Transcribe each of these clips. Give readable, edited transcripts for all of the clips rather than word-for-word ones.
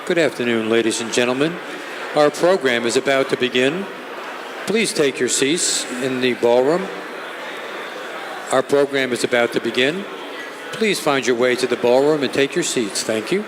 Good afternoon, ladies and gentlemen. Our program is about to begin. Please take your seats in the ballroom. Our program is about to begin. Please find your way to the ballroom and take your seats. Thank you.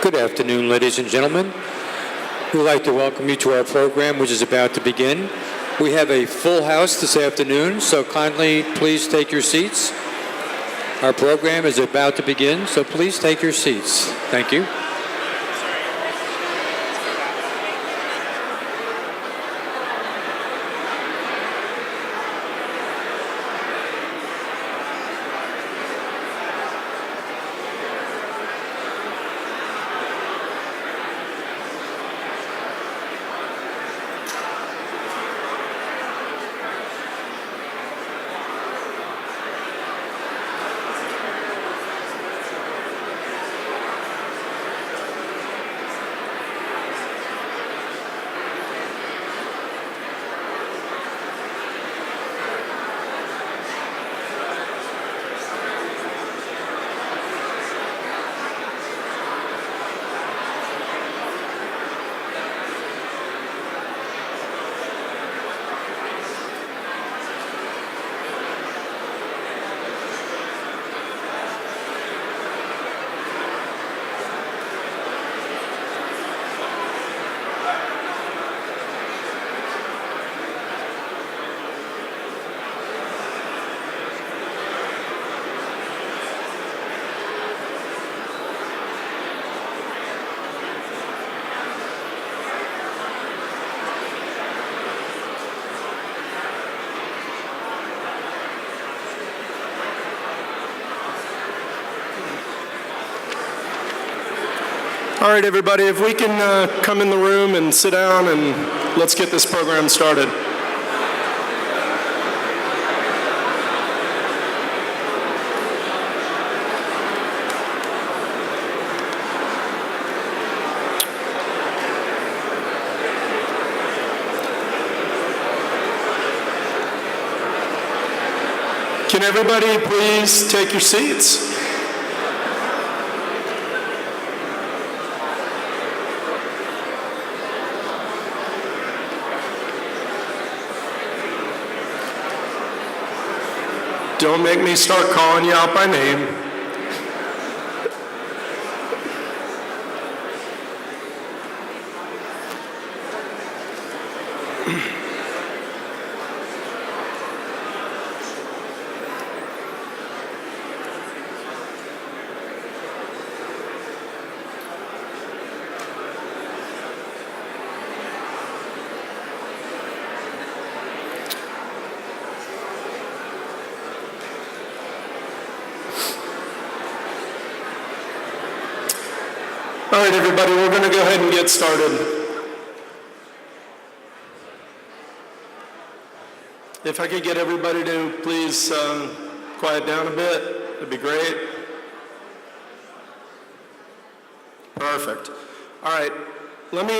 Good afternoon, ladies and gentlemen. We'd like to welcome you to our program, which is about to begin. We have a full house this afternoon, so kindly please take your seats. Our program is about to begin, so please take your seats. Thank you. All right, everybody, if we can come in the room and sit down and let's get this program started. Can everybody please take your seats? Don't make me start calling you out by name. All right, everybody, we're going to go ahead and get started. If I could get everybody to please quiet down a bit, that'd be great. Perfect. All right, let me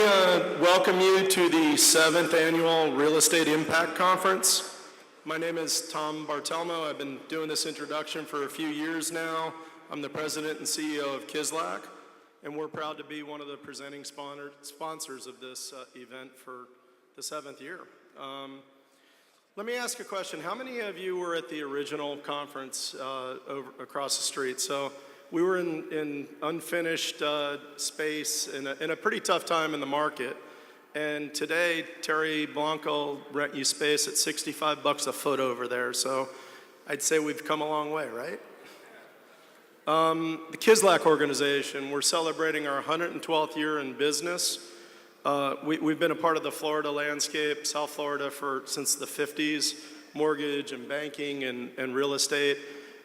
welcome you to the 7th Annual Real Estate Impact Conference. My name is Tom Bartelmo. I've been doing this introduction for a few years now. I'm the president and CEO of Kislak. And we're proud to be one of the presenting sponsors of this event for the 7th year. Let me ask a question. How many of you were at the original conference across the street? So we were in unfinished space in a pretty tough time in the market. And today, Terry Blanco will rent you space at $65 a foot over there. So I'd say we've come a long way, right? The Kislak organization, we're celebrating our 112th year in business. We've been a part of the Florida landscape, South Florida, since the 50s, mortgage and banking and real estate.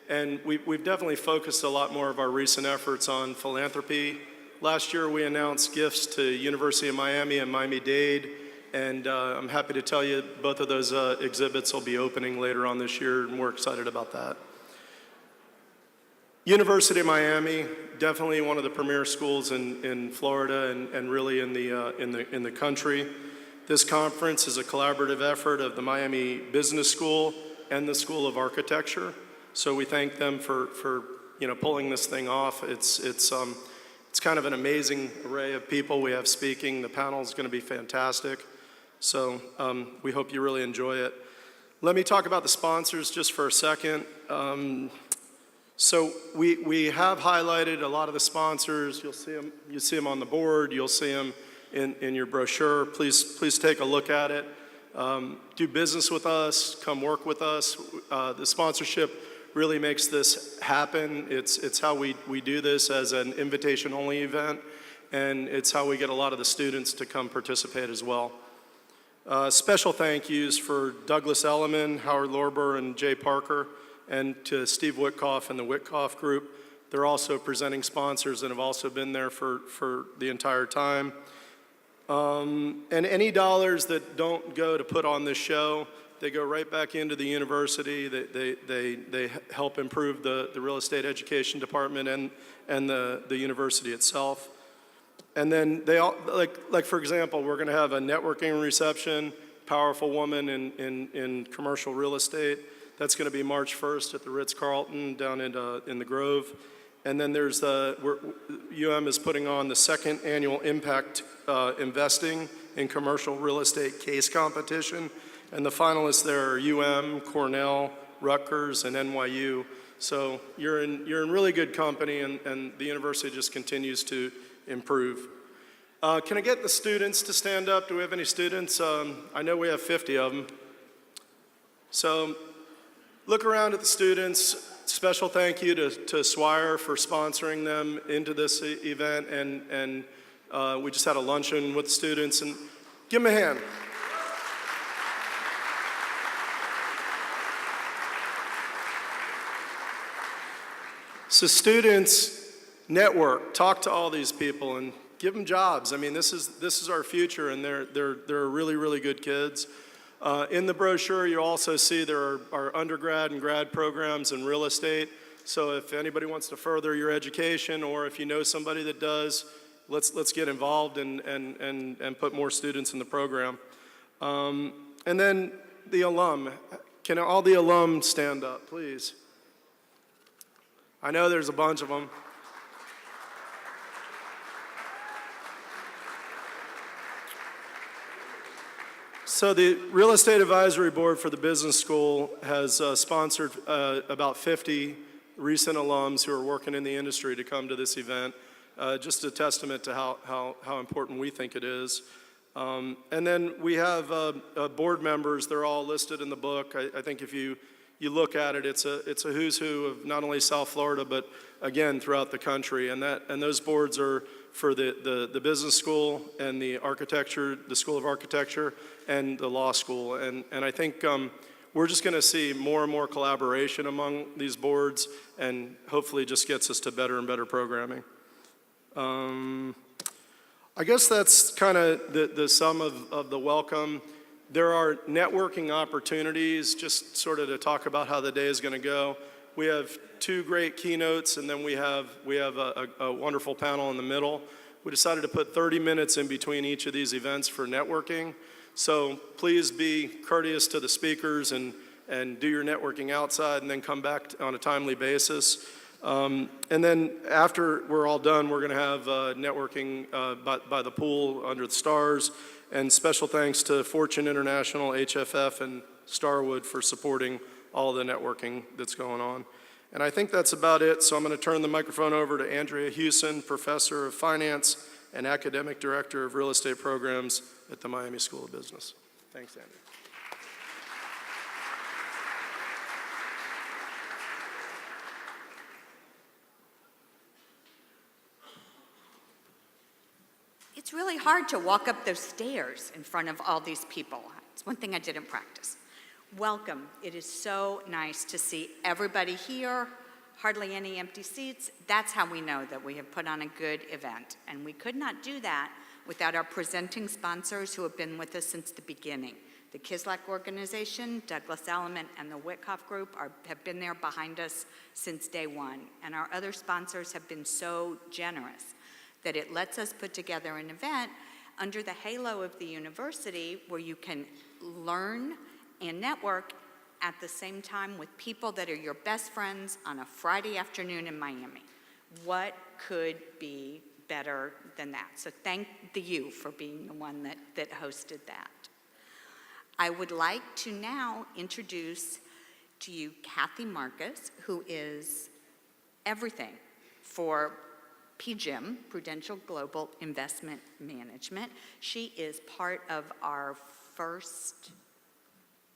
And we've definitely focused a lot more of our recent efforts on philanthropy. Last year, we announced gifts to University of Miami and Miami-Dade. And I'm happy to tell you both of those exhibits will be opening later on this year, and we're excited about that. University of Miami, definitely one of the premier schools in Florida and really in the country. This conference is a collaborative effort of the Miami Business School and the School of Architecture. So we thank them for pulling this thing off. It's kind of an amazing array of people we have speaking. The panel is going to be fantastic. So we hope you really enjoy it. Let me talk about the sponsors just for a second. So we have highlighted a lot of the sponsors. You'll see them on the board. You'll see them in your brochure. Please take a look at it. Do business with us. Come work with us. The sponsorship really makes this happen. It's how we do this as an invitation-only event, and it's how we get a lot of the students to come participate as well. Special thank yous for Douglas Elliman, Howard Lorber, and Jay Parker, and to Steve Witkoff and the Witkoff Group. They're also presenting sponsors and have also been there for the entire time. And any dollars that don't go to put on this show, they go right back into the university. They help improve the real estate education department and the university itself. And then they all, like for example, we're gonna have a networking reception, powerful woman in commercial real estate. That's going to be March 1st at the Ritz-Carlton down in the Grove. And then there's UM is putting on the 2nd annual Impact Investing in Commercial Real Estate Case Competition. And the finalists there are UM, Cornell, Rutgers, and NYU. So you're in really good company, and the university just continues to improve. Can I get the students to stand up? Do we have any students? I know we have 50 of them. So look around at the students. Special thank you to Swire for sponsoring them into this event, and we just had a luncheon with the students, and give them a hand. So students, network, talk to all these people, and give them jobs. I mean, this is our future, and they're really, really good kids. In the brochure, you also see there are undergrad and grad programs in real estate. So if anybody wants to further your education, or if you know somebody that does, let's get involved and put more students in the program. And then the alum. Can all the alum stand up, please? I know there's a bunch of them. So the Real Estate Advisory Board for the Business School has sponsored about 50 recent alums who are working in the industry to come to this event. Just a testament to how important we think it is. And then we have board members. They're all listed in the book. I think if you look at it, it's a who's who of not only South Florida, but again throughout the country. And those boards are for the business school and the School of Architecture, and the law school. And I think we're just going to see more and more collaboration among these boards, and hopefully just gets us to better and better programming. I guess that's kind of the sum of the welcome. There are networking opportunities, just sort of to talk about how the day is going to go. We have 2 great keynotes, and then we have a wonderful panel in the middle. We decided to put 30 minutes in between each of these events for networking. So please be courteous to the speakers and do your networking outside, and then come back on a timely basis. And then after we're all done, we're going to have networking by the pool under the stars. And special thanks to Fortune International, HFF, and Starwood for supporting all the networking that's going on. And I think that's about it. So I'm going to turn the microphone over to Andrea Hewson, Professor of Finance and Academic Director of Real Estate Programs at the Miami School of Business. Thanks, Andrea. It's really hard to walk up those stairs in front of all these people. It's one thing I didn't practice. Welcome. It is so nice to see everybody here, hardly any empty seats. That's how we know that we have put on a good event. And we could not do that without our presenting sponsors who have been with us since the beginning. The Kislak Organization, Douglas Elliman, and the Witkoff Group have been there behind us since day one. And our other sponsors have been so generous that it lets us put together an event under the halo of the university where you can learn and network at the same time with people that are your best friends on a Friday afternoon in Miami. What could be better than that? So thank the U for being the one that hosted that. I would like to now introduce to you Kathy Marcus, who is everything for PGIM, Prudential Global Investment Management. She is part of our first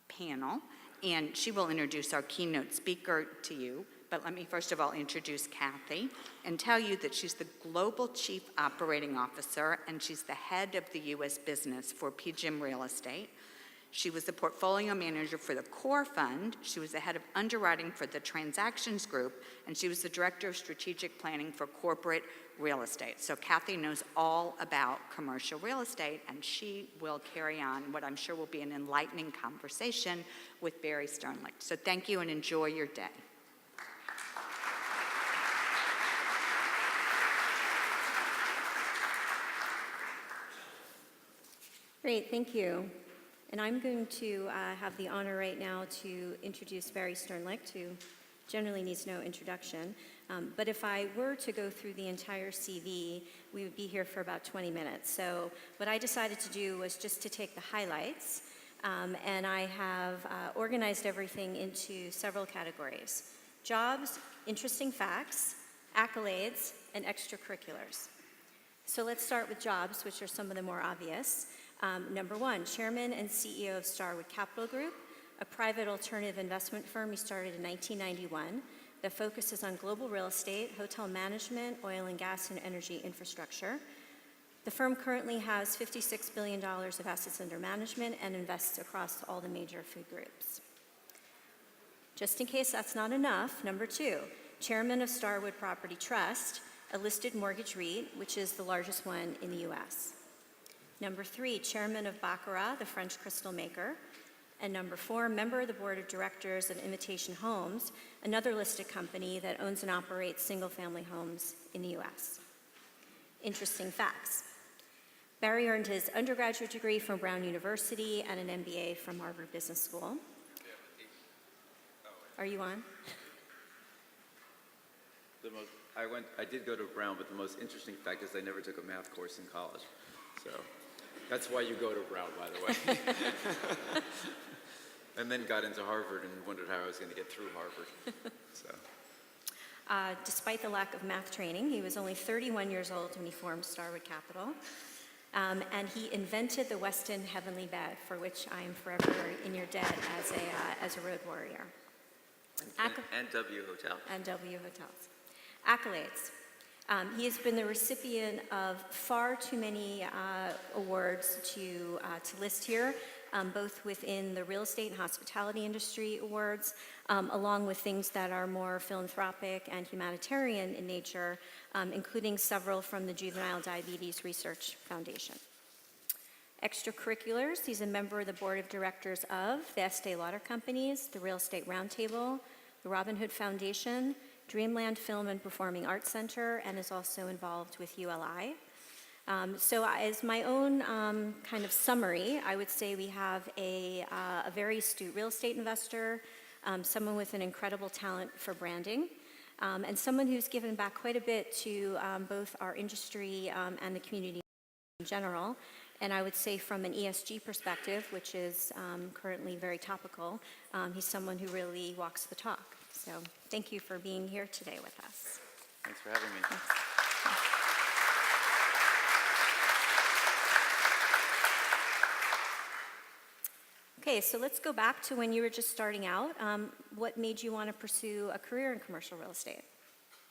panel, and she will introduce our keynote speaker to you. But let me first of all introduce Kathy and tell you that she's the Global Chief Operating Officer, and she's the head of the U.S. business for PGIM Real Estate. She was the portfolio manager for the core fund. She was the head of underwriting for the transactions group, and she was the director of strategic planning for corporate real estate. So Kathy knows all about commercial real estate, and she will carry on what I'm sure will be an enlightening conversation with Barry Sternlicht. So thank you and enjoy your day. Great, thank you. And I'm going to have the honor right now to introduce Barry Sternlicht, who generally needs no introduction. But if I were to go through the entire CV, we would be here for about 20 minutes. So what I decided to do was just to take the highlights, and I have organized everything into several categories: jobs, interesting facts, accolades, and extracurriculars. So let's start with jobs, which are some of the more obvious. Number one, Chairman and CEO of Starwood Capital Group, a private alternative investment firm he started in 1991 that focuses on global real estate, hotel management, oil and gas, and energy infrastructure. The firm currently has $56 billion of assets under management and invests across all the major food groups. Just in case that's not enough, number two, Chairman of Starwood Property Trust, a listed mortgage REIT, which is the largest one in the US. Number 3, chairman of Baccarat, the French crystal maker. And number 4, member of the board of directors of Imitation Homes, another listed company that owns and operates single-family homes in the US. Interesting facts. Barry earned his undergraduate degree from Brown University and an MBA from Harvard Business School. Are you on? I did go to Brown, but the most interesting fact is I never took a math course in college. So that's why you go to Brown, by the way. And then got into Harvard and wondered how I was going to get through Harvard. So. Despite the lack of math training, he was only 31 years old when he formed Starwood Capital. And he invented the Westin Heavenly Bed, for which I am forever in your debt as a road warrior. And W Hotel. And W Hotels. Accolades. He has been the recipient of far too many awards to list here, both within the real estate and hospitality industry awards, along with things that are more philanthropic and humanitarian in nature, including several from the Juvenile Diabetes Research Foundation. Extracurriculars, he's a member of the board of directors of the Estee Lauder Companies, the Real Estate Roundtable, the Robin Hood Foundation, Dreamland Film and Performing Arts Center, and is also involved with ULI. So as my own kind of summary, I would say we have a very astute real estate investor, someone with an incredible talent for branding, and someone who's given back quite a bit to both our industry and the community in general. And I would say from an ESG perspective, which is currently very topical, he's someone who really walks the talk. So thank you for being here today with us. Thanks for having me. Okay, so let's go back to when you were just starting out. What made you want to pursue a career in commercial real estate?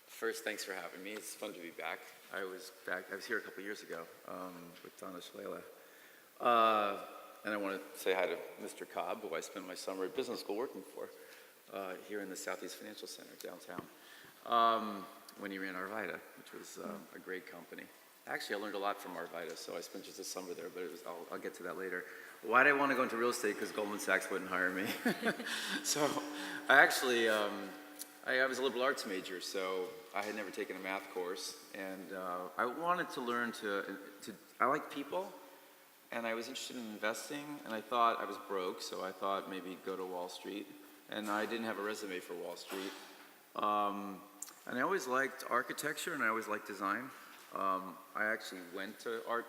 First, thanks for having me. It's fun to be back. I was here a couple years ago with Donna Shalala. And I want to say hi to Mr. Cobb, who I spent my summer at business school working for here in the Southeast Financial Center downtown when he ran Arvida, which was a great company. Actually, I learned a lot from Arvida, so I spent just a summer there, but I'll get to that later. Why did I want to go into real estate? Because Goldman Sachs wouldn't hire me. So I actually, I was a liberal arts major, so I had never taken a math course, and I wanted to learn I like people, and I was interested in investing, and I thought I was broke, so I thought maybe go to Wall Street, and I didn't have a resume for Wall Street. And I always liked architecture, and I always liked design. I actually went to art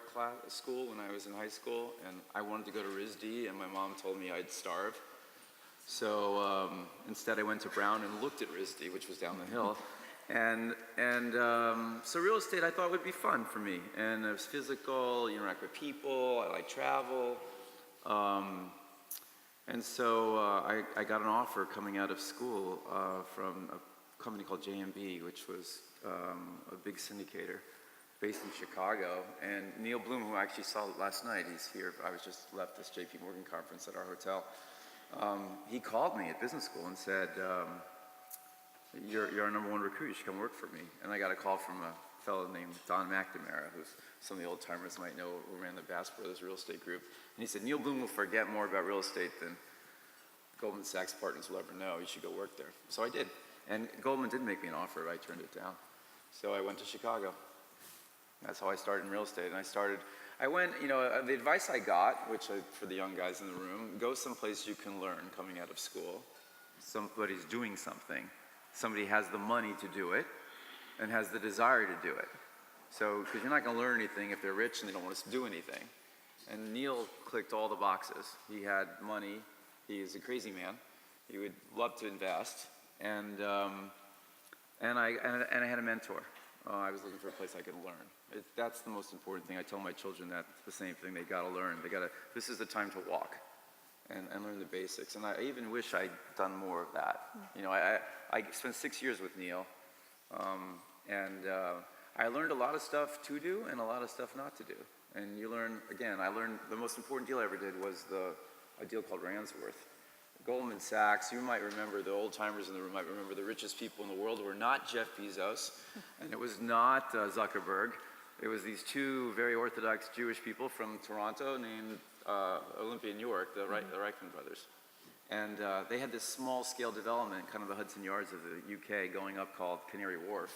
school when I was in high school, and I wanted to go to RISD, and my mom told me I'd starve. So instead I went to Brown and looked at RISD, which was down the hill. So real estate I thought would be fun for me. And it was physical, you interact with people, I like travel. And so I got an offer coming out of school from a company called JMB, which was a big syndicator based in Chicago. And Neil Bloom, who I actually saw last night, he's here. I was just left this JP Morgan conference at our hotel. He called me at business school and said, you're our #1 recruit, you should come work for me. And I got a call from a fellow named Don McNamara, who's some of the old timers might know, who ran the Bass Brothers Real Estate Group. And he said, Neil Bloom will forget more about real estate than Goldman Sachs partners will ever know. You should go work there. So I did. And Goldman did make me an offer, but I turned it down. So I went to Chicago. That's how I started in real estate. And I went, the advice I got, for the young guys in the room, go someplace you can learn coming out of school. Somebody's doing something. Somebody has the money to do it and has the desire to do it. So, because you're not going to learn anything if they're rich and they don't want to do anything. And Neil clicked all the boxes. He had money. He is a crazy man. He would love to invest. And I had a mentor. I was looking for a place I could learn. That's the most important thing. I tell my children that the same thing. They got to learn. This is the time to walk and learn the basics. And I even wish I'd done more of that. I spent 6 years with Neil, and I learned a lot of stuff to do and a lot of stuff not to do. And you learn, again, I learned the most important deal I ever did was a deal called Ransworth. Goldman Sachs, you might remember, the old timers in the room might remember, the richest people in the world were not Jeff Bezos, and it was not Zuckerberg. It was these two very Orthodox Jewish people from Toronto named Olympia, New York, the Reichman brothers. And they had this small-scale development, kind of the Hudson Yards of the UK, going up called Canary Wharf.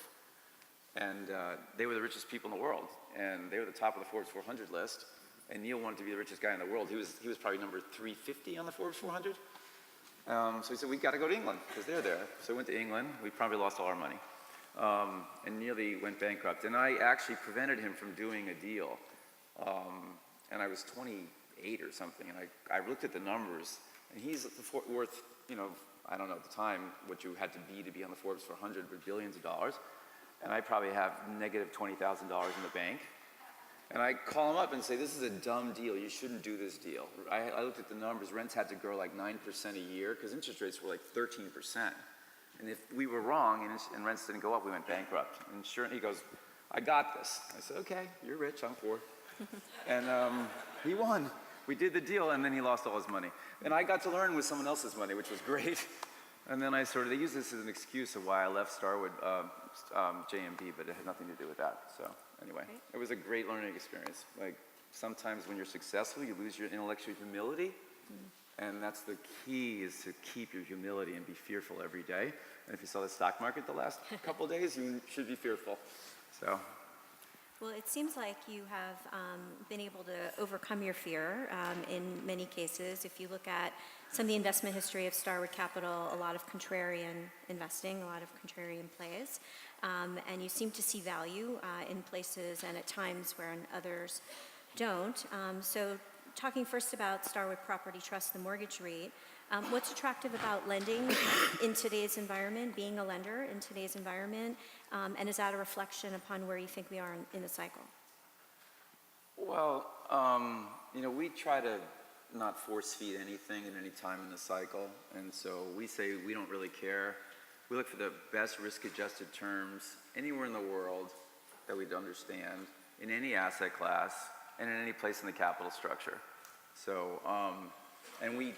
And they were the richest people in the world, and they were the top of the Forbes 400 list. And Neil wanted to be the richest guy in the world. He was probably number 350 on the Forbes 400. So he said, we got to go to England because they're there. So we went to England. We probably lost all our money and nearly went bankrupt. And I actually prevented him from doing a deal. And I was 28 or something. And I looked at the numbers. And he's worth, I don't know at the time what you had to be on the Forbes 400 with billions of dollars. And I probably have negative $20,000 in the bank. And I call him up and say, this is a dumb deal. You shouldn't do this deal. I looked at the numbers. Rents had to grow like 9% a year because interest rates were like 13%. And if we were wrong and rents didn't go up, we went bankrupt. And sure, he goes, I got this. I said, okay, you're rich, I'm poor. And he won. We did the deal, and then he lost all his money. And I got to learn with someone else's money, which was great. And then they used this as an excuse of why I left Starwood JMB, but it had nothing to do with that. So anyway, It was a great learning experience. Like sometimes when you're successful, you lose your intellectual humility. And that's the key, is to keep your humility and be fearful every day. And if you saw the stock market the last couple of days, you should be fearful. So. Well, it seems like you have been able to overcome your fear in many cases. If you look at some of the investment history of Starwood Capital, a lot of contrarian investing, a lot of contrarian plays, and you seem to see value in places and at times where others don't. So talking first about Starwood Property Trust, the mortgage REIT, what's attractive about lending in today's environment, being a lender in today's environment, and is that a reflection upon where you think we are in the cycle? Well, we try to not force feed anything at any time in the cycle, and so we say we don't really care. We look for the best risk-adjusted terms anywhere in the world that we'd understand, in any asset class, and in any place in the capital structure. So, and we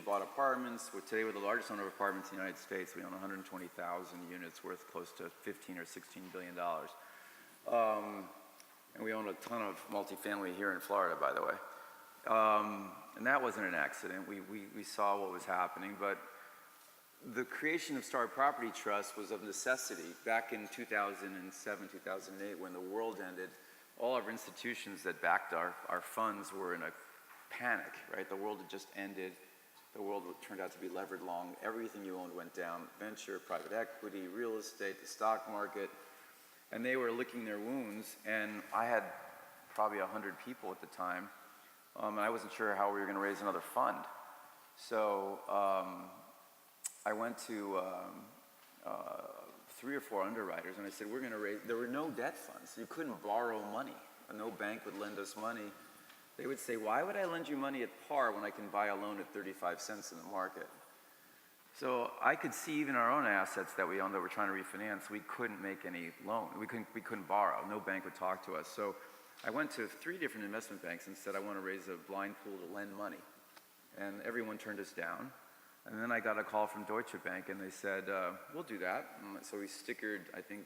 bought apartments. Today we're the largest owner of apartments in the United States. We own 120,000 units worth close to $15 or $16 billion. And we own a ton of multifamily here in Florida, by the way. And that wasn't an accident. We saw what was happening, but the creation of Starwood Property Trust was of necessity. Back in 2007, 2008, when the world ended, all of our institutions that backed our funds were in a panic, right? The world had just ended. The world turned out to be levered long. Everything you owned went down. Venture, private equity, real estate, the stock market. And they were licking their wounds. And I had probably 100 people at the time. And I wasn't sure how we were going to raise another fund. So I went to 3 or 4 underwriters, and I said, we're going to raise, there were no debt funds. You couldn't borrow money. No bank would lend us money. They would say, why would I lend you money at par when I can buy a loan at 35 cents in the market? So I could see even our own assets that we owned that we're trying to refinance, we couldn't make any loan. We couldn't borrow. No bank would talk to us. So I went to 3 different investment banks and said, I want to raise a blind pool to lend money. And everyone turned us down. And then I got a call from Deutsche Bank, and they said, we'll do that. And so we stickered, I think,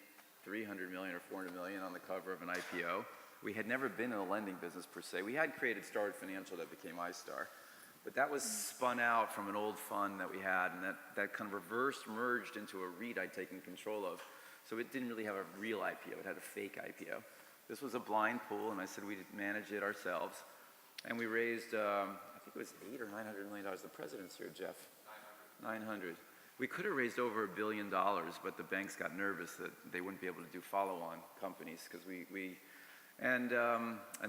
$300 million or $400 million on the cover of an IPO. We had never been in the lending business, per se. We had created Starwood Financial that became iStar. But that was spun out from an old fund that we had, and that kind of reverse merged into a REIT I'd taken control of. So it didn't really have a real IPO. It had a fake IPO. This was a blind pool, and I said we'd manage it ourselves. And we raised, I think it was $800 or $900 million. The president's here, Jeff. 900. We could have raised over $1 billion, but the banks got nervous that they wouldn't be able to do follow-on companies because and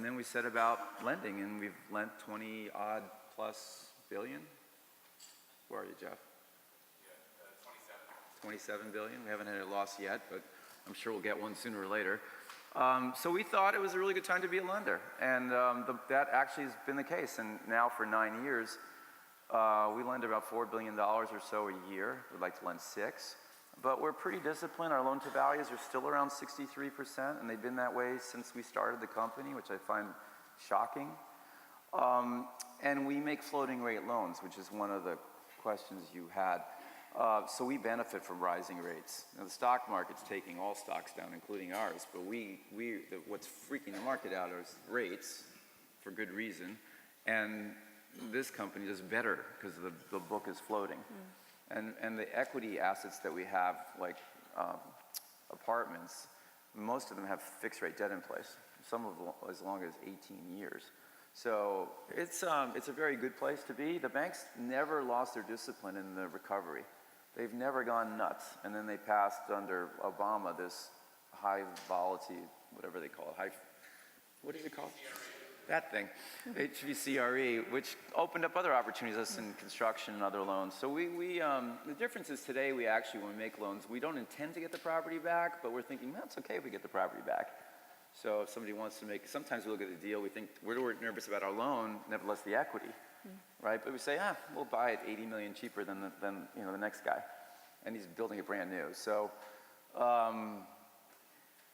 then we set about lending, and we've lent 20-odd plus billion. Where are you, Jeff? 27 billion. We haven't had a loss yet, but I'm sure we'll get one sooner or later. So we thought it was a really good time to be a lender, and that actually has been the case. And now for 9 years, we lend about $4 billion or so a year. We'd like to lend $6 billion. But we're pretty disciplined. Our loan to values are still around 63%, and they've been that way since we started the company, which I find shocking. And we make floating rate loans, which is one of the questions you had. So we benefit from rising rates. Now, the stock market's taking all stocks down, including ours, but what's freaking the market out is rates, for good reason, and this company does better because the book is floating. And the equity assets that we have, like apartments, most of them have fixed rate debt in place, some of them as long as 18 years. So it's a very good place to be. The banks never lost their discipline in the recovery. They've never gone nuts. And then they passed under Obama this high volatility, whatever they call it, what is it called? That thing, HVCRE, which opened up other opportunities, us in construction and other loans. So the difference is today we actually, when we make loans, we don't intend to get the property back, but we're thinking, well, it's okay if we get the property back. So if somebody wants to sometimes we look at the deal, we think, we're nervous about our loan, nevertheless the equity, right? But we say, we'll buy it 80 million cheaper than the next guy. And he's building it brand new. So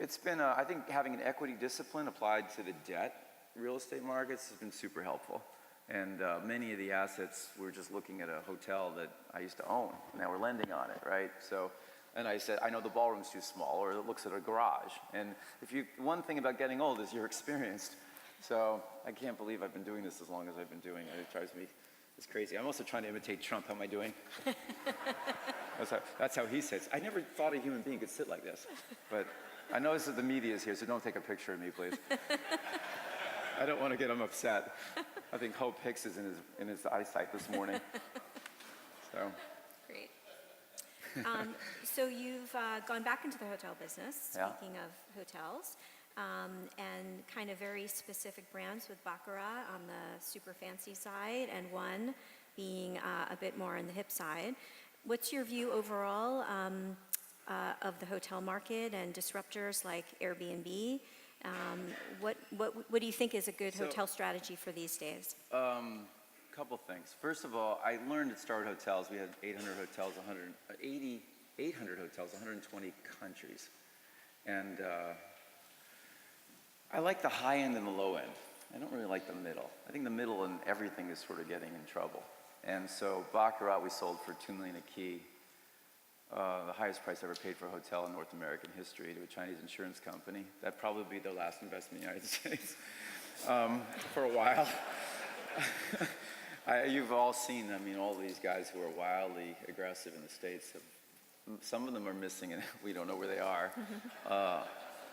it's been, I think having an equity discipline applied to the debt real estate markets has been super helpful. And many of the assets, we're just looking at a hotel that I used to own. Now we're lending on it, right? So, and I said, I know the ballroom's too small, or it looks at a garage. And one thing about getting old is you're experienced. So I can't believe I've been doing this as long as I've been doing it. It drives me, it's crazy. I'm also trying to imitate Trump. How am I doing? That's how he sits. I never thought a human being could sit like this. But I notice that the media is here, so don't take a picture of me, please. I don't want to get him upset. I think Hope Hicks is in his eyesight this morning. So. Great. So you've gone back into the hotel business, speaking of hotels, and kind of very specific brands with Baccarat on the super fancy side, and one being a bit more on the hip side. What's your view overall of the hotel market and disruptors like Airbnb? What do you think is a good hotel strategy for these days? Couple things. First of all, I learned at Starwood Hotels, we had 800 hotels, 800 hotels, 120 countries. And I like the high end and the low end. I don't really like the middle. I think the middle and everything is sort of getting in trouble. And so Baccarat we sold for $2 million a key. The highest price ever paid for a hotel in North American history to a Chinese insurance company. That'd probably be their last investment in the United States for a while. You've all seen, all these guys who are wildly aggressive in the States. Some of them are missing, and we don't know where they are.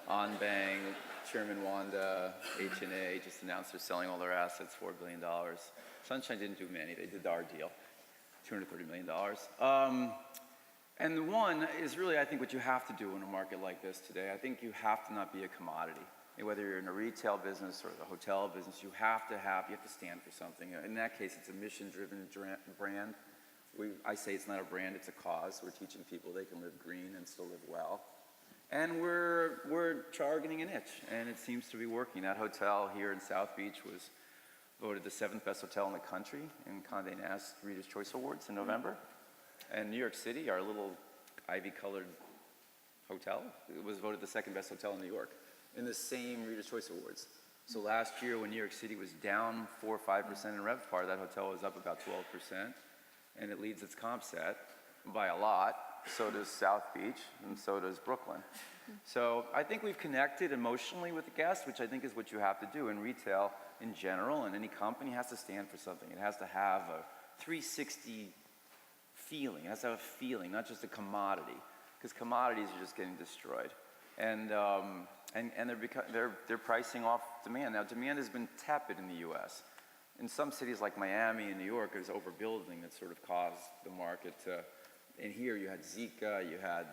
Onbang, Chairman Wanda, H&A just announced they're selling all their assets, $4 billion. Sunshine didn't do many. They did our deal, $230 million. And the one is really, I think, what you have to do in a market like this today. I think you have to not be a commodity. Whether you're in a retail business or the hotel business, you have to stand for something. In that case, it's a mission-driven brand. I say it's not a brand, it's a cause. We're teaching people they can live green and still live well. And we're targeting a niche, and it seems to be working. That hotel here in South Beach was voted the 7th best hotel in the country in Condé Nast Reader's Choice Awards in November. And New York City, our little ivy-colored hotel, it was voted the 2nd best hotel in New York in the same Reader's Choice Awards. So last year when New York City was down 4 or 5% in RevPAR, that hotel was up about 12%, and it leads its comp set by a lot. So does South Beach, and so does Brooklyn. So I think we've connected emotionally with the guest, which I think is what you have to do in retail in general, and any company has to stand for something. It has to have a 360 feeling. It has to have a feeling, not just a commodity, because commodities are just getting destroyed. And they're pricing off demand. Now, demand has been tepid in the U.S. In some cities like Miami and New York, there's overbuilding that sort of caused the market to. And here you had Zika, you had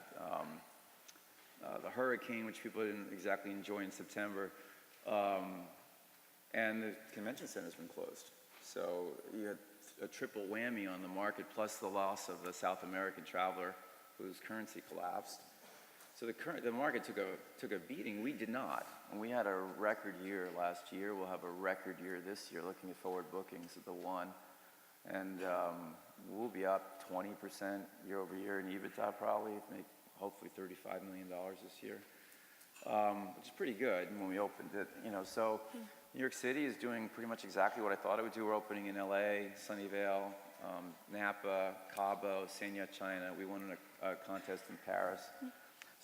the hurricane, which people didn't exactly enjoy in September, and the convention center's been closed. So you had a triple whammy on the market, plus the loss of the South American traveler whose currency collapsed. So the market took a beating. We did not. And we had a record year last year. We'll have a record year this year, looking at forward bookings at the one. And we'll be up 20% year over year in EBITDA probably, make hopefully $35 million this year, which is pretty good when we opened it. So New York City is doing pretty much exactly what I thought it would do. We're opening in LA, Sunnyvale, Napa, Cabo, Sanya, China. We won a contest in Paris.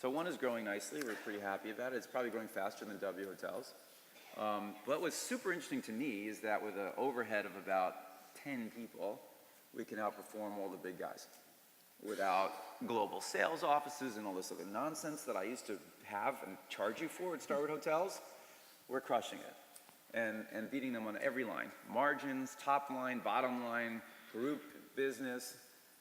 So one is growing nicely. We're pretty happy about it. It's probably growing faster than W Hotels. But what's super interesting to me is that with an overhead of about 10 people, we can outperform all the big guys. Without global sales offices and all this other nonsense that I used to have and charge you for at Starwood Hotels, we're crushing it and beating them on every line. Margins, top line, bottom line, group, business.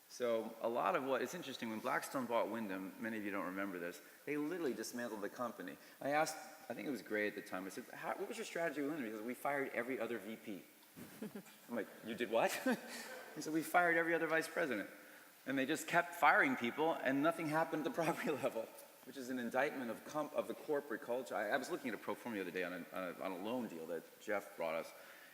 So a lot of it's interesting, when Blackstone bought Wyndham, many of you don't remember this, they literally dismantled the company. I asked, I think it was Gray at the time, I said, what was your strategy with Wyndham? He said, we fired every other VP. I'm like, you did what? He said, we fired every other vice president. And they just kept firing people, and nothing happened at the property level, which is an indictment of the corporate culture. I was looking at a pro forma the other day on a loan deal that Jeff brought us,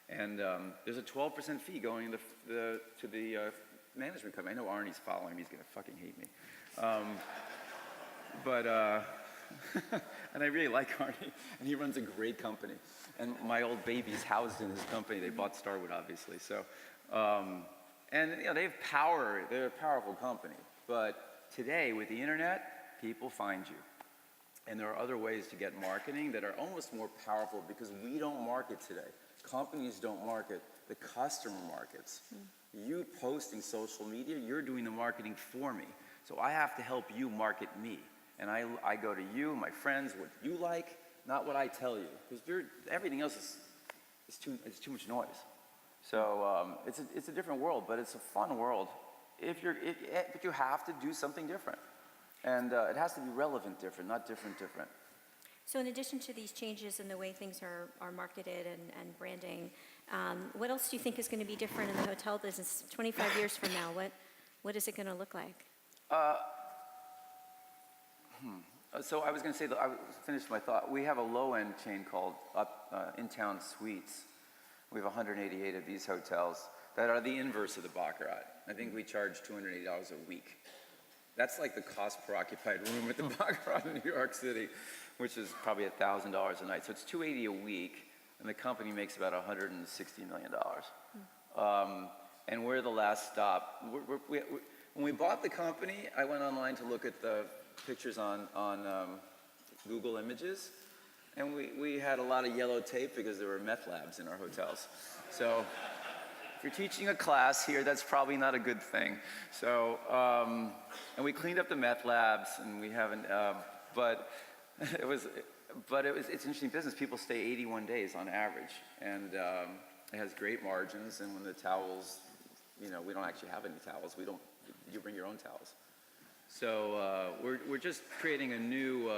and there's a 12% fee going to the management company. I know Arnie's following me; he's gonna fucking hate me, and I really like Arnie, and he runs a great company. And my old baby's housed in his company. They bought Starwood, obviously, so. And they have power, they're a powerful company. But today, with the internet, people find you. And there are other ways to get marketing that are almost more powerful because we don't market today. Companies don't market, the customer markets. You posting social media, you're doing the marketing for me. So I have to help you market me. And I go to you, my friends, what you like, not what I tell you. Because everything else is too much noise. So it's a different world, but it's a fun world. But you have to do something different, and it has to be relevant different, not different. So in addition to these changes in the way things are marketed and branding, what else do you think is going to be different in the hotel business 25 years from now? What is it going to look like? So I was going to say, I finished my thought. We have a low-end chain called In Town Suites. We have 188 of these hotels that are the inverse of the Baccarat. I think we charge $280 a week. That's like the cost per occupied room at the Baccarat in New York City, which is probably $1,000 a night. So it's $280 a week, and the company makes about $160 million. And we're the last stop. When we bought the company, I went online to look at the pictures on Google Images. And we had a lot of yellow tape because there were meth labs in our hotels. So if you're teaching a class here, that's probably not a good thing. So, and we cleaned up the meth labs, and we haven't, it's interesting business. People stay 81 days on average, and it has great margins. And when the towels, we don't actually have any towels. You bring your own towels. So we're just creating a new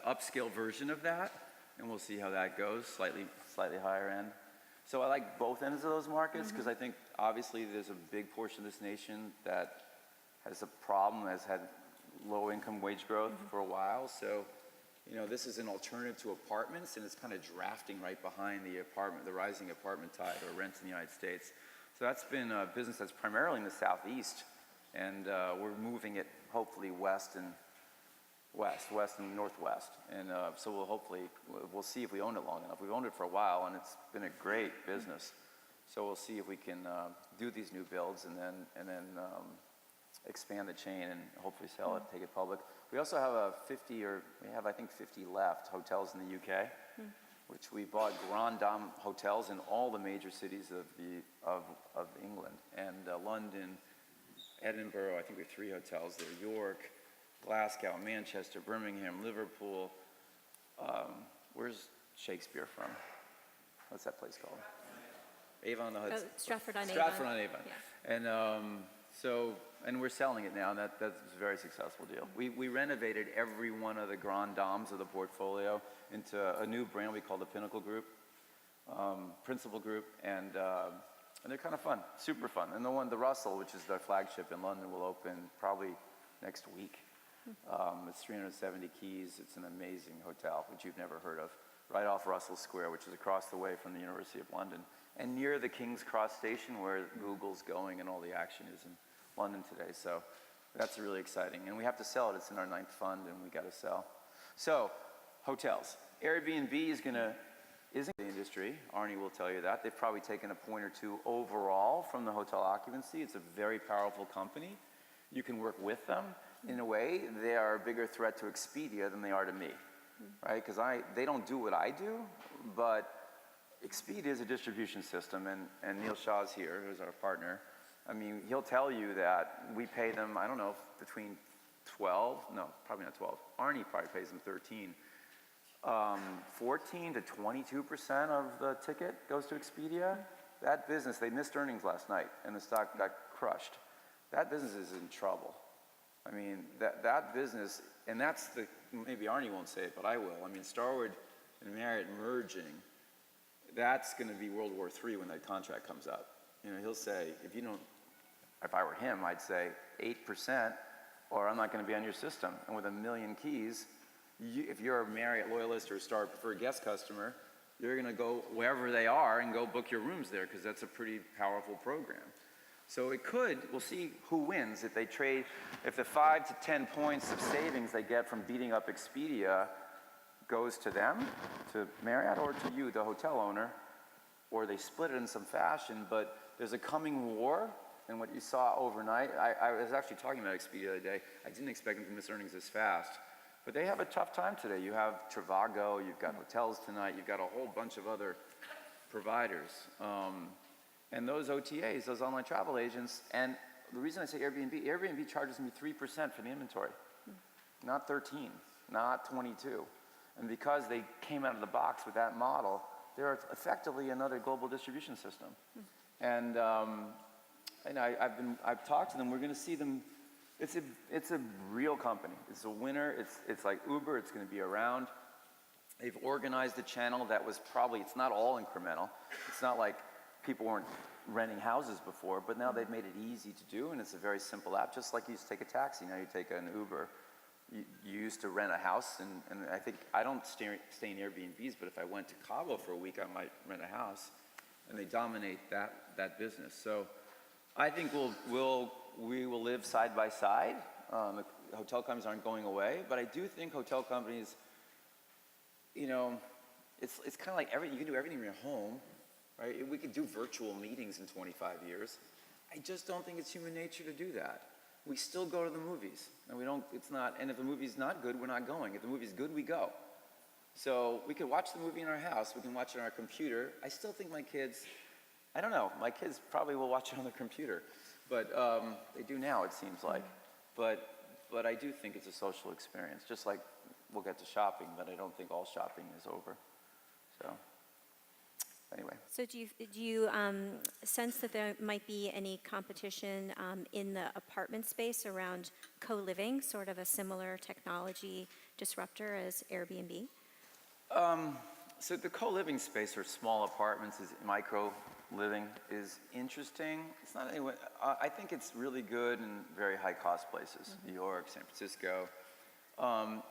upscale version of that, and we'll see how that goes, slightly higher end. So I like both ends of those markets because I think obviously there's a big portion of this nation that has a problem, has had low income wage growth for a while. So, this is an alternative to apartments, and it's kind of drafting right behind the rising apartment tide or rents in the United States. So that's been a business that's primarily in the Southeast, and we're moving it hopefully west and northwest, and so we'll see if we own it long enough. We've owned it for a while, and it's been a great business. So we'll see if we can do these new builds and then expand the chain and hopefully sell it, take it public. We also have 50 left hotels in the UK, which we bought Grand Dame hotels in all the major cities of England, and London, Edinburgh. I think we have 3 hotels there. York, Glasgow, Manchester, Birmingham, Liverpool. Where's Shakespeare from? What's that place called? Avon the Hudson. Stratford-on-Avon. Stratford-on-Avon. Yeah. And we're selling it now, and that's a very successful deal. We renovated every one of the Grand Dames of the portfolio into a new brand we call the Pinnacle Group, Principal Group, and they're kind of fun, super fun. And the Russell, which is their flagship in London, will open probably next week. It's 370 keys. It's an amazing hotel, which you've never heard of, right off Russell Square, which is across the way from the University of London, and near the King's Cross station where Google's going and all the action is in London today. So that's really exciting. And we have to sell it. It's in our 9th fund, and we got to sell. So hotels. Airbnb is going to isn't the industry. Arnie will tell you that. They've probably taken a point or two overall from the hotel occupancy. It's a very powerful company. You can work with them. In a way, they are a bigger threat to Expedia than they are to me, right? Because they don't do what I do, but Expedia is a distribution system, and Neil Shaw's here, who's our partner. I mean, he'll tell you that we pay them, I don't know, between 12, no, probably not 12. Arnie probably pays them 13. 14 to 22% of the ticket goes to Expedia. That business, they missed earnings last night, and the stock got crushed. That business is in trouble. I mean, that business, and that's the, maybe Arnie won't say it, but I will. I mean, Starwood and Marriott merging, that's going to be World War III when that contract comes up. You know, he'll say, if I were him, I'd say 8%, or I'm not going to be on your system. And with 1 million keys, if you're a Marriott loyalist or a Star Preferred Guest customer, you're going to go wherever they are and go book your rooms there, because that's a pretty powerful program. So we'll see who wins if the 5 to 10 points of savings they get from beating up Expedia goes to them, to Marriott, or to you, the hotel owner, or they split it in some fashion. But there's a coming war, and what you saw overnight, I was actually talking about Expedia the other day. I didn't expect them to miss earnings this fast. But they have a tough time today. You have Trivago, you've got hotels tonight, you've got a whole bunch of other providers. And those OTAs, those online travel agents, and the reason I say Airbnb charges me 3% for the inventory, not 13, not 22. And because they came out of the box with that model, they're effectively another global distribution system. And I've talked to them. We're going to see them. It's a real company. It's a winner. It's like Uber. It's going to be around. They've organized a channel that was it's not all incremental. It's not like people weren't renting houses before, but now they've made it easy to do, and it's a very simple app, just like you used to take a taxi. Now you take an Uber. You used to rent a house, and I think, I don't stay in Airbnbs, but if I went to Cabo for a week, I might rent a house, and they dominate that business. So I think we will live side by side. The hotel companies aren't going away, but I do think hotel companies, it's kind of like you can do everything in your home, right? We could do virtual meetings in 25 years. I just don't think it's human nature to do that. We still go to the movies, and and if the movie's not good, we're not going. If the movie's good, we go. So we could watch the movie in our house, we can watch it on our computer. I still think my kids probably will watch it on their computer, but they do now, it seems like. But I do think it's a social experience, just like we'll get to shopping, but I don't think all shopping is over. So anyway. So do you sense that there might be any competition in the apartment space around co-living, sort of a similar technology disruptor as Airbnb? So the co-living space, or small apartments, micro living, is interesting. It's not anyway. I think it's really good in very high cost places, New York, San Francisco.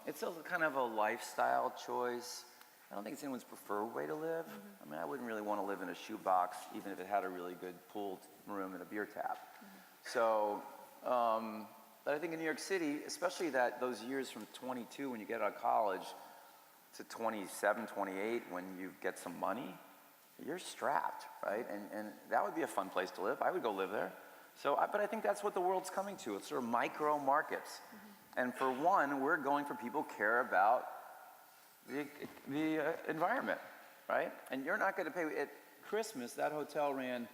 It's a kind of a lifestyle choice. I don't think it's anyone's preferred way to live. I mean, I wouldn't really want to live in a shoebox, even if it had a really good pool room and a beer tap. So, but I think in New York City, especially those years from 22 when you get out of college to 27, 28 when you get some money, you're strapped, right? And that would be a fun place to live. I would go live there. So, but I think that's what the world's coming to. It's sort of micro markets. And for one, we're going for people who care about the environment, right? And you're not going to pay. At Christmas, that hotel ran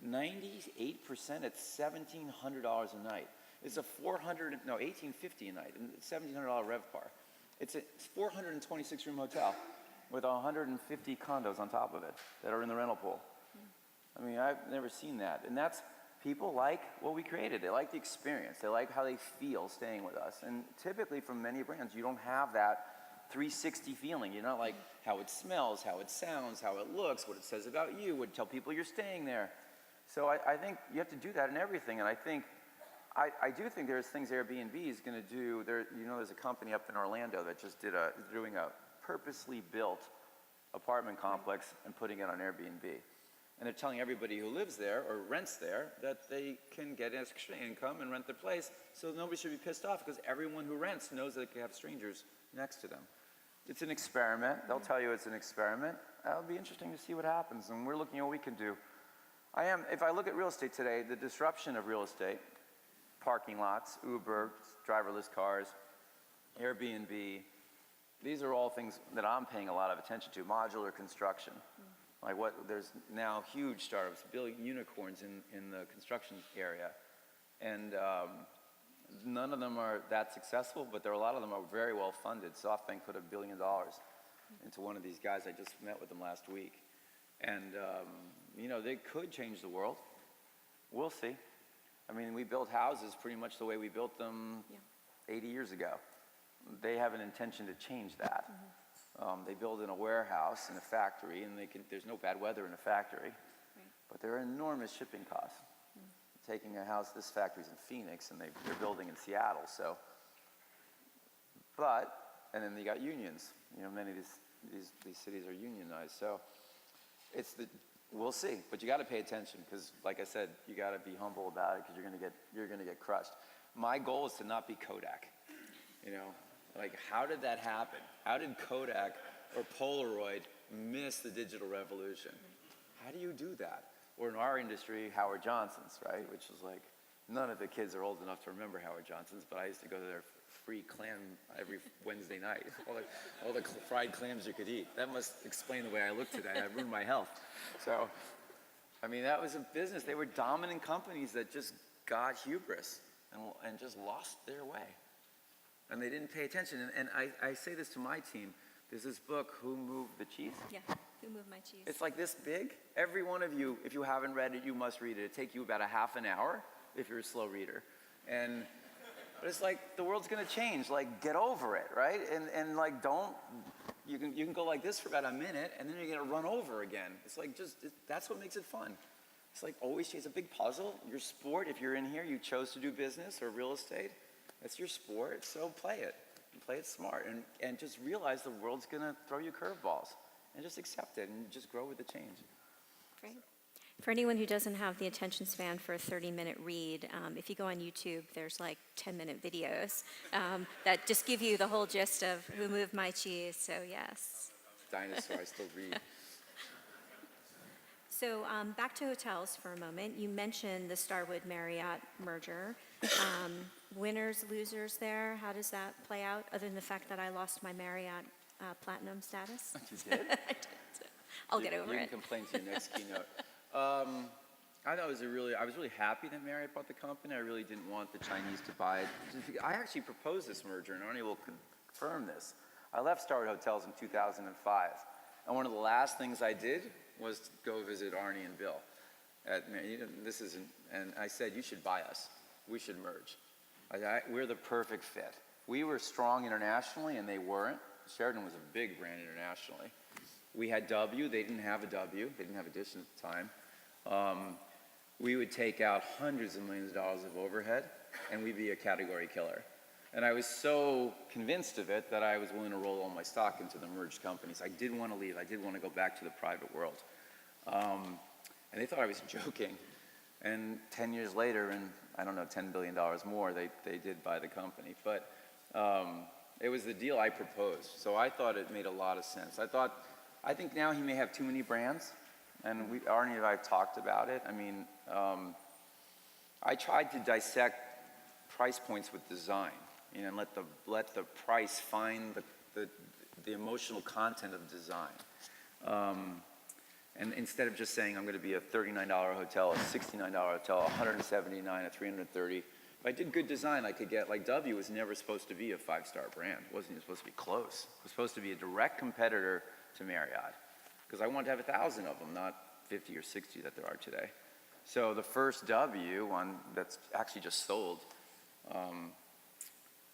98% at $1,700 a night. It's a $1,850 a night, and $1,700 RevPAR. It's a 426-room hotel with 150 condos on top of it that are in the rental pool. I mean, I've never seen that. And that's, people like what we created. They like the experience. They like how they feel staying with us. And typically from many brands, you don't have that 360 feeling. You're not like how it smells, how it sounds, how it looks, what it says about you, would tell people you're staying there. So I think you have to do that in everything. And I do think there's things Airbnb is going to do. There's a company up in Orlando that just doing a purposely built apartment complex and putting it on Airbnb. And they're telling everybody who lives there or rents there that they can get extra income and rent their place, so nobody should be pissed off, because everyone who rents knows that they can have strangers next to them. It's an experiment. They'll tell you it's an experiment. It'll be interesting to see what happens, and we're looking at what we can do. If I look at real estate today, the disruption of real estate, parking lots, Uber, driverless cars, Airbnb, these are all things that I'm paying a lot of attention to. Modular construction. There's now huge startups, building unicorns in the construction area. And none of them are that successful, but a lot of them are very well funded. SoftBank put $1 billion into one of these guys. I just met with them last week. And, they could change the world. We'll see. I mean, we built houses pretty much the way we built them 80 years ago. They have an intention to change that. They build in a warehouse in a factory, and there's no bad weather in a factory. But there are enormous shipping costs. Taking a house, this factory's in Phoenix, and they're building in Seattle, so. And then you got unions. Many of these cities are unionized, so we'll see. But you got to pay attention, because, like I said, you got to be humble about it, because you're gonna get crushed. My goal is to not be Kodak. How did that happen? How did Kodak or Polaroid miss the digital revolution? How do you do that? Or in our industry, Howard Johnson's, right? Which is none of the kids are old enough to remember Howard Johnson's, but I used to go to their free clam every Wednesday night. All the fried clams you could eat. That must explain the way I look today. I ruined my health. So, that was a business. They were dominant companies that just got hubris and just lost their way. And they didn't pay attention. And I say this to my team. There's this book, Who Moved the Cheese? Yeah, Who Moved My Cheese? It's like this big. Every one of you, if you haven't read it, you must read it. It'll take you about a half an hour if you're a slow reader. But it's the world's gonna change. Get over it, right? And don't, you can go like this for about a minute, and then you're gonna run over again. It's that's what makes it fun. It's always change. It's a big puzzle. Your sport, if you're in here, you chose to do business or real estate. That's your sport, so play it. Play it smart, and just realize the world's gonna throw you curveballs, and just accept it, and just grow with the change. Great. For anyone who doesn't have the attention span for a 30-minute read, if you go on YouTube, there's 10-minute videos that just give you the whole gist of Who Moved My Cheese, so yes. Dinosaur, I still read. So back to hotels for a moment. You mentioned the Starwood Marriott merger. Winners, losers there, how does that play out, other than the fact that I lost my Marriott Platinum status? You did? I did. I'll get over You it. can complain to your next keynote. I thought I was really happy that Marriott bought the company. I really didn't want the Chinese to buy it. I actually proposed this merger, and Arnie will confirm this. I left Starwood Hotels in 2005, and one of the last things I did was to go visit Arnie and Bill. And I said, you should buy us. We should merge. We're the perfect fit. We were strong internationally, and they weren't. Sheraton was a big brand internationally. We had W. They didn't have a W. They didn't have a Dish at the time. We would take out hundreds of millions of dollars of overhead, and we'd be a category killer. And I was so convinced of it that I was willing to roll all my stock into the merged companies. I didn't want to leave. I didn't want to go back to the private world. And they thought I was joking. And 10 years later, and I don't know, $10 billion more, they did buy the company. But it was the deal I proposed. So I thought it made a lot of sense. I think now he may have too many brands. And Arnie and I have talked about it. I tried to dissect price points with design, and let the price find the emotional content of design. And instead of just saying I'm going to be a $39 hotel, a $69 hotel, a $179, a $330. If I did good design, I could get, W was never supposed to be a 5-star brand. It wasn't even supposed to be close. It was supposed to be a direct competitor to Marriott, because I wanted to have 1,000 of them, not 50 or 60 that there are today. So the first W, one that's actually just sold,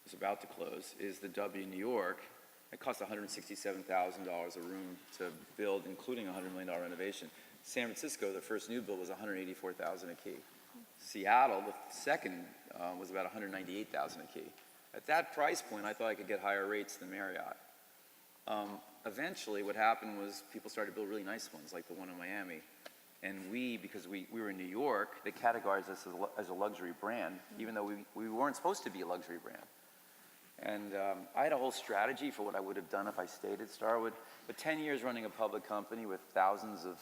is about to close, is the W New York. It cost $167,000 a room to build, including a $100 million renovation. San Francisco, the first new build was $184,000 a key. Seattle, the second, was about $198,000 a key. At that price point, I thought I could get higher rates than Marriott. Eventually, what happened was people started to build really nice ones, like the one in Miami. And because we were in New York, they categorized us as a luxury brand, even though we weren't supposed to be a luxury brand. And I had a whole strategy for what I would have done if I stayed at Starwood. But 10 years running a public company with thousands of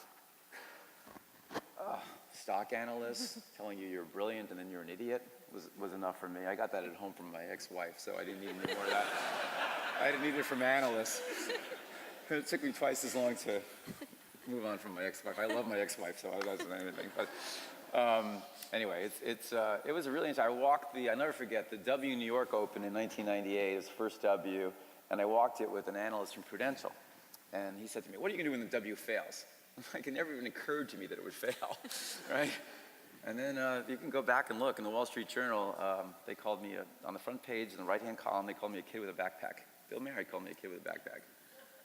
stock analysts telling you you're brilliant and then you're an idiot was enough for me. I got that at home from my ex-wife, so I didn't need any more of that. I didn't need it from analysts. It took me twice as long to move on from my ex-wife. I love my ex-wife, so I wasn't anything. But anyway, it was a really interesting. I'll never forget, the W New York opened in 1998. It was the first W, and I walked it with an analyst from Prudential. And he said to me, "What are you going to do when the W fails?" Like, it never even occurred to me that it would fail, right? And then you can go back and look in the Wall Street Journal. They called me, on the front page, in the right-hand column, they called me a kid with a backpack. Bill Murray called me a kid with a backpack,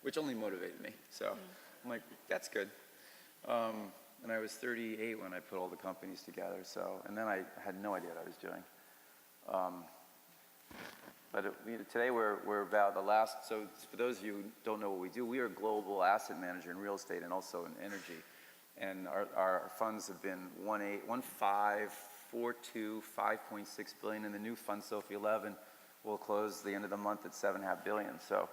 which only motivated me. So I'm like, that's good. And I was 38 when I put all the companies together. So, and then I had no idea what I was doing. Today we're about the last, so for those of you who don't know what we do, we are a global asset manager in real estate and also in energy. And our funds have been 1.8, 1.5, 4.2, 5.6 billion, and the new fund, Sophie 11, will close the end of the month at 7.5 billion. So,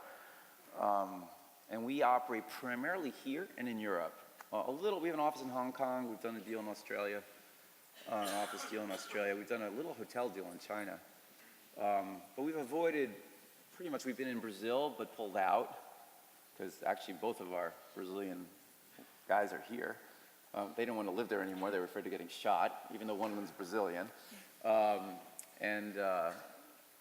and we operate primarily here and in Europe. We have an office in Hong Kong. We've done a deal in Australia, an office deal in Australia. We've done a little hotel deal in China. But we've avoided, pretty much we've been in Brazil but pulled out, because actually both of our Brazilian guys are here. They didn't want to live there anymore. They were afraid of getting shot, even though one of them's Brazilian. And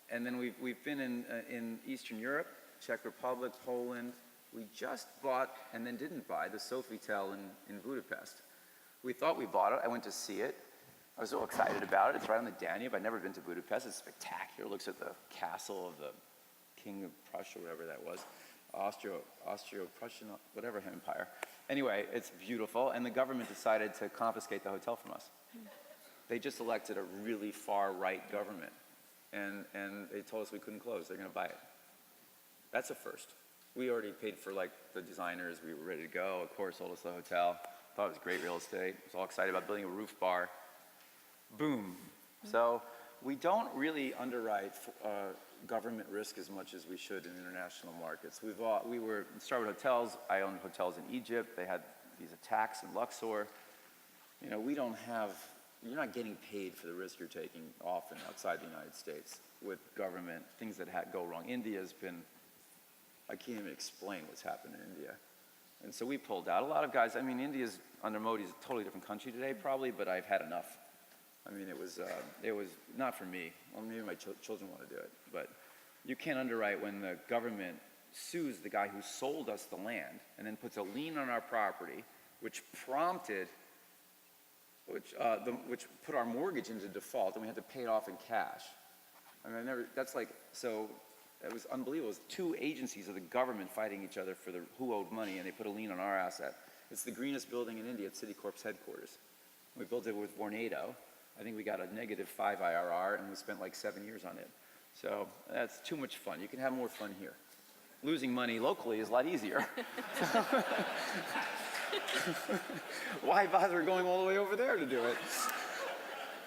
then we've been in Eastern Europe, Czech Republic, Poland. We just bought, and then didn't buy, the Sofitel in Budapest. We thought we bought it. I went to see it. I was so excited about it. It's right on the Danube. I'd never been to Budapest. It's spectacular. It looks at the castle of the King of Prussia, whatever that was. Austro-Prussian, whatever empire. Anyway, it's beautiful, and the government decided to confiscate the hotel from us. They just elected a really far-right government, and they told us we couldn't close. They're going to buy it. That's a first. We already paid for the designers. We were ready to go. Of course, sold us the hotel. Thought it was great real estate. Was all excited about building a roof bar. Boom. So we don't really underwrite government risk as much as we should in international markets. We were in Starwood Hotels. I owned hotels in Egypt. They had these attacks in Luxor. You know, you're not getting paid for the risk you're taking often outside the United States with government, things that go wrong. India's been, I can't even explain what's happened in India. And so we pulled out. A lot of guys, India's, under Modi's a totally different country today probably, but I've had enough. It was not for me. Well, maybe my children want to do it, but you can't underwrite when the government sues the guy who sold us the land and then puts a lien on our property, which put our mortgage into default, and we had to pay it off in cash. It was unbelievable. It was two agencies of the government fighting each other for who owed money, and they put a lien on our asset. It's the greenest building in India at Citicorp's headquarters. We built it with Vornado. I think we got a -5 IRR, and we spent 7 years on it. So that's too much fun. You can have more fun here. Losing money locally is a lot easier. Why bother going all the way over there to do it?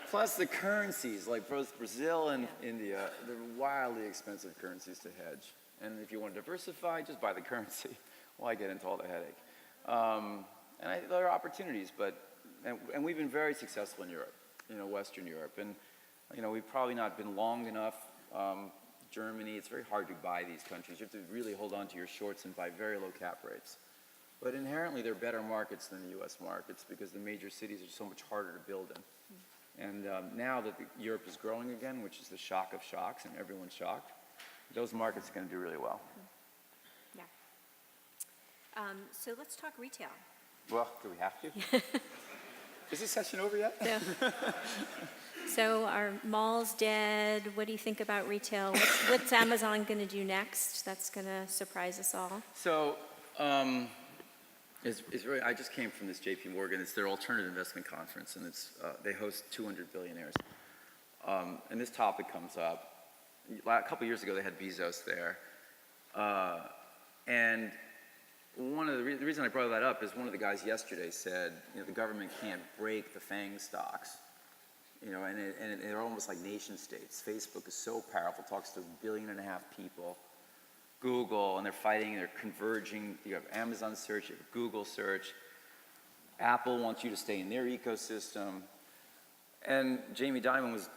Plus the currencies, like both Brazil and India, they're wildly expensive currencies to hedge. And if you want to diversify, just buy the currency. Why get into all the headache? There are opportunities, and we've been very successful in Europe, Western Europe. And, we've probably not been long enough. Germany, it's very hard to buy these countries. You have to really hold on to your shorts and buy very low cap rates. But inherently, they're better markets than the U.S. markets because the major cities are so much harder to build in. And now that Europe is growing again, which is the shock of shocks, and everyone's shocked, those markets are going to do really well. Yeah. So let's talk retail. Well, do we have to? Is this session over yet? So are malls dead? What do you think about retail? What's Amazon going to do next? That's going to surprise us all. So it's really, I just came from this JP Morgan. It's their alternative investment conference, and they host 200 billionaires. And this topic comes up. A couple years ago, they had Bezos there. And the reason I brought that up is one of the guys yesterday said, the government can't break the FANG stocks. and they're almost like nation states. Facebook is so powerful, talks to 1.5 billion people. Google, and they're fighting, they're converging. You have Amazon search, you have Google search. Apple wants you to stay in their ecosystem. And Jamie Dimon was,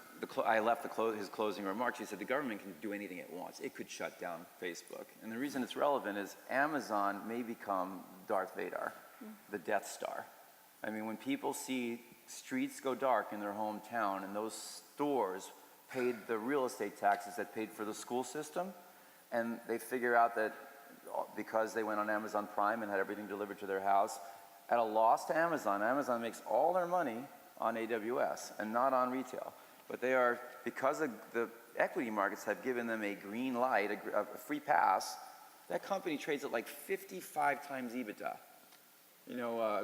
I left his closing remarks. He said the government can do anything it wants. It could shut down Facebook. And the reason it's relevant is Amazon may become Darth Vader, the Death Star. I mean, when people see streets go dark in their hometown and those stores paid the real estate taxes that paid for the school system, and they figure out that because they went on Amazon Prime and had everything delivered to their house, at a loss to Amazon, Amazon makes all their money on AWS and not on retail. But they are, because the equity markets have given them a green light, a free pass, that company trades at like 55 times EBITDA.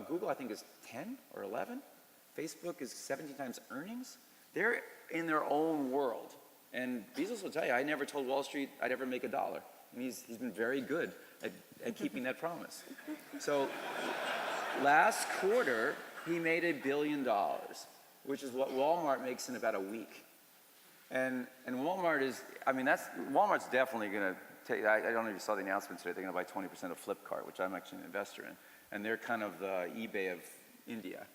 Google I think is 10 or 11. Facebook is 17 times earnings. They're in their own world. And Bezos will tell you, I never told Wall Street I'd ever make $1. And he's been very good at keeping that promise. So last quarter, he made $1 billion, which is what Walmart makes in about a week. And Walmart is, Walmart's definitely going to take, I don't know if you saw the announcement today, they're going to buy 20% of Flipkart, which I'm actually an investor in. And they're kind of the eBay of India.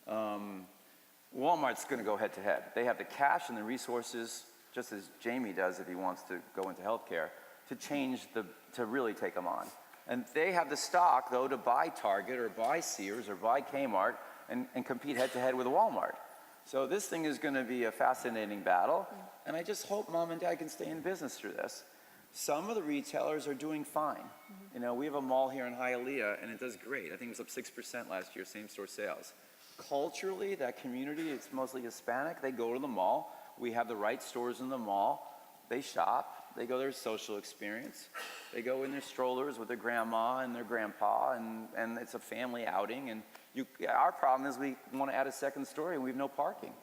Walmart's going to go head to head. They have the cash and the resources, just as Jamie does if he wants to go into healthcare, to really take them on. And they have the stock, though, to buy Target or buy Sears or buy Kmart and compete head-to-head with Walmart. So this thing is going to be a fascinating battle, and I just hope Mom and Dad can stay in business through this. Some of the retailers are doing fine. We have a mall here in Hialeah, and it does great. I think it was up 6% last year, same-store sales. Culturally, that community, it's mostly Hispanic. They go to the mall. We have the right stores in the mall. They shop. They go their social experience. They go in their strollers with their grandma and their grandpa, and it's a family outing. And our problem is we want to add a second story, and we have no parking.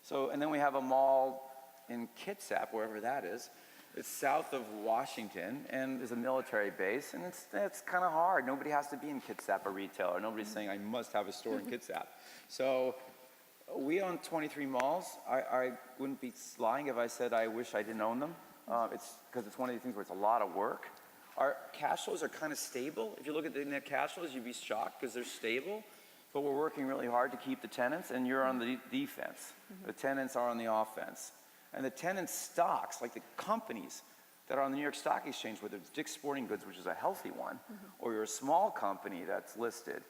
So, and then we have a mall in Kitsap, wherever that is. It's south of Washington, and there's a military base, and it's kind of hard. Nobody has to be in Kitsap, a retailer. Nobody's saying, I must have a store in Kitsap. So we own 23 malls. I wouldn't be lying if I said I wish I didn't own them. It's because it's one of these things where it's a lot of work. Our cash flows are kind of stable. If you look at the net cash flows, you'd be shocked because they're stable. But we're working really hard to keep the tenants, and you're on the defense. The tenants are on the offense. And the tenant stocks, like the companies that are on the New York Stock Exchange, whether it's Dick's Sporting Goods, which is a healthy one, or you're a small company that's listed,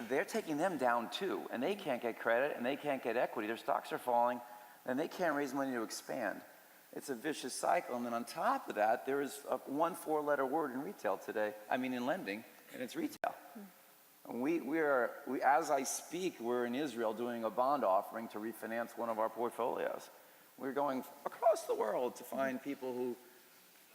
they're taking them down too. And they can't get credit, and they can't get equity. Their stocks are falling, and they can't raise money to expand. It's a vicious cycle. And then on top of that, there is one four-letter word in retail today, in lending, and it's retail. And we, as I speak, we're in Israel doing a bond offering to refinance one of our portfolios. We're going across the world to find people who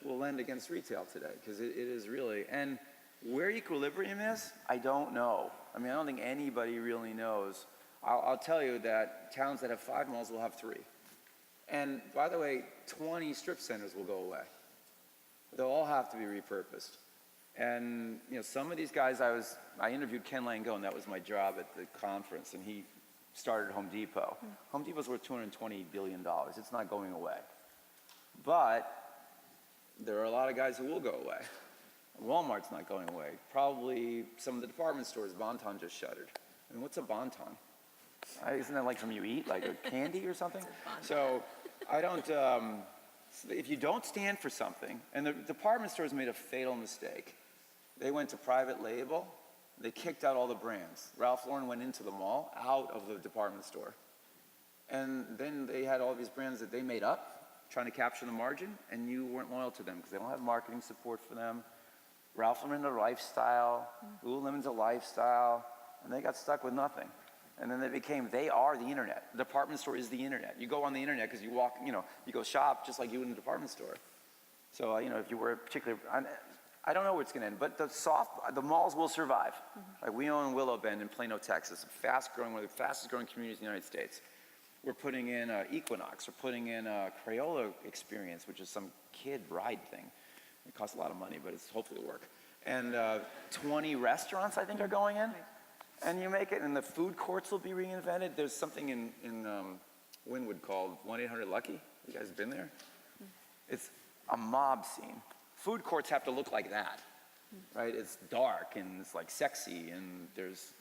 will lend against retail today, because it is really, and where equilibrium is, I don't know. I don't think anybody really knows. I'll tell you that towns that have 5 malls will have 3. And by the way, 20 strip centers will go away. They'll all have to be repurposed. And some of these guys, I interviewed Ken Langone, that was my job at the conference, and he started Home Depot. Home Depot's worth $220 billion. It's not going away. But there are a lot of guys who will go away. Walmart's not going away. Probably some of the department stores. Bon-Ton just shuttered. What's a Bon-Ton? Isn't that like something you eat, like a candy or something? So I don't, if you don't stand for something, and the department stores made a fatal mistake. They went to private label. They kicked out all the brands. Ralph Lauren went into the mall, out of the department store. And then they had all these brands that they made up, trying to capture the margin, and you weren't loyal to them because they don't have marketing support for them. Ralph Lauren's a lifestyle, Lululemon's a lifestyle, and they got stuck with nothing. And then they are the internet. The department store is the internet. You go on the internet because you walk, you go shop just like you would in a department store. So, if you were particularly, I don't know where it's going to end, but the malls will survive. Like we own Willow Bend in Plano, Texas, one of the fastest growing communities in the United States. We're putting in Equinox. We're putting in a Crayola experience, which is some kid ride thing. It costs a lot of money, but it's hopefully it'll work. And 20 restaurants, I think, are going in. And you make it, and the food courts will be reinvented. There's something in Wynwood called 1-800-LUCKY. You guys been there? It's a mob scene. Food courts have to look like that, right? It's dark and it's like sexy, and there's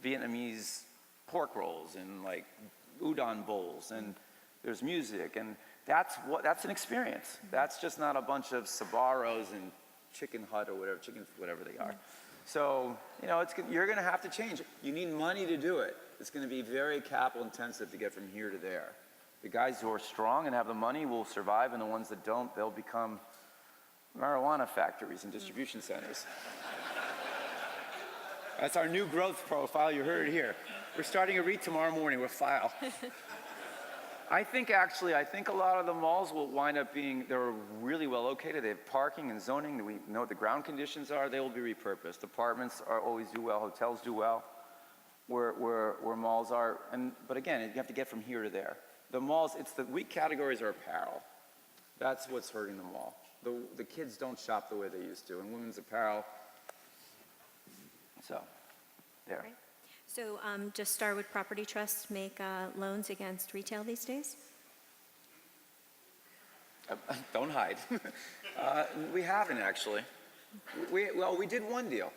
Vietnamese pork rolls and like udon bowls, and there's music, and that's an experience. That's just not a bunch of Sbarros and Chicken Hut or whatever they are. So, you're going to have to change. You need money to do it. It's going to be very capital intensive to get from here to there. The guys who are strong and have the money will survive, and the ones that don't, they'll become marijuana factories and distribution centers. That's our new growth profile. You heard it here. We're starting a REIT tomorrow morning. We'll file. I think a lot of the malls will wind up they're really well located. They have parking and zoning. We know what the ground conditions are. They will be repurposed. Apartments always do well. Hotels do well where malls are. But again, you have to get from here to there. The malls, the weak categories are apparel. That's what's hurting the mall. The kids don't shop the way they used to, and women's apparel. So, there. Right. So does Starwood Property Trust make loans against retail these days? Don't hide. We haven't, actually. We did one deal.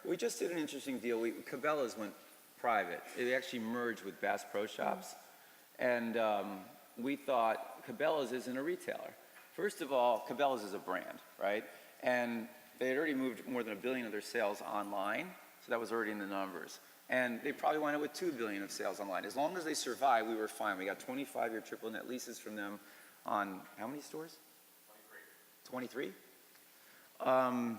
We just did an interesting deal. Cabela's went private. It actually merged with Bass Pro Shops. And we thought Cabela's isn't a retailer. First of all, Cabela's is a brand, right? And they had already moved more than $1 billion of their sales online, so that was already in the numbers. And they probably wound up with $2 billion of sales online. As long as they survived, we were fine. We got 25-year triple net leases from them on how many stores? 23. And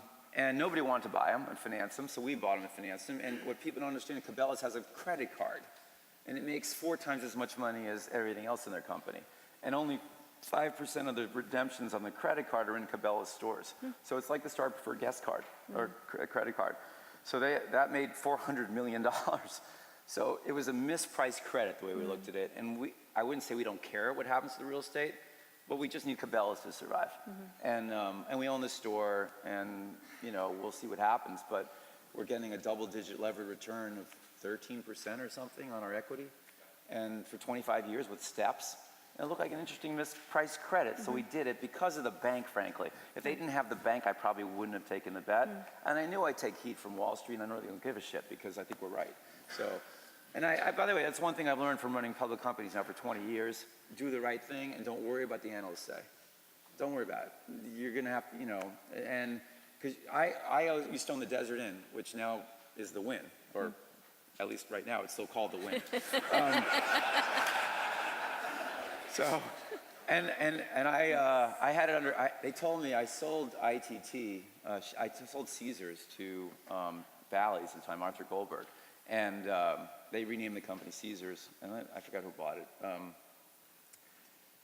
nobody wanted to buy them and finance them, so we bought them and financed them. And what people don't understand, Cabela's has a credit card, and it makes 4 times as much money as everything else in their company. And only 5% of the redemptions on the credit card are in Cabela's stores. So it's like the Star Preferred guest card or credit card. So that made $400 million. So it was a mispriced credit the way we looked at it. And I wouldn't say we don't care what happens to the real estate, but we just need Cabela's to survive. And we own the store, and we'll see what happens. But we're getting a double-digit levered return of 13% or something on our equity, and for 25 years with steps. And it looked like an interesting mispriced credit, so we did it because of the bank, frankly. If they didn't have the bank, I probably wouldn't have taken the bet. And I knew I'd take heat from Wall Street, and I know they don't give a shit because I think we're right. So, and I by the way, that's one thing I've learned from running public companies now for 20 years. Do the right thing, and don't worry about the analysts say. Don't worry about it. You're going to have to, and because I used to own the Desert Inn, which now is the Wynn, or at least right now it's still called the Wynn. So, and I had it under. They told me I sold ITT. I sold Caesars to Bally's at the time, Arthur Goldberg, and they renamed the company Caesars, and I forgot who bought it.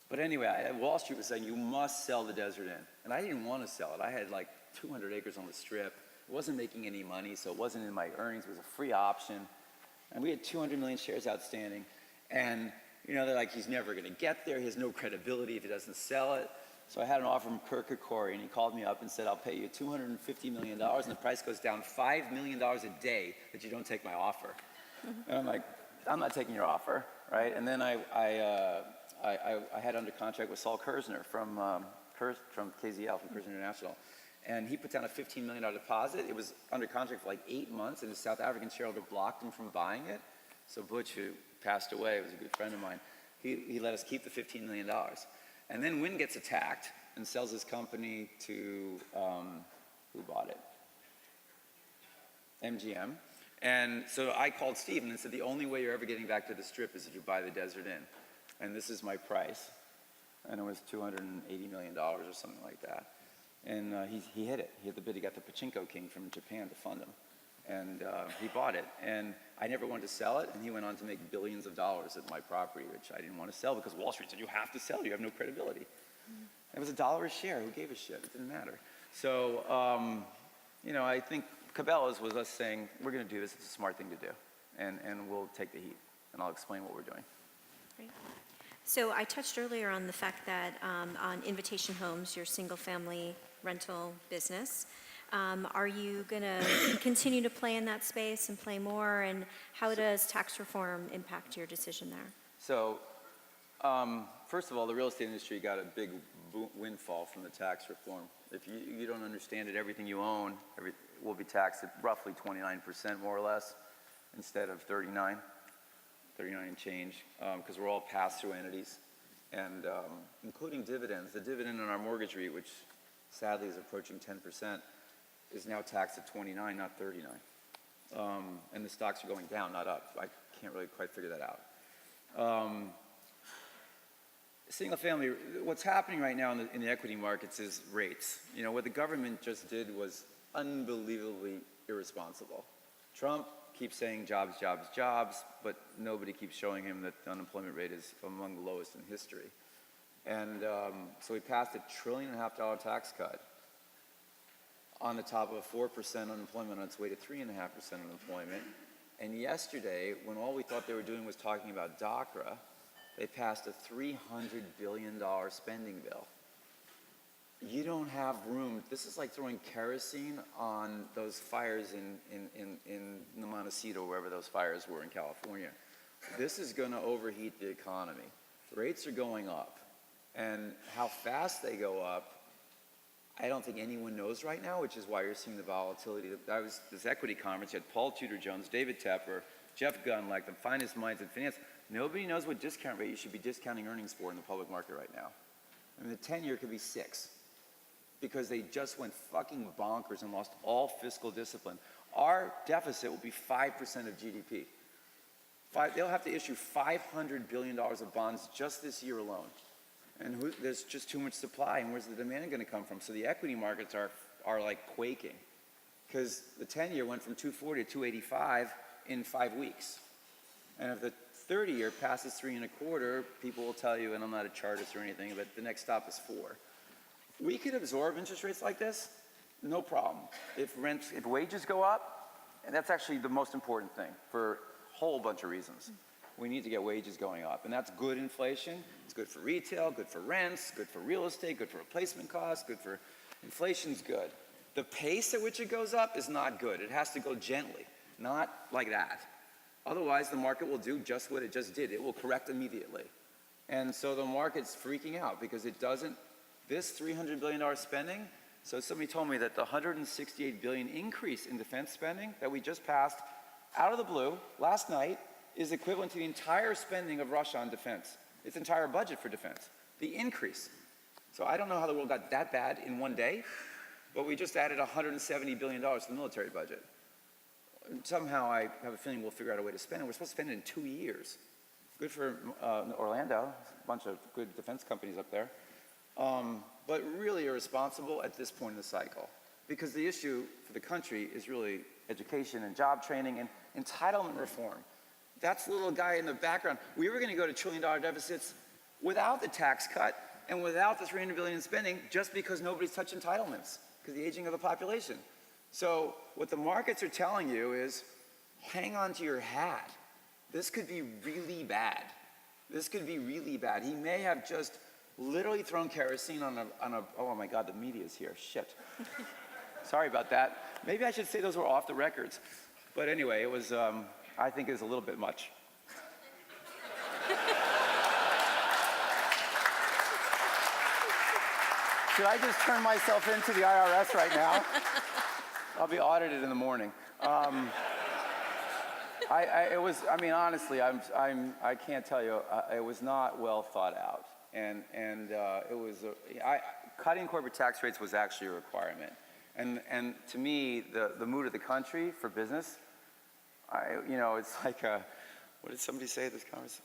But anyway, Wall Street was saying you must sell the Desert Inn, and I didn't want to sell it. I had like 200 acres on the Strip. It wasn't making any money, so it wasn't in my earnings. It was a free option, and we had 200 million shares outstanding, and they're like, he's never going to get there. He has no credibility if he doesn't sell it. So I had an offer from Kirk Kerkorian, and he called me up and said, I'll pay you $250 million, and the price goes down $5 million a day that you don't take my offer. And I'm like, I'm not taking your offer, right? And then I had under contract with Saul Kerzner from KZL, from Kerzner International. And he put down a $15 million deposit. It was under contract for like 8 months, and his South African shareholder blocked him from buying it. So Butch, who passed away, was a good friend of mine, he let us keep the $15 million. And then Wynn gets attacked and sells his company to, who bought it? MGM. And so I called Steve and said, the only way you're ever getting back to the Strip is if you buy the Desert Inn. And this is my price. And it was $280 million or something like that. And he hit it. He hit the bid. He got the Pachinko King from Japan to fund him. And he bought it. And I never wanted to sell it. And he went on to make billions of dollars at my property, which I didn't want to sell because Wall Street said, you have to sell. You have no credibility. It was $1 a share. Who gave a shit? It didn't matter. So, I think Cabela's was us saying, we're going to do this. It's a smart thing to do. And we'll take the heat. And I'll explain what we're doing. Great. So I touched earlier on the fact that on Invitation Homes, your single-family rental business, are you going to continue to play in that space and play more? And how does tax reform impact your decision there? So First of all, the real estate industry got a big windfall from the tax reform. If you don't understand it, everything you own will be taxed at roughly 29% more or less, instead of 39 and change, because we're all pass-through entities, and including dividends. The dividend on our mortgage REIT, which sadly is approaching 10%, is now taxed at 29, not 39. And the stocks are going down, not up. I can't really quite figure that out. Single family, what's happening right now in the equity markets is rates. You know, what the government just did was unbelievably irresponsible. Trump keeps saying jobs, jobs, jobs, but nobody keeps showing him that the unemployment rate is among the lowest in history. And so he passed $1.5 trillion tax cut on the top of a 4% unemployment on its way to 3.5% unemployment. And yesterday, when all we thought they were doing was talking about DACA, they passed a $300 billion spending bill. You don't have room. This is like throwing kerosene on those fires in Montecito, wherever those fires were in California. This is going to overheat the economy. Rates are going up. And how fast they go up, I don't think anyone knows right now, which is why you're seeing the volatility. This equity conference, you had Paul Tudor Jones, David Tepper, Jeff Gunn, like the finest minds in finance. Nobody knows what discount rate you should be discounting earnings for in the public market right now. I mean, the 10-year could be 6 because they just went fucking bonkers and lost all fiscal discipline. Our deficit will be 5% of GDP. They'll have to issue $500 billion of bonds just this year alone. And there's just too much supply, and where's the demand going to come from? So the equity markets are like quaking because the 10-year went from 240 to 285 in 5 weeks. And if the 30-year passes 3.25, people will tell you, and I'm not a chartist or anything, but the next stop is 4. We could absorb interest rates like this, no problem. If wages go up, and that's actually the most important thing for a whole bunch of reasons. We need to get wages going up, and that's good inflation. It's good for retail, good for rents, good for real estate, good for replacement costs, good for inflation's good. The pace at which it goes up is not good. It has to go gently, not like that. Otherwise, the market will do just what it just did. It will correct immediately. And so the market's freaking out because it doesn't, this $300 billion spending, so somebody told me that the $168 billion increase in defense spending that we just passed out of the blue last night is equivalent to the entire spending of Russia on defense, its entire budget for defense, the increase. So I don't know how the world got that bad in one day, but we just added $170 billion to the military budget. And somehow I have a feeling we'll figure out a way to spend it. We're supposed to spend it in 2 years. Good for Orlando, a bunch of good defense companies up there. But really irresponsible at this point in the cycle. Because the issue for the country is really education and job training and entitlement reform. That's the little guy in the background. We were going to go to $1 trillion deficits without the tax cut and without the $300 billion in spending just because nobody's touched entitlements because of the aging of the population. So what the markets are telling you is hang on to your hat. This could be really bad. This could be really bad. He may have just literally thrown kerosene on a oh my God, the media's here, shit. Sorry about that. Maybe I should say those were off the records. But anyway, it was, I think it was a little bit much. Should I just turn myself into the IRS right now? I'll be audited in the morning. Honestly, I can't tell you, it was not well thought out. And it was, cutting corporate tax rates was actually a requirement. And to me, the mood of the country for business, it's like what did somebody say at this conference?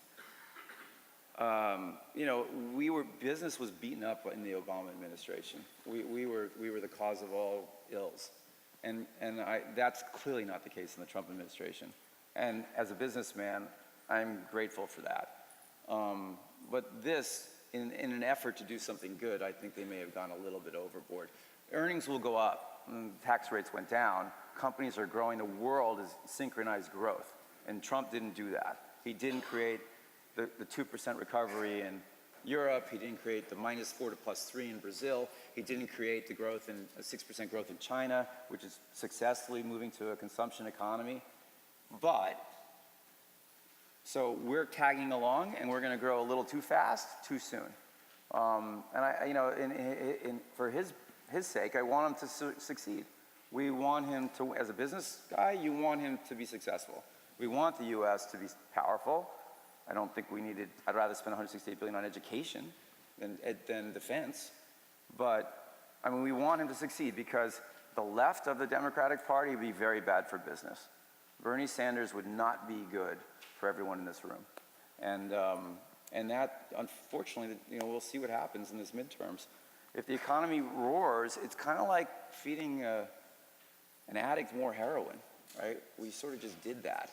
Business was beaten up in the Obama administration. We were the cause of all ills. And that's clearly not the case in the Trump administration. And as a businessman, I'm grateful for that. But this, in an effort to do something good, I think they may have gone a little bit overboard. Earnings will go up, tax rates went down, companies are growing, the world is synchronized growth. And Trump didn't do that. He didn't create the 2% recovery in Europe, he didn't create the -4 to +3 in Brazil, he didn't create the growth in 6% growth in China, which is successfully moving to a consumption economy. But So we're tagging along, and we're going to grow a little too fast, too soon. And I, you know, for his sake, I want him to succeed. We want him to, as a business guy, you want him to be successful. We want the U.S. to be powerful. I don't think we needed, I'd rather spend $168 billion on education than defense. But, I mean, we want him to succeed because the left of the Democratic Party would be very bad for business. Bernie Sanders would not be good for everyone in this room. And that, unfortunately, you know, we'll see what happens in this midterms. If the economy roars, it's kind of like feeding an addict more heroin, right? We sort of just did that.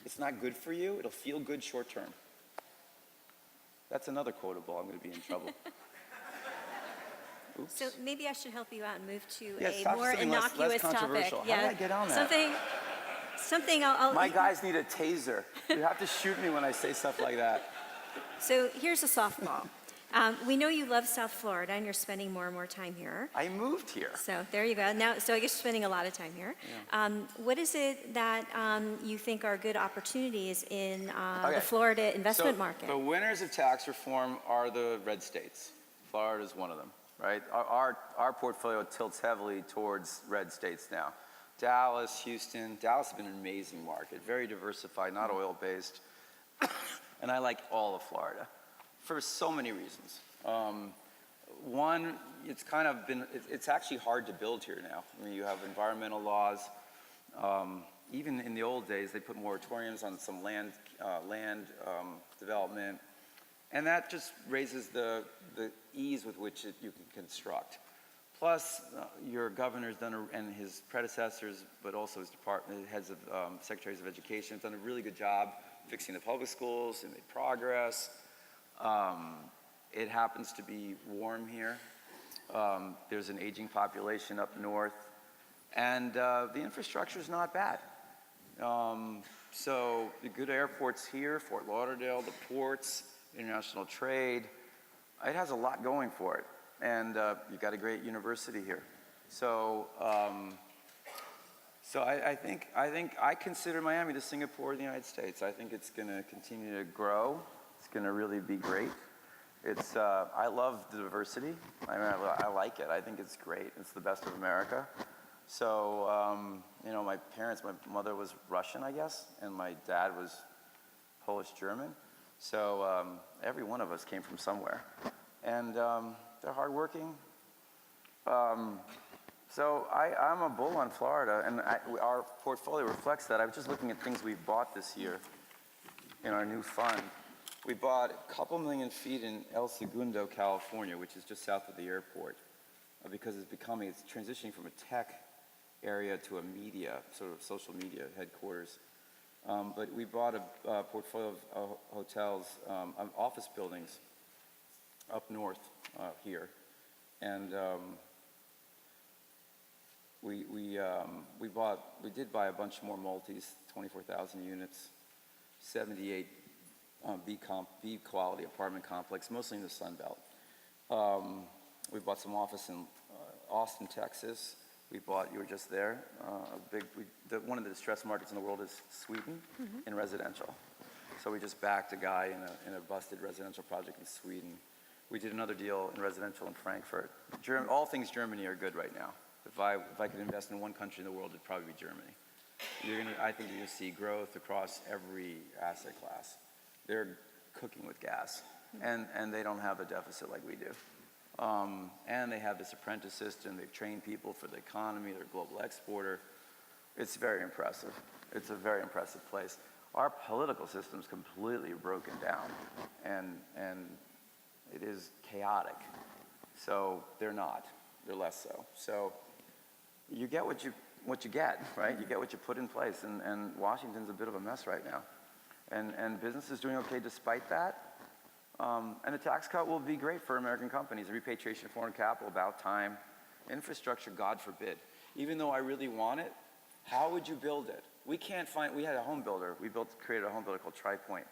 It's not good for you. It'll feel good short term. That's another quotable. I'm going to be in trouble. Oops. So maybe I should help you out and move to Yes, a more innocuous less topic. controversial. How did I get on that? Something I'll My guys need a taser. You have to shoot me when I say stuff like that. So here's a softball. We know you love South Florida and you're spending more and more time here. I moved here. So there you go. Now, so I guess you're spending a lot of time here. Yeah. What is it that you think are good opportunities in Okay. the Florida investment So market? the winners of tax reform are the red states. Florida is one of them, right? Our portfolio tilts heavily towards red states now. Dallas, Houston. Dallas has been an amazing market, very diversified, not oil-based. And I like all of Florida for so many reasons. One, it's kind of been, it's actually hard to build here now. I mean, you have environmental laws. Even in the old days, they put moratoriums on some land development. And that just raises the ease with which you can construct. Plus, your governor's done, and his predecessors, but also his department, heads of secretaries of education, have done a really good job fixing the public schools and made progress. It happens to be warm here. There's an aging population up north. And the infrastructure is not bad. So the good airports here, Fort Lauderdale, the ports, international trade, it has a lot going for it. And you've got a great university here. So, I think I consider Miami the Singapore of the United States. I think it's going to continue to grow. It's going to really be great. It's I love the diversity. I mean, I like it. I think it's great. It's the best of America. So, you know, my mother was Russian, I guess, and my dad was Polish-German. So every one of us came from somewhere. And they're hardworking. So I'm a bull on Florida, and our portfolio reflects that. I was just looking at things we've bought this year in our new fund. We bought a couple million feet in El Segundo, California, which is just south of the airport, because it's transitioning from a tech area to a media, sort of social media headquarters. But we bought a portfolio of hotels, of office buildings up north here, and we did buy a bunch more multis, 24,000 units, 78 B quality apartment complex, mostly in the Sun Belt. We bought some office in Austin, Texas. We bought, you were just there, one of the distressed markets in the world is Sweden, in residential. So we just backed a guy in a busted residential project in Sweden. We did another deal in residential in Frankfurt. All things Germany are good right now. If I could invest in one country in the world, it'd probably be Germany. I think you're going to see growth across every asset class. They're cooking with gas, and they don't have a deficit like we do. And they have this apprentice system. They've trained people for the economy. They're a global exporter. It's very impressive. It's a very impressive place. Our political system's completely broken down, and it is chaotic. So they're not. They're less so. So you get what you get, right? You get what you put in place, and Washington's a bit of a mess right now. And business is doing okay despite that. And the tax cut will be great for American companies. Repatriation of foreign capital, about time. Infrastructure, God forbid. Even though I really want it, how would you build it? We had a home builder. Created a home builder called TriPoint.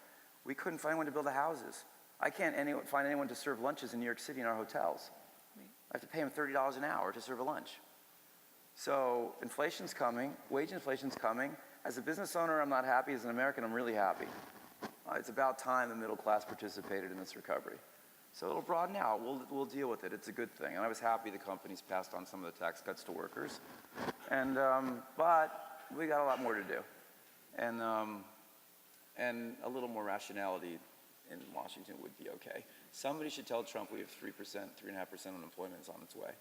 We couldn't find one to build the houses. I can't find anyone to serve lunches in New York City in our hotels. Right. I have to pay them $30 an hour to serve a lunch. So inflation's coming, wage inflation's coming. As a business owner, I'm not happy. As an American, I'm really happy. it's about time the middle class participated in this recovery. So it'll broaden out. We'll deal with it. It's a good thing. And I was happy the companies passed on some of the tax cuts to workers. And, but we got a lot more to do. And a little more rationality in Washington would be okay. Somebody should tell Trump we have 3%, 3.5% unemployment is on its way.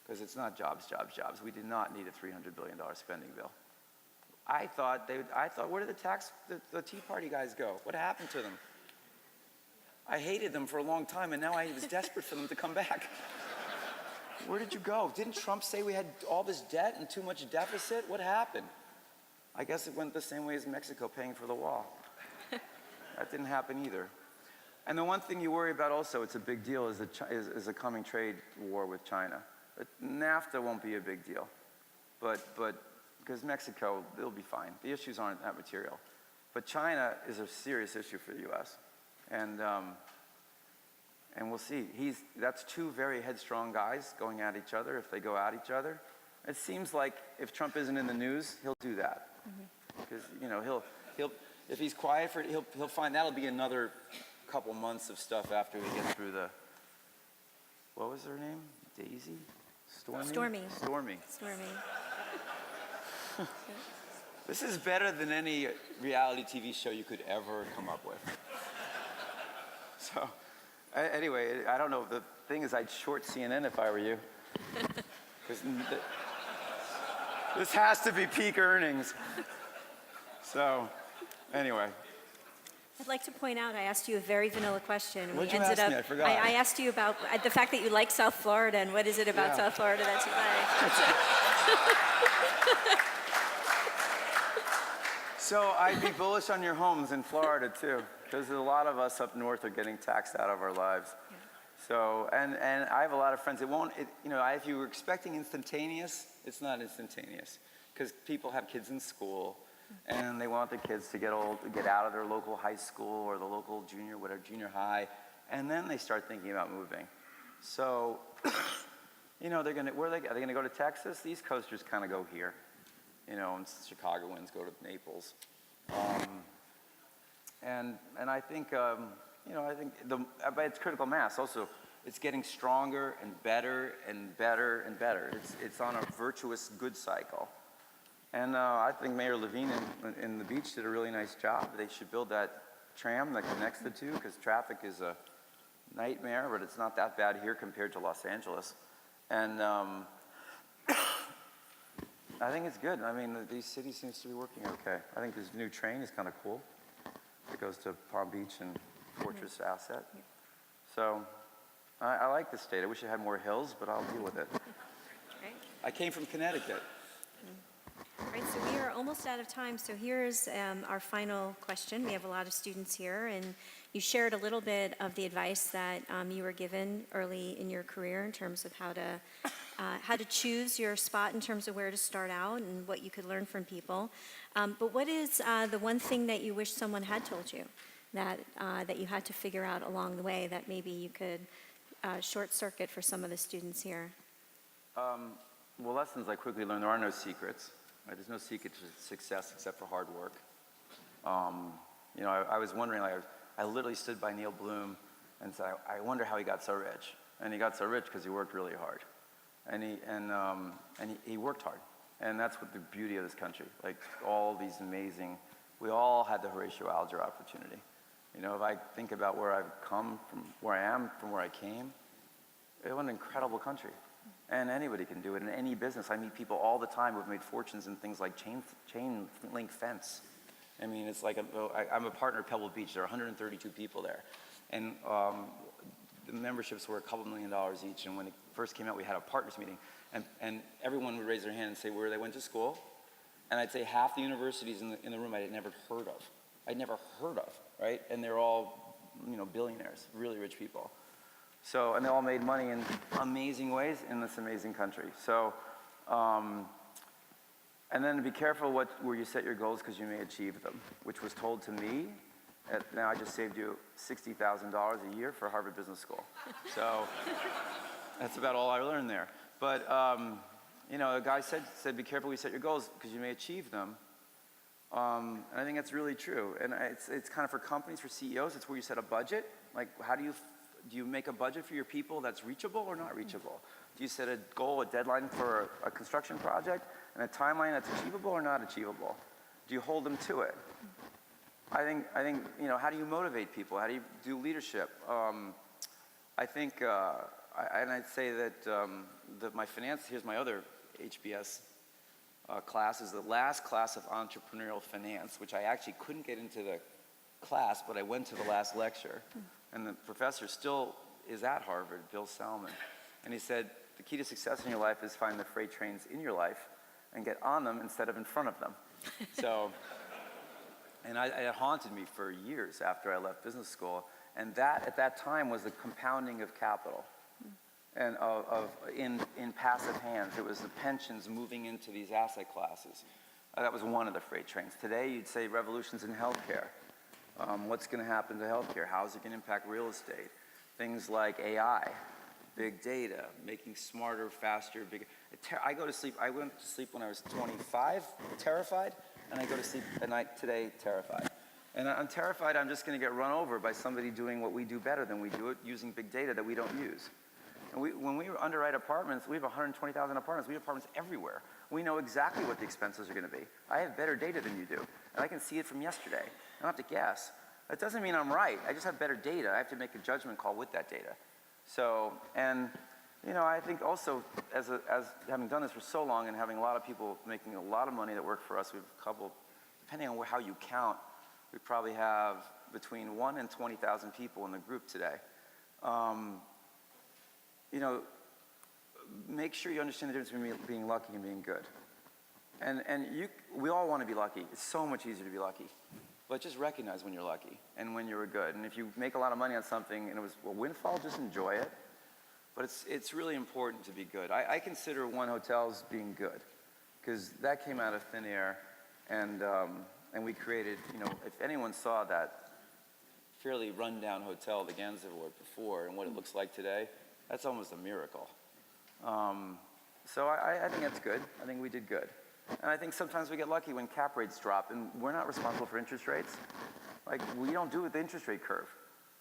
Because it's not jobs, jobs, jobs. We did not need a $300 billion spending bill. I thought, where did the Tea Party guys go? What happened to them? I hated them for a long time, and now I was desperate for them to come back. Where did you go? Didn't Trump say we had all this debt and too much deficit? What happened? I guess it went the same way as Mexico paying for the wall. That didn't happen either. And the one thing you worry about also, it's a big deal, is a coming trade war with China. But NAFTA won't be a big deal. But because Mexico, they'll be fine. The issues aren't that material. But China is a serious issue for the U.S. And we'll see. That's two very headstrong guys going at each other. If they go at each other, it seems like if Trump isn't in the news, he'll do that. Because he'll if he's quiet for it, he'll find that'll be another couple months of stuff after we get through the. What was her name? Daisy? Stormy. This is better than any reality TV show you could ever come up with. So, anyway, I don't know. The thing is, I'd short CNN if I were you. Because this has to be peak earnings. So, anyway. I'd like to point out, I asked you a very vanilla question. What'd you ask me? I forgot. I asked you about the fact that you like South Florida, and what is it about South Florida that you like? So I'd be bullish on your homes in Florida too, because a lot of us up north are getting taxed out of our lives. Yeah. So, and I have a lot of friends. If you were expecting instantaneous, it's not instantaneous, because people have kids in school, and they want the kids to get out of their local high school or the local junior high, and then they start thinking about moving. So, are they gonna go to Texas? The East Coasters kind of go here. And Chicagoans go to Naples, and I think but it's critical mass. Also, it's getting stronger and better and better and better. It's on a virtuous good cycle, and I think Mayor Levine in the beach did a really nice job. They should build that tram that connects the two, because traffic is a nightmare, but it's not that bad here compared to Los Angeles, and. I think it's good. I mean, these cities seems to be working okay. I think this new train is kind of cool. It goes to Palm Beach and Fortress Asset. Yeah. So I like the state. I wish it had more hills, but I'll deal with it. Right. I came from Connecticut. All right, so we are almost out of time. So here's our final question. We have a lot of students here, and you shared a little bit of the advice that you were given early in your career in terms of how to choose your spot in terms of where to start out and what you could learn from people. But what is the one thing that you wish someone had told you that you had to figure out along the way that maybe you could short circuit for some of the students here? Well, lessons I quickly learned, there are no secrets. Right? There's no secret to success except for hard work. I was wondering, I literally stood by Neil Bloom and said, I wonder how he got so rich. And he got so rich because he worked really hard. And he worked hard. And that's what the beauty of this country. Like all these amazing, we all had the Horatio Alger opportunity. If I think about where I've come from, where I am, from where I came, it was an incredible country. And anybody can do it in any business. I meet people all the time who've made fortunes in things like chain link fence. I mean, it's like I'm a partner at Pebble Beach. There are 132 people there. And the memberships were a couple $1 million each. And when it first came out, we had a partners meeting. And everyone would raise their hand and say where they went to school. And I'd say half the universities in the room I had never heard of. Right? And they're all, billionaires, really rich people. So, and they all made money in amazing ways in this amazing country. So, and then be careful where you set your goals, because you may achieve them, which was told to me. Now I just saved you $60,000 a year for Harvard Business School. So that's about all I learned there. But, a guy said, be careful where you set your goals, because you may achieve them. And I think that's really true. And it's kind of for companies, for CEOs, it's where you set a budget. Like, how do you make a budget for your people that's reachable or not reachable? Do you set a goal, a deadline for a construction project, and a timeline that's achievable or not achievable? Do you hold them to it? I think, how do you motivate people? How do you do leadership? I think, and I'd say that my finance, here's my other HBS class, is the last class of entrepreneurial finance, which I actually couldn't get into the class, but I went to the last lecture. And the professor still is at Harvard, Bill Salmon. And he said, the key to success in your life is find the freight trains in your life and get on them instead of in front of them. So, and it haunted me for years after I left business school. And that, at that time, was the compounding of capital. And in passive hands. It was the pensions moving into these asset classes. That was one of the freight trains. Today, you'd say revolutions in healthcare. What's going to happen to healthcare? How is it going to impact real estate? Things like AI, big data, making smarter, faster, bigger. I went to sleep when I was 25, terrified, and I go to sleep at night today, terrified. And I'm terrified I'm just going to get run over by somebody doing what we do better than we do it, using big data that we don't use. And when we underwrite apartments, we have 120,000 apartments. We have apartments everywhere. We know exactly what the expenses are going to be. I have better data than you do, and I can see it from yesterday. I don't have to guess. That doesn't mean I'm right. I just have better data. I have to make a judgment call with that data. So, and I think also, as having done this for so long and having a lot of people making a lot of money that work for us, we have a couple, depending on how you count, we probably have between 1 and 20,000 people in the group today. Make sure you understand the difference between being lucky and being good. And we all want to be lucky. It's so much easier to be lucky. But just recognize when you're lucky and when you're good. And if you make a lot of money on something and it was a windfall, just enjoy it. But it's really important to be good. I consider 1 Hotels being good because that came out of thin air. And we created, if anyone saw that fairly rundown hotel, the Gansevoort, before and what it looks like today, that's almost a miracle. So I think that's good. I think we did good. And I think sometimes we get lucky when cap rates drop, and we're not responsible for interest rates. Like, we don't do it with the interest rate curve.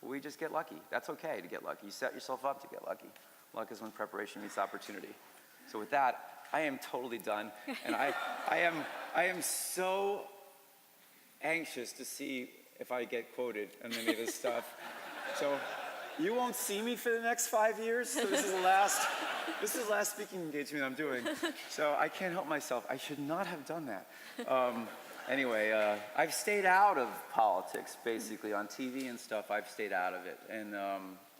We just get lucky. That's okay to get lucky. You set yourself up to get lucky. Luck is when preparation meets opportunity. So with that, I am totally done. And I am so anxious to see if I get quoted on any of this stuff. So you won't see me for the next 5 years. So this is the last speaking engagement I'm doing. So I can't help myself. I should not have done that. Anyway, I've stayed out of politics, basically. On TV and stuff, I've stayed out of it. And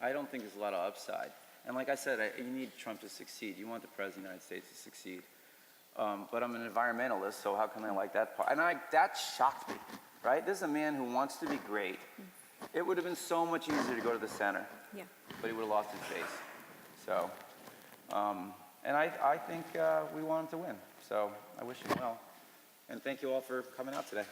I don't think there's a lot of upside. And like I said, you need Trump to succeed. You want the President of the United States to succeed. But I'm an environmentalist, so how can I like that part? And that shocked me, right? This is a man who wants to be great. It would have been so much easier to go to the center. Yeah. But he would have lost his face. So, and I think we want him to win. So I wish him well. And thank you all for coming out today.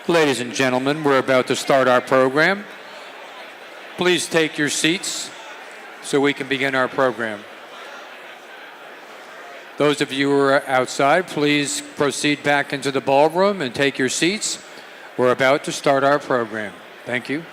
Ladies and gentlemen, we're about to start our program. Please take your seats so we can begin our program. Those of you who are outside, please proceed back into the ballroom and take your seats. We're about to start our program. Thank you.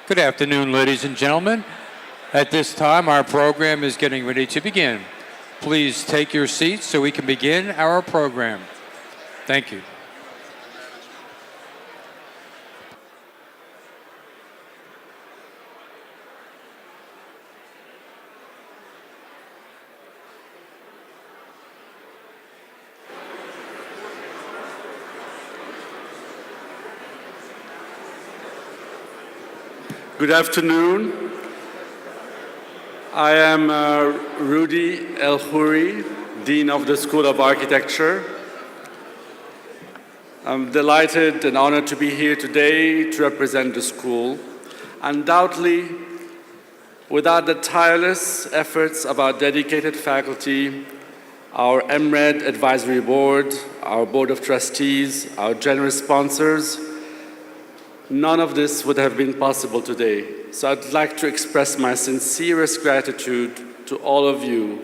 Good afternoon, ladies and gentlemen. At this time, our program is getting ready to begin. Please take your seats so we can begin our program. Thank you. Good afternoon. I am Rudy El-Houri, Dean of the School of Architecture. I'm delighted and honored to be here today to represent the school. Undoubtedly, without the tireless efforts of our dedicated faculty, our MRED Advisory Board, our Board of Trustees, our generous sponsors, none of this would have been possible today. So I'd like to express my sincerest gratitude to all of you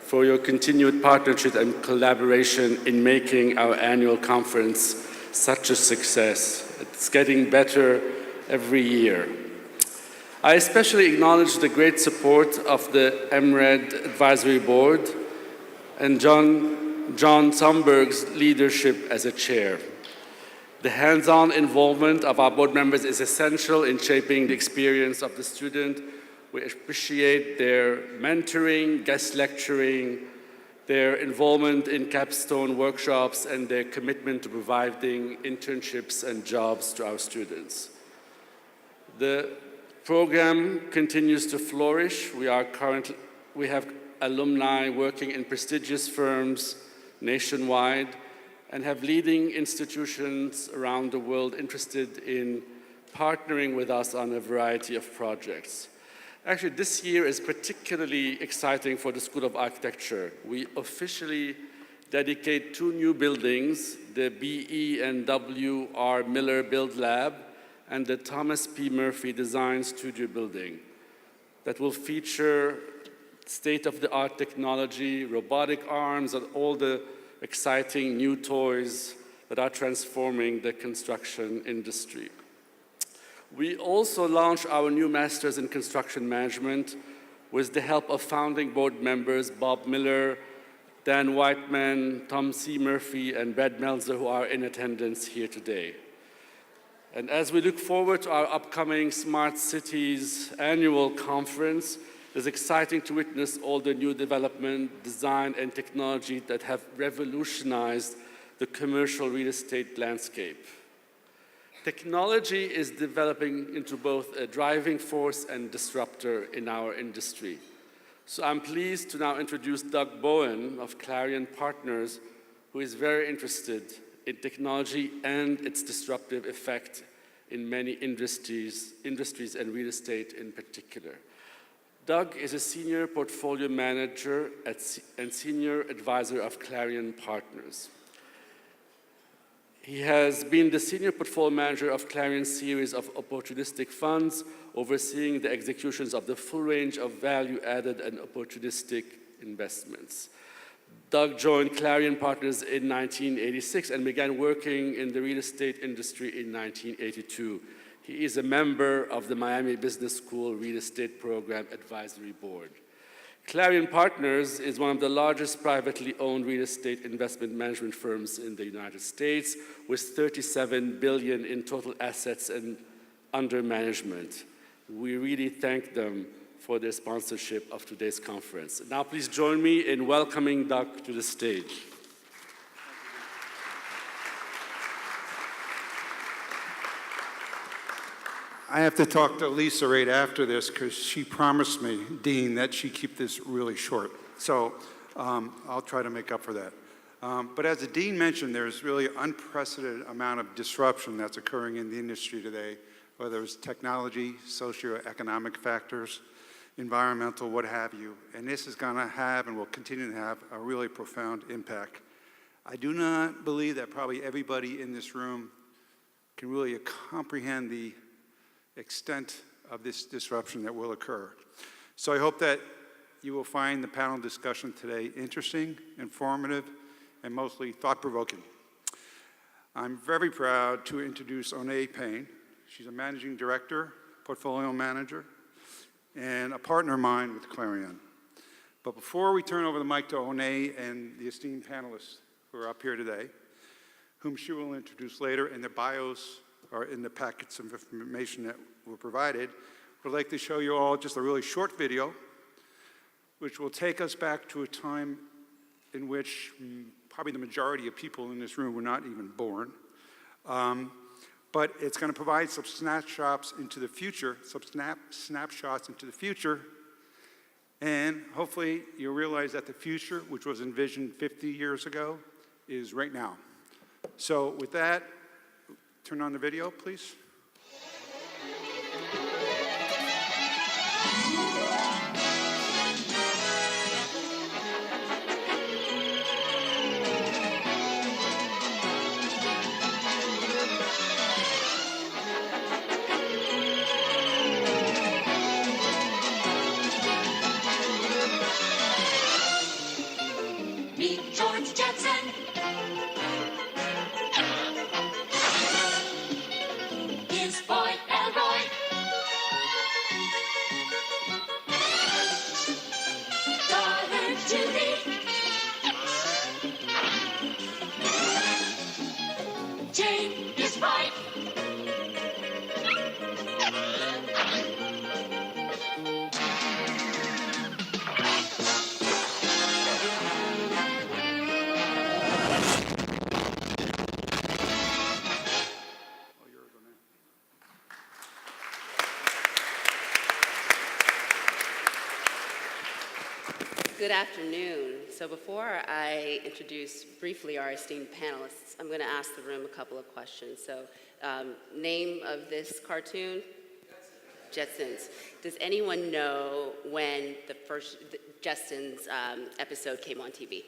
for your continued partnership and collaboration in making our annual conference such a success. It's getting better every year. I especially acknowledge the great support of the MRED Advisory Board and John Somberg's leadership as a chair. The hands-on involvement of our board members is essential in shaping the experience of the student. We appreciate their mentoring, guest lecturing, their involvement in capstone workshops, and their commitment to providing internships and jobs to our students. The program continues to flourish. We have alumni working in prestigious firms nationwide and have leading institutions around the world interested in partnering with us on a variety of projects. Actually, this year is particularly exciting for the School of Architecture. We officially dedicate 2 new buildings, the B.E. and W.R. Miller Build Lab and the Thomas P. Murphy Design Studio building that will feature state-of-the-art technology, robotic arms, and all the exciting new toys that are transforming the construction industry. We also launched our new Masters in Construction Management with the help of founding board members Bob Miller, Dan Whiteman, Tom C. Murphy, and Brad Melzer, who are in attendance here today. And as we look forward to our upcoming Smart Cities annual conference, it's exciting to witness all the new development, design, and technology that have revolutionized the commercial real estate landscape. Technology is developing into both a driving force and disruptor in our industry. So I'm pleased to now introduce Doug Bowen of Clarion Partners, who is very interested in technology and its disruptive effect in many industries and real estate in particular. Doug is a senior portfolio manager and senior advisor of Clarion Partners. He has been the senior portfolio manager of Clarion's series of opportunistic funds, overseeing the executions of the full range of value-added and opportunistic investments. Doug joined Clarion Partners in 1986 and began working in the real estate industry in 1982. He is a member of the Miami Business School Real Estate Program Advisory Board. Clarion Partners is one of the largest privately owned real estate investment management firms in the United States, with $37 billion in total assets and under management. We really thank them for their sponsorship of today's conference. Now please join me in welcoming Doug to the stage. I have to talk to Lisa right after this because she promised me, Dean, that she'd keep this really short. So I'll try to make up for that. But as the Dean mentioned, there's really an unprecedented amount of disruption that's occurring in the industry today, whether it's technology, socioeconomic factors, environmental, what have you. And this is going to have and will continue to have a really profound impact. I do not believe that probably everybody in this room can really comprehend the extent of this disruption that will occur. So I hope that you will find the panel discussion today interesting, informative, and mostly thought-provoking. I'm very proud to introduce Onay Payne. She's a managing director, portfolio manager, and a partner of mine with Clarion. But before we turn over the mic to Onay and the esteemed panelists who are up here today, whom she will introduce later, and their bios are in the packets of information that were provided, I'd like to show you all just a really short video, which will take us back to a time in which probably the majority of people in this room were not even born. But it's going to provide some snapshots into the future, and hopefully you'll realize that the future, which was envisioned 50 years ago, is right now. So with that, turn on the video, please. Meet George Jetson. Good afternoon. So before I introduce briefly our esteemed panelists, I'm going to ask the room a couple of questions. So name of this cartoon? Jetsons. Does anyone know when the first Jetsons episode came on TV?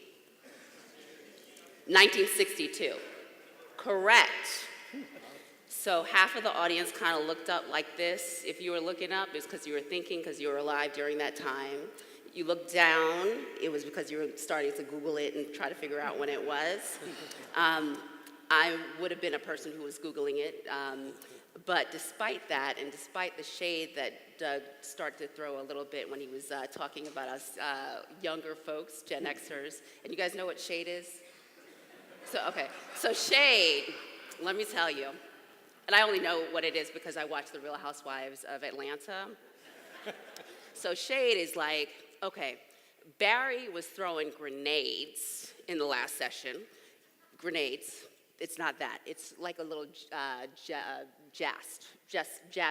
1962. Correct. So half of the audience kind of looked up like this. If you were looking up, it's because you were thinking, because you were alive during that time. You looked down, it was because you were starting to Google it and try to figure out when it was. I would have been a person who was Googling it. But despite that, and despite the shade that Doug started to throw a little bit when he was talking about us younger folks, Gen Xers, and you guys know what shade is? So shade, let me tell you, and I only know what it is because I watch The Real Housewives of Atlanta. So shade is like, okay, Barry was throwing grenades in the last session. Grenades, it's not that. It's like a little jab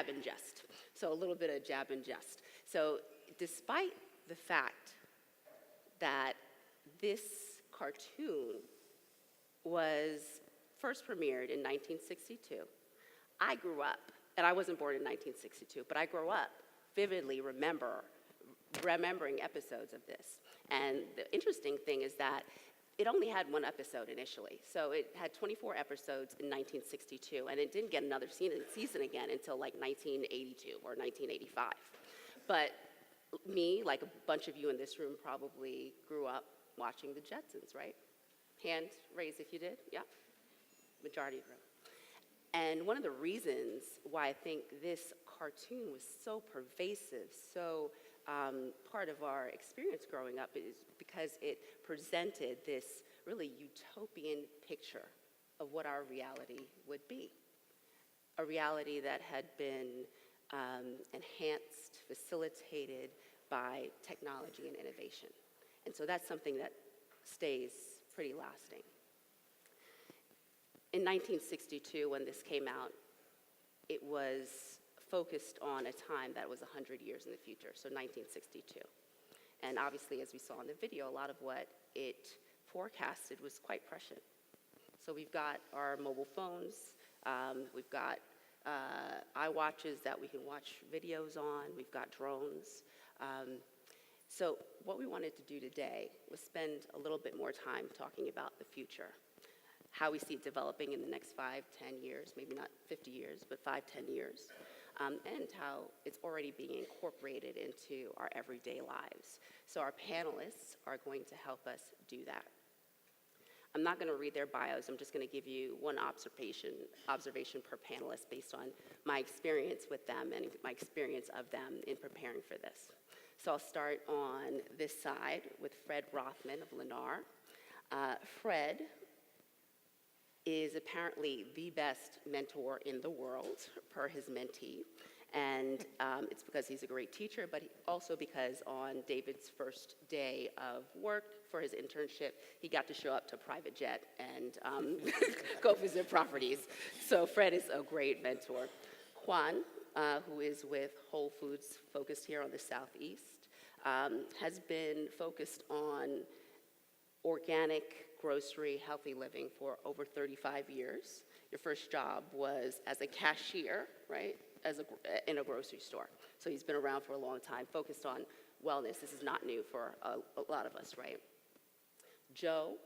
and jest. So a little bit of jab and jest. So despite the fact that this cartoon was first premiered in 1962, I grew up, and I wasn't born in 1962, but I grew up vividly remembering episodes of this. And the interesting thing is that it only had one episode initially. So it had 24 episodes in 1962, and it didn't get another season again until like 1982 or 1985. But me, like a bunch of you in this room, probably grew up watching the Jetsons, right? Hand raised if you did, yeah? Majority of the room. And one of the reasons why I think this cartoon was so pervasive, so part of our experience growing up is because it presented this really utopian picture of what our reality would be. A reality that had been enhanced, facilitated by technology and innovation. And so that's something that stays pretty lasting. In 1962, when this came out, it was focused on a time that was 100 years in the future, so 1962. And obviously, as we saw in the video, a lot of what it forecasted was quite prescient. So we've got our mobile phones, we've got iWatches that we can watch videos on, we've got drones. So what we wanted to do today was spend a little bit more time talking about the future, how we see it developing in the next 5, 10 years, maybe not 50 years, but 5, 10 years, and how it's already being incorporated into our everyday lives. So our panelists are going to help us do that. I'm not going to read their bios. I'm just going to give you one observation per panelist based on my experience with them and my experience of them in preparing for this. So I'll start on this side with Fred Rothman of Lennar. Fred is apparently the best mentor in the world, per his mentee. And it's because he's a great teacher, but also because on David's first day of work for his internship, he got to show up to a private jet and go visit properties. So Fred is a great mentor. Juan, who is with Whole Foods, focused here on the Southeast, has been focused on organic grocery, healthy living for over 35 years. Your first job was as a cashier, right, in a grocery store. So he's been around for a long time, focused on wellness. This is not new for a lot of us, right? Joe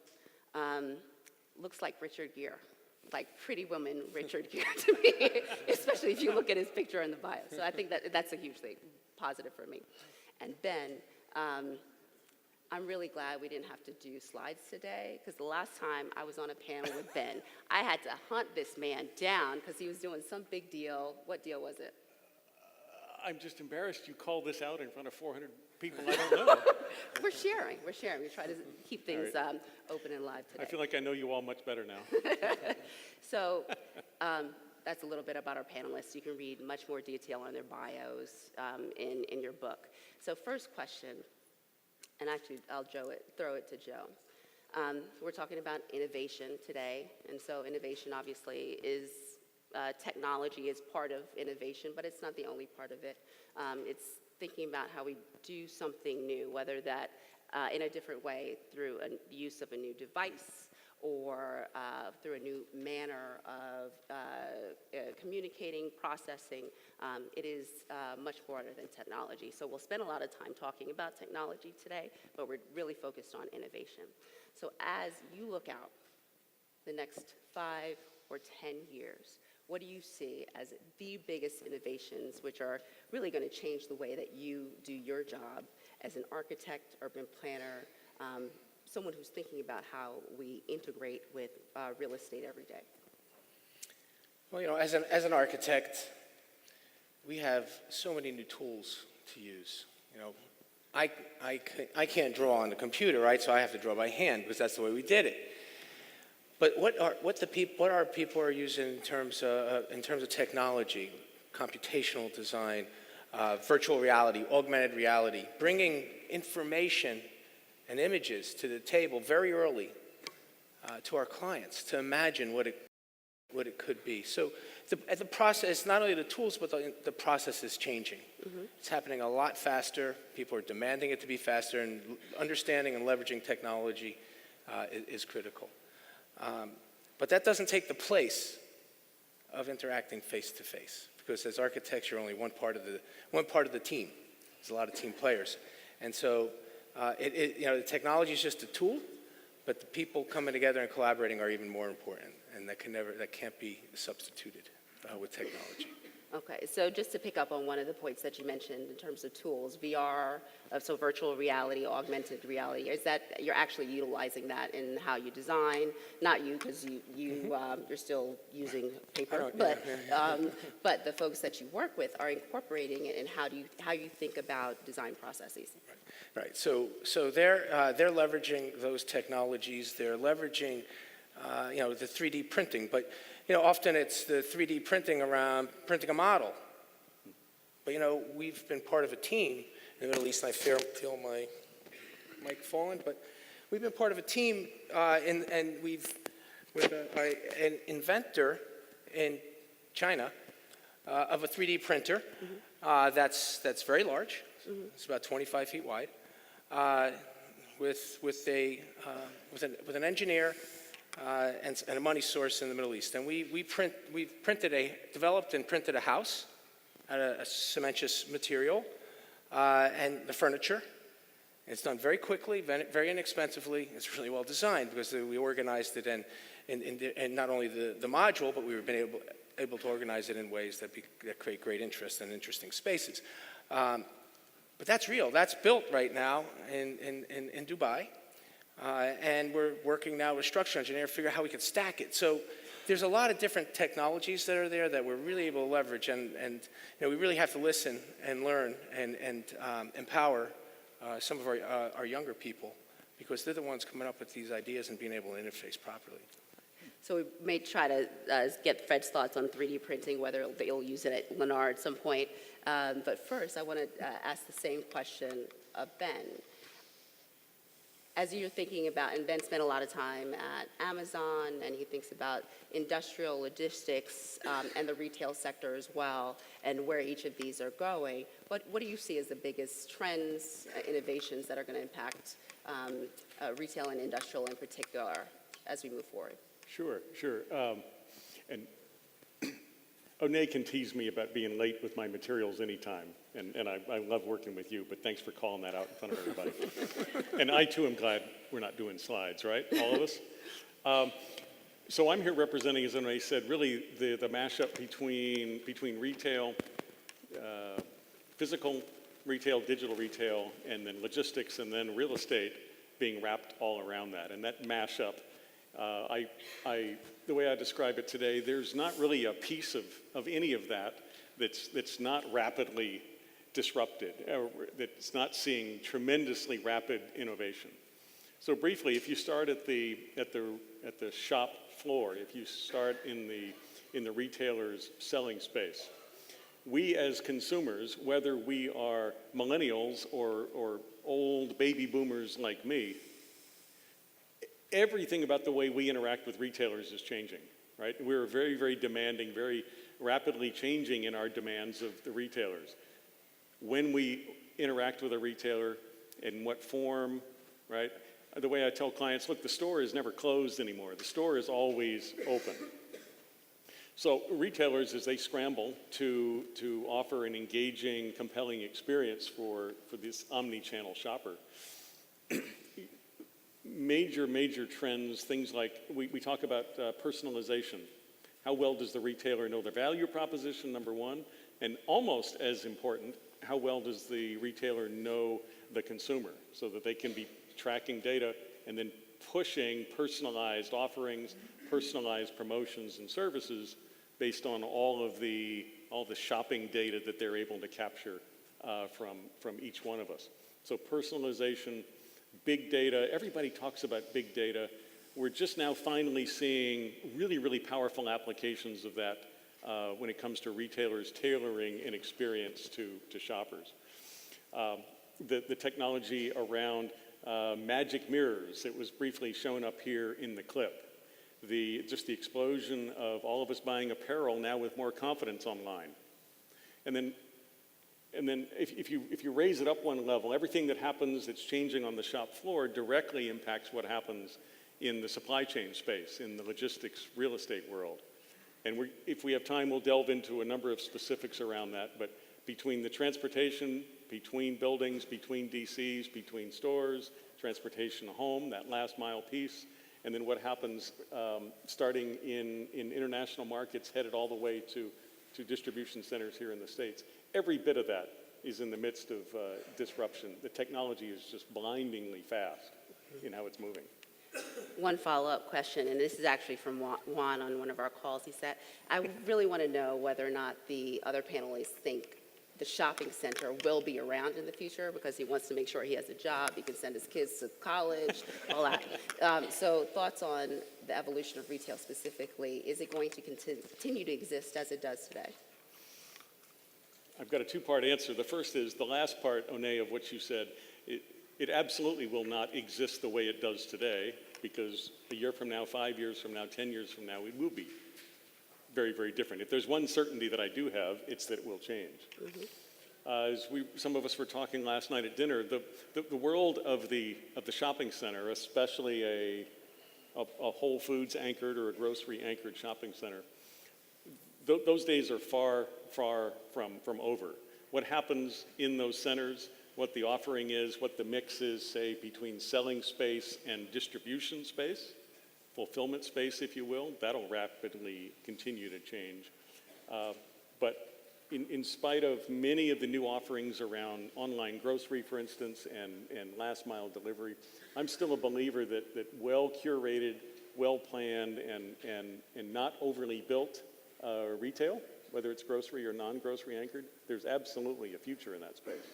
looks like Richard Gere, like Pretty Woman Richard Gere to me, especially if you look at his picture in the bio. So I think that's a huge thing, positive for me. And Ben, I'm really glad we didn't have to do slides today, because the last time I was on a panel with Ben, I had to hunt this man down because he was doing some big deal. What deal was it? I'm just embarrassed you called this out in front of 400 people I don't know. We're sharing. We try to keep things open and live today. I feel like I know you all much better now. So that's a little bit about our panelists. You can read much more detail on their bios in your book. So first question, and actually I'll throw it to Joe. We're talking about innovation today, and so innovation obviously is, technology is part of innovation, but it's not the only part of it. It's thinking about how we do something new, whether that in a different way through use of a new device or through a new manner of communicating, processing. It is much broader than technology. So we'll spend a lot of time talking about technology today, but we're really focused on innovation. So as you look out the next 5 or 10 years, what do you see as the biggest innovations which are really going to change the way that you do your job as an architect, urban planner, someone who's thinking about how we integrate with real estate every day? Well, you know, as an architect, we have so many new tools to use. You know, I can't draw on the computer, right? So I have to draw by hand because that's the way we did it. But what our people are using in terms of technology, computational design, virtual reality, augmented reality, bringing information and images to the table very early to our clients to imagine what it could be. So the process, not only the tools, but the process is changing. Mm-hmm. It's happening a lot faster. People are demanding it to be faster, and understanding and leveraging technology is critical. But that doesn't take the place of interacting face to face, because as architects, you're only one part of the team. There's a lot of team players, and so the technology is just a tool, but the people coming together and collaborating are even more important, and that can't be substituted with technology. Okay, so just to pick up on one of the points that you mentioned in terms of tools, VR, so virtual reality, augmented reality, is that you're actually utilizing that in how you design? Not you, because you're still using paper, but the folks that you work with are incorporating it in how you think about design processes. Right. So they're leveraging those technologies. They're leveraging the 3D printing, but often it's the 3D printing around printing a model. But we've been part of a team in the Middle East, and I feel my mic falling, but we've been part of a team, and we've an inventor in China of a 3D printer that's very large. Mm-hmm. It's about 25 feet wide, with an engineer. And a money source in the Middle East. And we've developed and printed a house out of a cementitious material and the furniture. And it's done very quickly, very inexpensively. It's really well designed because we organized it and not only the module, but we've been able to organize it in ways that create great interest and interesting spaces. But that's real. That's built right now in Dubai. And we're working now with structural engineer to figure out how we can stack it. So there's a lot of different technologies that are there that we're really able to leverage, and we really have to listen and learn and empower some of our younger people, because they're the ones coming up with these ideas and being able to interface properly. So we may try to get Fred's thoughts on 3D printing, whether they'll use it at Lennar at some point. But first, I want to ask the same question of Ben. As you're thinking about, and Ben spent a lot of time at Amazon, and he thinks about industrial logistics and the retail sector as well, and where each of these are going, what do you see as the biggest trends, innovations that are going to impact retail and industrial in particular as we move forward? Sure. And Onay can tease me about being late with my materials anytime, and I love working with you, but thanks for calling that out in front of everybody. And I, too, am glad we're not doing slides, right, all of us? So I'm here representing, as Onay said, really the mashup between retail, physical retail, digital retail, and then logistics, and then real estate being wrapped all around that. And that mashup, the way I describe it today, there's not really a piece of any of that's not rapidly disrupted, or that's not seeing tremendously rapid innovation. So briefly, if you start at the shop floor, if you start in the retailer's selling space, we as consumers, whether we are millennials or old baby boomers like me, everything about the way we interact with retailers is changing, right? We're very, very demanding, very rapidly changing in our demands of the retailers. When we interact with a retailer, in what form, right? The way I tell clients, look, the store is never closed anymore. The store is always open. So retailers, as they scramble to offer an engaging, compelling experience for this omni-channel shopper, major trends, things like we talk about personalization. How well does the retailer know their value proposition, number one? And almost as important, how well does the retailer know the consumer so that they can be tracking data and then pushing personalized offerings, personalized promotions and services based on all the shopping data that they're able to capture from each one of us. So personalization, big data, everybody talks about big data. We're just now finally seeing really powerful applications of that when it comes to retailers tailoring an experience to shoppers. The technology around magic mirrors, it was briefly shown up here in the clip. Just the explosion of all of us buying apparel now with more confidence online. And then if you raise it up one level, everything that happens that's changing on the shop floor directly impacts what happens in the supply chain space, in the logistics real estate world. And if we have time, we'll delve into a number of specifics around that. But between the transportation, between buildings, between DCs, between stores, transportation home, that last mile piece, and then what happens starting in international markets headed all the way to distribution centers here in the States. Every bit of that is in the midst of disruption. The technology is just blindingly fast in how it's moving. One follow-up question, and this is actually from Juan on one of our calls. He said, I really want to know whether or not the other panelists think the shopping center will be around in the future, because he wants to make sure he has a job, he can send his kids to college, all that. So thoughts on the evolution of retail specifically. Is it going to continue to exist as it does today? I've got a two-part answer. The first is the last part, Onay, of what you said. It absolutely will not exist the way it does today, because a year from now, 5 years from now, 10 years from now, it will be very different. If there's one certainty that I do have, it's that it will change. As some of us were talking last night at dinner, the world of the shopping center, especially a Whole Foods anchored or a grocery anchored shopping center, those days are far from over. What happens in those centers, what the offering is, what the mix is, say, between selling space and distribution space, fulfillment space, if you will, that'll rapidly continue to change. But in spite of many of the new offerings around online grocery, for instance, and last mile delivery, I'm still a believer that well-curated, well-planned, and not overly built retail, whether it's grocery or non-grocery anchored, there's absolutely a future in that space.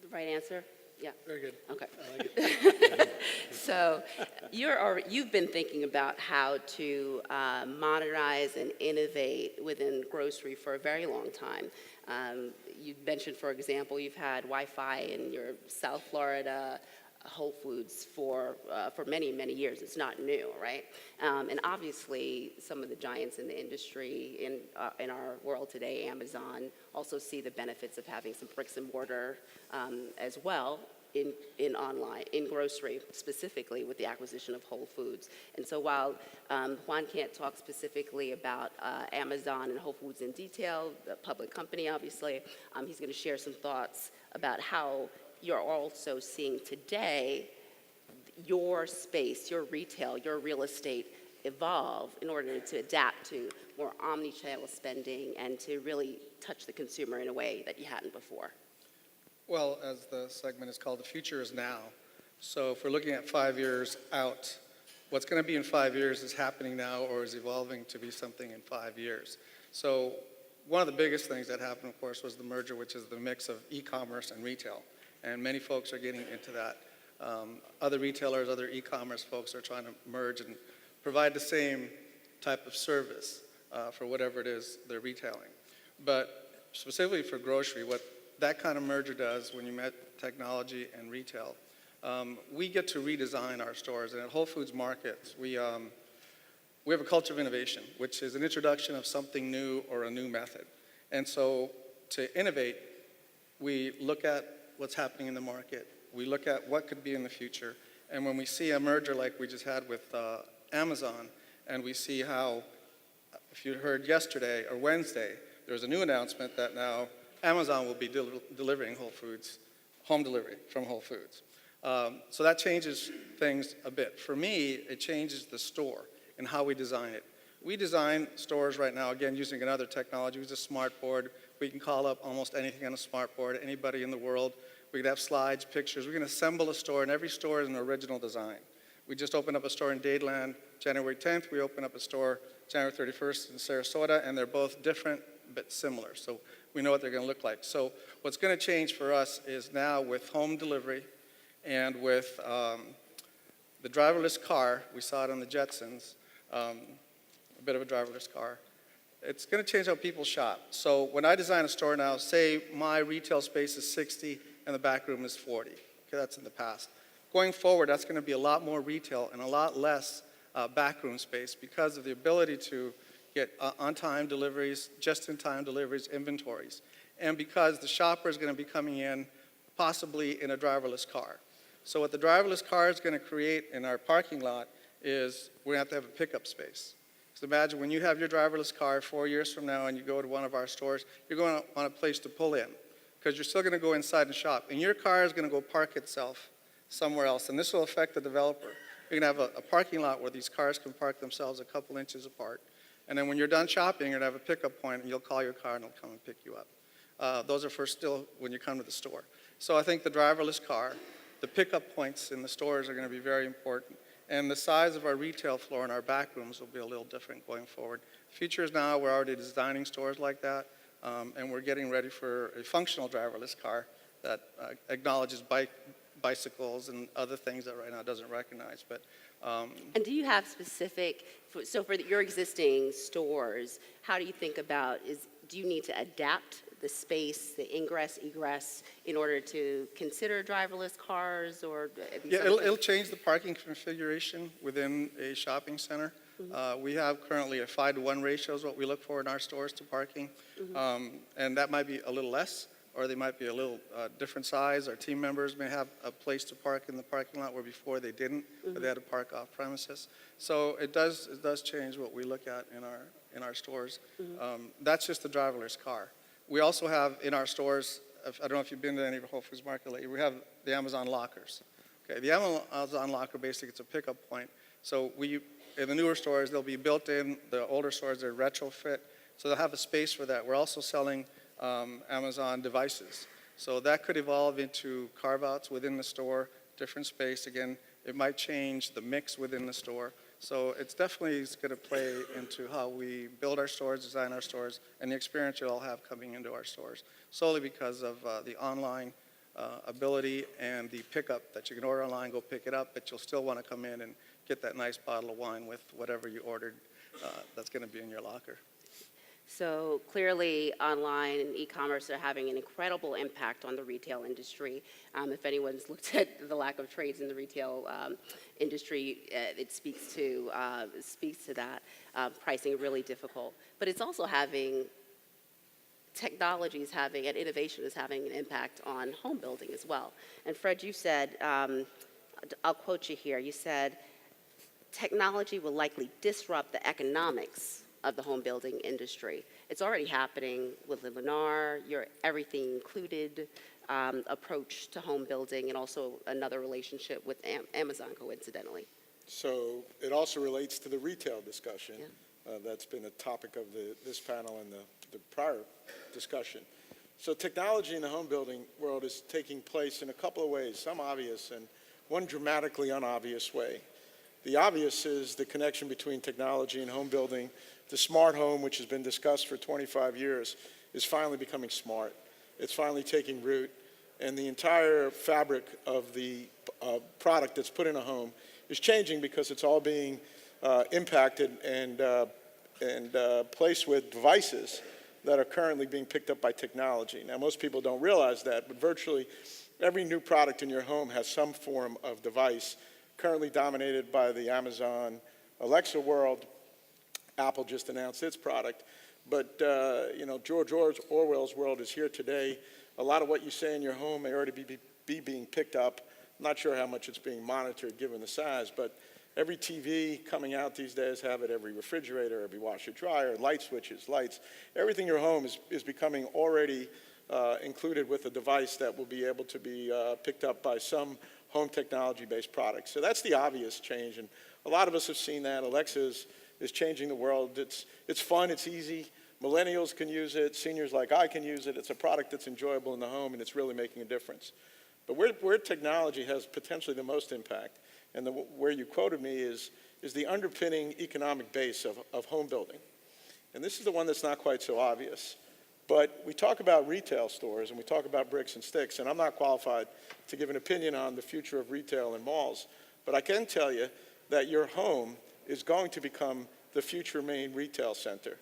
The right answer? Yeah. Very good. Okay. I like it. So you've been thinking about how to modernize and innovate within grocery for a very long time. You mentioned, for example, you've had Wi-Fi in your South Florida Whole Foods for many years. It's not new, right? And obviously, some of the giants in the industry in our world today, Amazon, also see the benefits of having some bricks and mortar as well in online, in grocery, specifically with the acquisition of Whole Foods. And so while Juan can't talk specifically about Amazon and Whole Foods in detail, the public company, obviously, he's going to share some thoughts about how you're also seeing today your space, your retail, your real estate evolve in order to adapt to more omni-channel spending and to really touch the consumer in a way that you hadn't before. Well, as the segment is called, the future is now. So if we're looking at 5 years out, what's going to be in 5 years is happening now or is evolving to be something in 5 years. So one of the biggest things that happened, of course, was the merger, which is the mix of e-commerce and retail. And many folks are getting into that. Other retailers, other e-commerce folks are trying to merge and provide the same type of service for whatever it is they're retailing. But specifically for grocery, what that kind of merger does when you met technology and retail, we get to redesign our stores. And at Whole Foods Markets, we have a culture of innovation, which is an introduction of something new or a new method. And so to innovate, we look at what's happening in the market, We look at what could be in the future. And when we see a merger like we just had with Amazon, and we see how, if you heard yesterday or Wednesday, there was a new announcement that now Amazon will be delivering Whole Foods, home delivery from Whole Foods. So that changes things a bit. For me, it changes the store and how we design it. We design stores right now, again, using another technology. We use a smart board. We can call up almost anything on a smart board, anybody in the world. We can have slides, pictures. We can assemble a store, and every store is an original design. We just opened up a store in Dadeland January 10th. We opened up a store January 31st in Sarasota, and they're both different but similar. So we know what they're going to look like. So what's going to change for us is now with home delivery and with the driverless car, we saw it on the Jetsons, a bit of a driverless car. It's going to change how people shop. So when I design a store now, say my retail space is 60 and the back room is 40. Okay, that's in the past. Going forward, that's going to be a lot more retail and a lot less backroom space because of the ability to get on-time deliveries, just-in-time deliveries, inventories. And because the shopper is going to be coming in possibly in a driverless car. So what the driverless car is going to create in our parking lot is we're going to have a pickup space. So imagine when you have your driverless car 4 years from now and you go to one of our stores, you're going to want a place to pull in because you're still going to go inside and shop. And your car is going to go park itself somewhere else. And this will affect the developer. You're going to have a parking lot where these cars can park themselves a couple inches apart. And then when you're done shopping, you're going to have a pickup point and you'll call your car and it'll come and pick you up. Those are for still when you come to the store. So I think the driverless car, the pickup points in the stores are going to be very important. And the size of our retail floor and our back rooms will be a little different going forward. Features now, we're already designing stores like that, and we're getting ready for a functional driverless car that acknowledges bicycles and other things that right now it doesn't recognize. But And do you have specific, so for your existing stores, how do you think about, do you need to adapt the space, the ingress, egress, in order to consider driverless cars or? Yeah, it'll change the parking configuration within a shopping center. We have currently a 5-to-1 ratio is what we look for in our stores to parking. And that might be a little less, or they might be a little different size. Our team members may have a place to park in the parking lot where before they didn't, but they had to park off premises. So it does change what we look at in our stores. That's just the driverless car. We also have in our stores, I don't know if you've been to any of Whole Foods Market lately, we have the Amazon lockers. Okay, the Amazon locker basically it's a pickup point. So in the newer stores, they'll be built in. The older stores, they're retrofit. So they'll have a space for that. We're also selling Amazon devices. So that could evolve into carve-outs within the store, different space. Again, it might change the mix within the store. So it's definitely going to play into how we build our stores, design our stores, and the experience you'll all have coming into our stores, solely because of the online ability and the pickup that you can order online, go pick it up, but you'll still want to come in and get that nice bottle of wine with whatever you ordered that's going to be in your locker. So clearly, online and e-commerce are having an incredible impact on the retail industry. If anyone's looked at the lack of trades in the retail industry, it speaks to that. Pricing really difficult, but it's also having technology is having and innovation is having an impact on home building as well. And Fred, you said, I'll quote you here. You said, technology will likely disrupt the economics of the home building industry. It's already happening with Lennar, your everything included approach to home building, and also another relationship with Amazon, coincidentally. So it also relates to the retail discussion. Yeah. That's been a topic of this panel and the prior discussion. So technology in the home building world is taking place in a couple of ways, some obvious and one dramatically unobvious way. The obvious is the connection between technology and home building. The smart home, which has been discussed for 25 years, is finally becoming smart. It's finally taking root, and the entire fabric of the product that's put in a home is changing because it's all being impacted and placed with devices that are currently being picked up by technology. Now, most people don't realize that, but virtually every new product in your home has some form of device, currently dominated by the Amazon Alexa world. Apple just announced its product. But, George Orwell's world is here today. A lot of what you say in your home may already be be being picked up. I'm not sure how much it's being monitored given the size, but every TV coming out these days have it, every refrigerator, every washer dryer, light switches, lights. Everything in your home is becoming already included with a device that will be able to be picked up by some home technology-based products. So that's the obvious change, and a lot of us have seen that. Alexa is changing the world. It's fun, it's easy. Millennials can use it, seniors like I can use it. It's a product that's enjoyable in the home, and it's really making a difference. But where technology has potentially the most impact, and where you quoted me, is the underpinning economic base of home building. And this is the one that's not quite so obvious. But we talk about retail stores, and we talk about bricks and sticks, and I'm not qualified to give an opinion on the future of retail and malls. But I can tell you that your home is going to become the future main retail center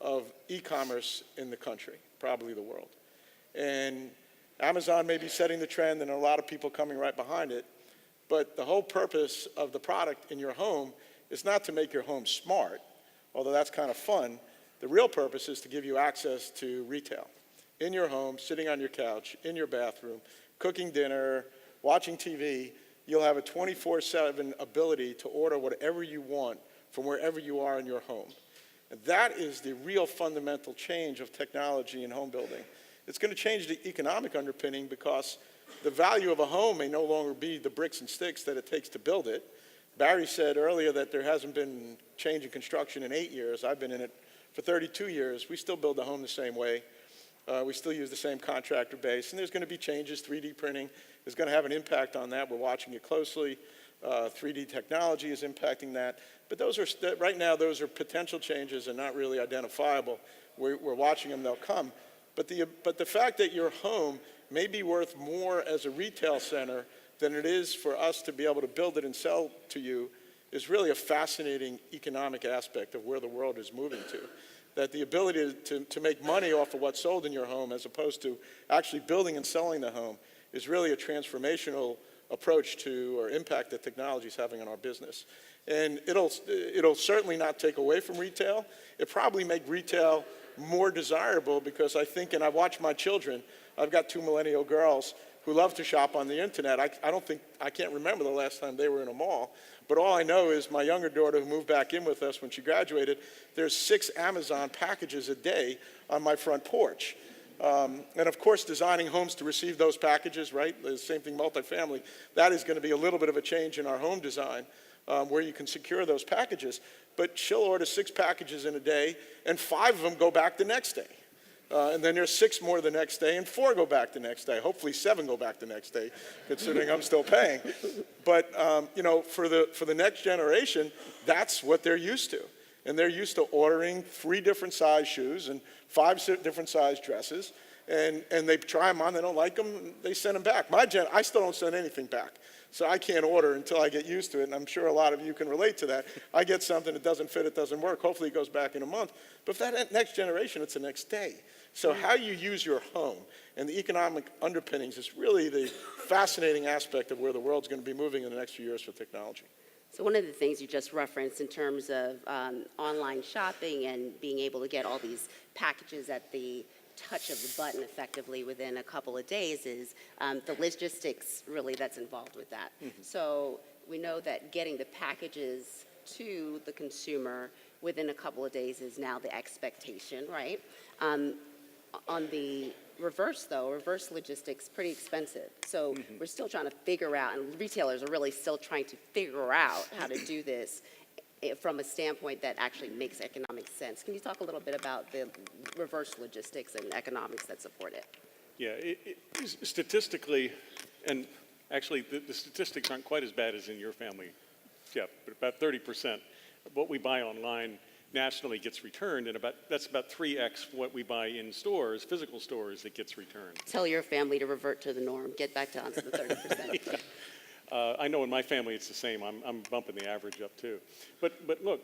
of e-commerce in the country, probably the world. And Amazon may be setting the trend, and a lot of people coming right behind it, but the whole purpose of the product in your home is not to make your home smart, although that's kind of fun. The real purpose is to give you access to retail in your home, sitting on your couch, in your bathroom, cooking dinner, watching TV. You'll have a 24/7 ability to order whatever you want from wherever you are in your home. And that is the real fundamental change of technology in home building. It's going to change the economic underpinning because the value of a home may no longer be the bricks and sticks that it takes to build it. Barry said earlier that there hasn't been change in construction in 8 years. I've been in it for 32 years. We still build the home the same way. We still use the same contractor base, and there's going to be changes. 3D printing is going to have an impact on that. We're watching it closely. 3D technology is impacting that. But those are, right now, those are potential changes and not really identifiable. We're watching them, they'll come. But the fact that your home may be worth more as a retail center than it is for us to be able to build it and sell to you is really a fascinating economic aspect of where the world is moving to. That the ability to make money off of what's sold in your home as opposed to actually building and selling the home is really a transformational approach to or impact that technology is having on our business. And it'll certainly not take away from retail. It probably make retail more desirable because I think, and I watch my children, I've got 2 millennial girls who love to shop on the internet. I can't remember the last time they were in a mall, but all I know is my younger daughter who moved back in with us when she graduated, there's 6 Amazon packages a day on my front porch. And of course, designing homes to receive those packages, right? The same thing, multifamily. That is going to be a little bit of a change in our home design where you can secure those packages. But she'll order 6 packages in a day, and 5 of them go back the next day. And then there's 6 more the next day, and 4 go back the next day. Hopefully 7 go back the next day, considering I'm still paying. But you know, for the next generation, that's what they're used to. And they're used to ordering 3 different size shoes and 5 different size dresses, and they try them on, they don't like them, they send them back. I still don't send anything back. So I can't order until I get used to it, and I'm sure a lot of you can relate to that. I get something, it doesn't fit, it doesn't work. Hopefully it goes back in a month. But for that next generation, it's the next day. So how you use your home and the economic underpinnings is really the fascinating aspect of where the world's going to be moving in the next few years for technology. So one of the things you just referenced in terms of online shopping and being able to get all these packages at the touch of the button effectively within a couple of days is the logistics really that's involved with that. Mm-hmm. So we know that getting the packages to the consumer within a couple of days is now the expectation, right? On the reverse, though, reverse logistics, pretty expensive. So we're still trying to figure out, and retailers are really still trying to figure out how to do this from a standpoint that actually makes economic sense. Can you talk a little bit about the reverse logistics and economics that support it? Yeah, statistically, and actually the statistics aren't quite as bad as in your family, Jeff, but about 30% of what we buy online nationally gets returned, and that's about 3x what we buy in stores, physical stores, that gets returned. Tell your family to revert to the norm. Get back down to the 30%. Yeah. I know in my family it's the same. I'm bumping the average up too. But look,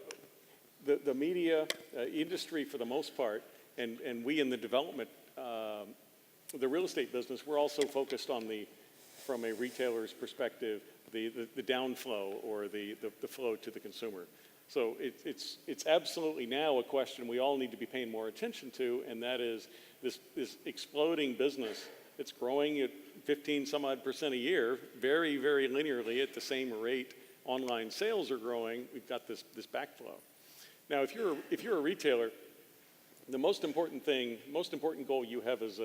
the media industry for the most part, and we in the development, the real estate business, we're also focused on from a retailer's perspective, the downflow or the flow to the consumer. So it's absolutely now a question we all need to be paying more attention to, and that is this exploding business It's growing at 15 some odd percent a year, very, very linearly at the same rate online sales are growing. We've got this backflow. Now, if you're a retailer, the most important goal you have as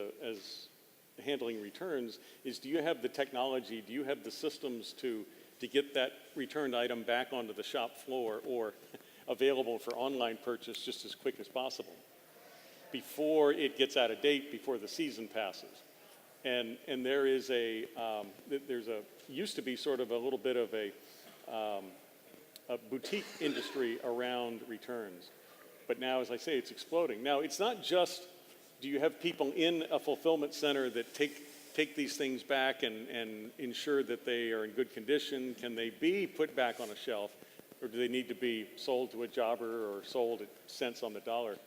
handling returns is, do you have the technology, do you have the systems to get that returned item back onto the shop floor or available for online purchase just as quick as possible before it gets out of date, before the season passes. And there is used to be sort of a little bit of a boutique industry around returns. But now, as I say, it's exploding. Now, it's not just, do you have people in a fulfillment center that take these things back and ensure that they are in good condition? Can they be put back on a shelf? Or do they need to be sold to a jobber or sold at cents on the dollar?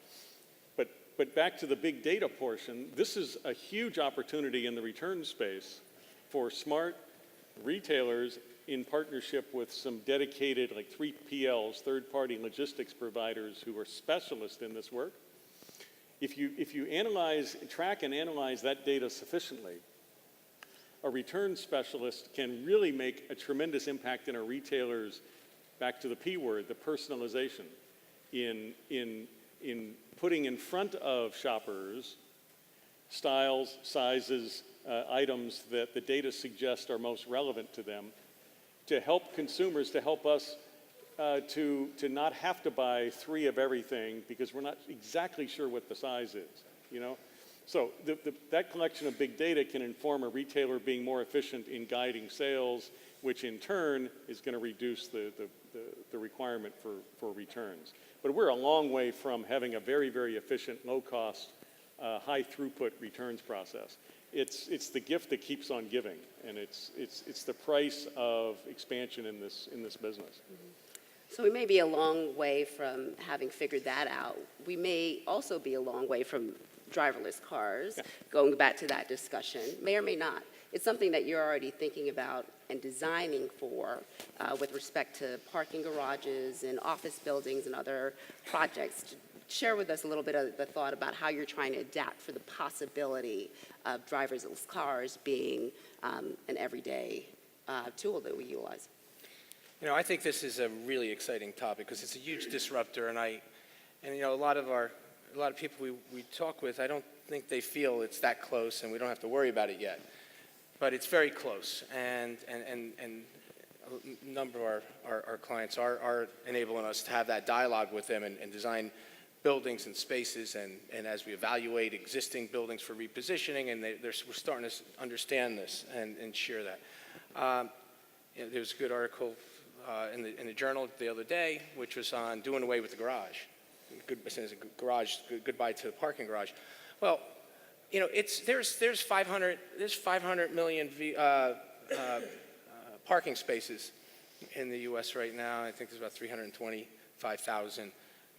But back to the big data portion, this is a huge opportunity in the return space for smart retailers in partnership with some dedicated, like 3PLs, third-party logistics providers who are specialists in this work. If you track and analyze that data sufficiently, a return specialist can really make a tremendous impact in a retailer's, back to the P word, the personalization, in putting in front of shoppers styles, sizes, items that the data suggests are most relevant to them, to help consumers, to help us to not have to buy 3 of everything because we're not exactly sure what the size is, you know? So that collection of big data can inform a retailer being more efficient in guiding sales, which in turn is going to reduce the requirement for returns. But we're a long way from having a very, very efficient, low-cost, high-throughput returns process. It's the gift that keeps on giving, and it's the price of expansion in this business. So we may be a long way from having figured that out. We may also be a long way from driverless cars, going back to that discussion, may or may not. It's something that you're already thinking about and designing for with respect to parking garages and office buildings and other projects. Share with us a little bit of the thought about how you're trying to adapt for the possibility of driverless cars being an everyday tool that we utilize. You know, I think this is a really exciting topic because it's a huge disruptor, and you know, a lot of people we talk with, I don't think they feel it's that close and we don't have to worry about it yet. But it's very close, and a number of our clients are enabling us to have that dialogue with them and design buildings and spaces, and as we evaluate existing buildings for repositioning, and we're starting to understand this and share that. You know, there was a good article in the journal the other day, which was on doing away with the garage. Goodbye to the parking garage. Well, you know, there's 500 million parking spaces in the U.S. right now. I think there's about 325,000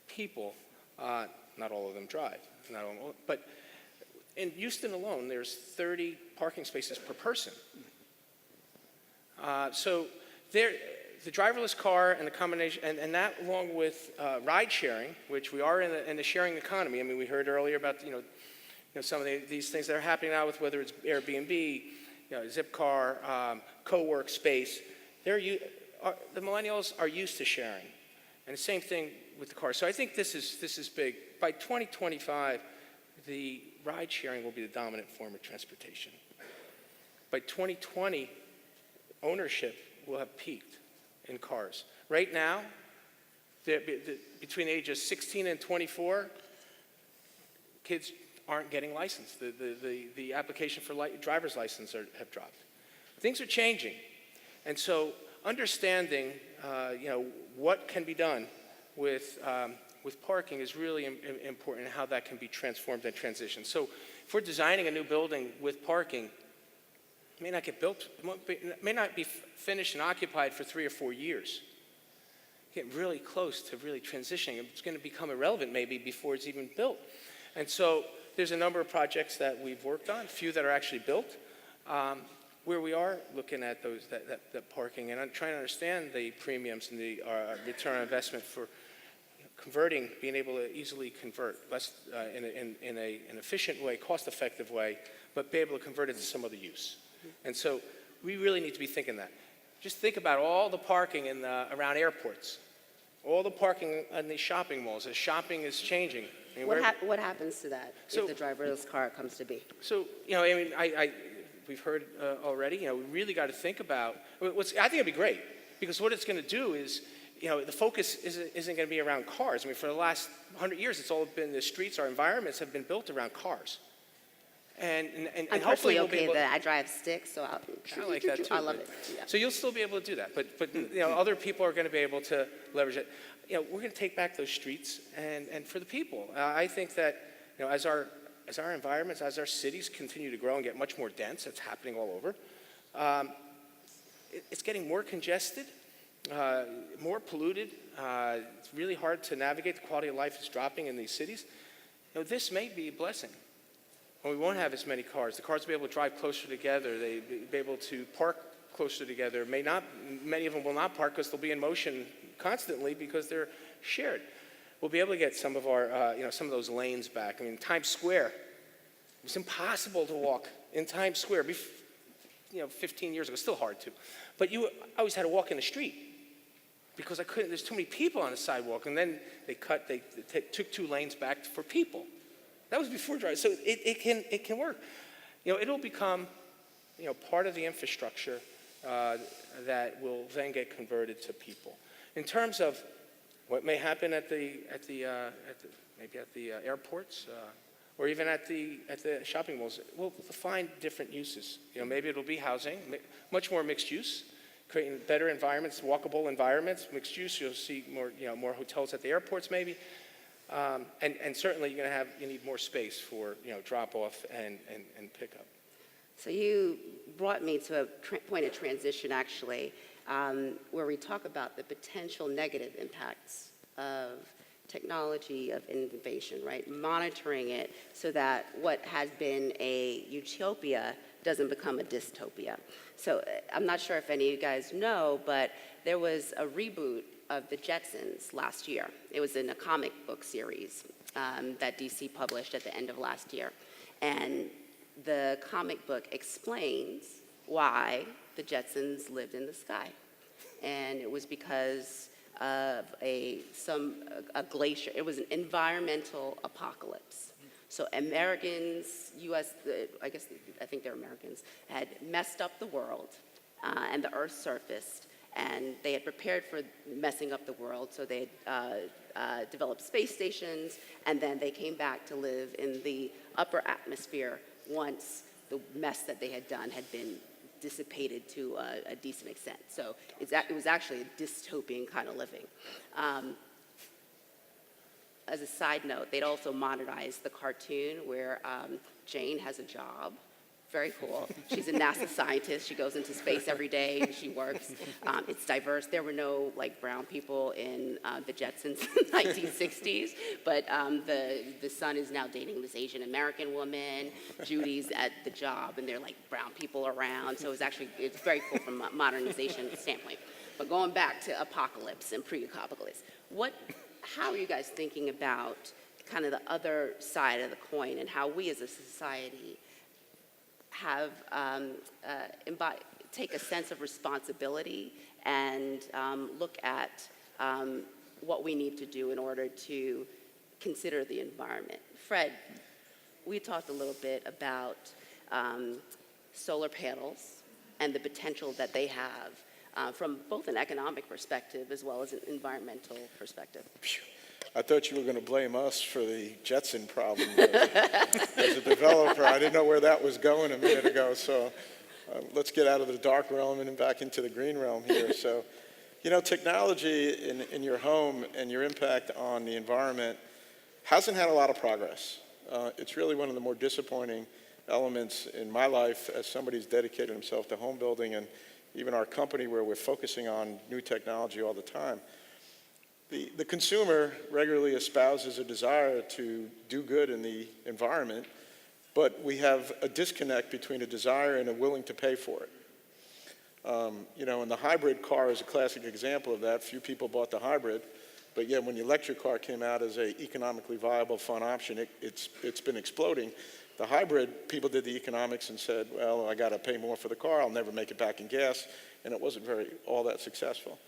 people. Not all of them drive. Not all, but in Houston alone, there's 30 parking spaces per person. So the driverless car and the combination, and that along with ride sharing, which we are in the sharing economy. I mean, we heard earlier about some of these things that are happening now with whether it's Airbnb, Zipcar, co-work space. The millennials are used to sharing, and the same thing with the car. So I think this is big. By 2025, the ride sharing will be the dominant form of transportation. By 2020, ownership will have peaked in cars. Right now, between ages 16 and 24, kids aren't getting licensed. The application for driver's license have dropped. Things are changing, and so understanding, what can be done with parking is really important, and how that can be transformed and transitioned. So, if we're designing a new building with parking, it may not get built. It may not be finished and occupied for 3 or 4 years. Getting really close to really transitioning. It's going to become irrelevant maybe before it's even built. And so there's a number of projects that we've worked on, a few that are actually built, where we are looking at that parking and I'm trying to understand the premiums and the return on investment for converting, being able to easily convert, less in an efficient way, cost-effective way, but be able to convert it to some other use. And so we really need to be thinking that. Just think about all the parking around airports, all the parking in the shopping malls. As shopping is changing. I mean, What happens to that if the driverless car comes to be? So, you know, I mean, we've heard already, you know, we really got to think about, I think it'd be great, because what it's going to do is, you know, the focus isn't going to be around cars. I mean, for the last 100 years, it's all been the streets, our environments have been built around cars. And I'm hopefully personally you'll be okay able with that. I drive stick, so I like that too. I love it. Yeah. So you'll still be able to do that, but you know, other people are going to be able to leverage it. You know, we're going to take back those streets, and for the people, I think that, you know, as our environments, as our cities continue to grow and get much more dense, it's happening all over. It's getting more congested, more polluted. It's really hard to navigate. The quality of life is dropping in these cities. You know, this may be a blessing. When we won't have as many cars, the cars will be able to drive closer together. They'll be able to park closer together. Many of them will not park because they'll be in motion constantly because they're shared. We'll be able to get some of our, you know, some of those lanes back. I mean, Times Square, it was impossible to walk in Times Square, you know, 15 years ago. Still hard to, but I always had to walk in the street because I couldn't. There's too many people on the sidewalk, and then they took 2 lanes back for people. That was before driving, so it can work. You know, it'll become, you know, part of the infrastructure that will then get converted to people. In terms of what may happen maybe at the airports, or even at the shopping malls, we'll find different uses. You know, maybe it'll be housing, much more mixed use, creating better environments, walkable environments, mixed use. You'll see more, you know, more hotels at the airports, maybe. And certainly you need more space for, you know, drop off and pickup. So you brought me to a point of transition, actually, where we talk about the potential negative impacts of technology, of innovation, right? Monitoring it so that what has been a utopia doesn't become a dystopia. So I'm not sure if any of you guys know, but there was a reboot of the Jetsons last year. It was in a comic book series that DC published at the end of last year. And the comic book explains why the Jetsons lived in the sky. And it was because of a glacier. It was an environmental apocalypse. So Americans, I think they're Americans, had messed up the world and the Earth surfaced. And they had prepared for messing up the world, so they had developed space stations, and then they came back to live in the upper atmosphere once the mess that they had done had been dissipated to a decent extent. So it was actually a dystopian kind of living. As a side note, they'd also modernized the cartoon where Jane has a job. Very cool. She's a NASA scientist. She goes into space every day. She works. It's diverse. There were no brown people in the Jetsons in the 1960s, but the son is now dating this Asian American woman. Judy's at the job, and there are brown people around. So it's very cool from a modernization standpoint. But going back to apocalypse and pre-apocalypse, how are you guys thinking about kind of the other side of the coin and how we as a society have take a sense of responsibility and look at what we need to do in order to consider the environment? Fred, we talked a little bit about solar panels and the potential that they have from both an economic perspective as well as an environmental perspective. I thought you were going to blame us for the Jetson problem. As a developer, I didn't know where that was going a minute ago. So let's get out of the dark realm and back into the green realm here. So, you know, technology in your home and your impact on the environment hasn't had a lot of progress. It's really one of the more disappointing elements in my life as somebody who's dedicated himself to home building, and even our company where we're focusing on new technology all the time. The consumer regularly espouses a desire to do good in the environment, but we have a disconnect between a desire and a willing to pay for it. You know, and the hybrid car is a classic example of that. Few people bought the hybrid, But yet, when the electric car came out as a economically viable, fun option, it's been exploding. The hybrid, people did the economics and said, well, I got to pay more for the car, I'll never make it back in gas, and it wasn't all that successful.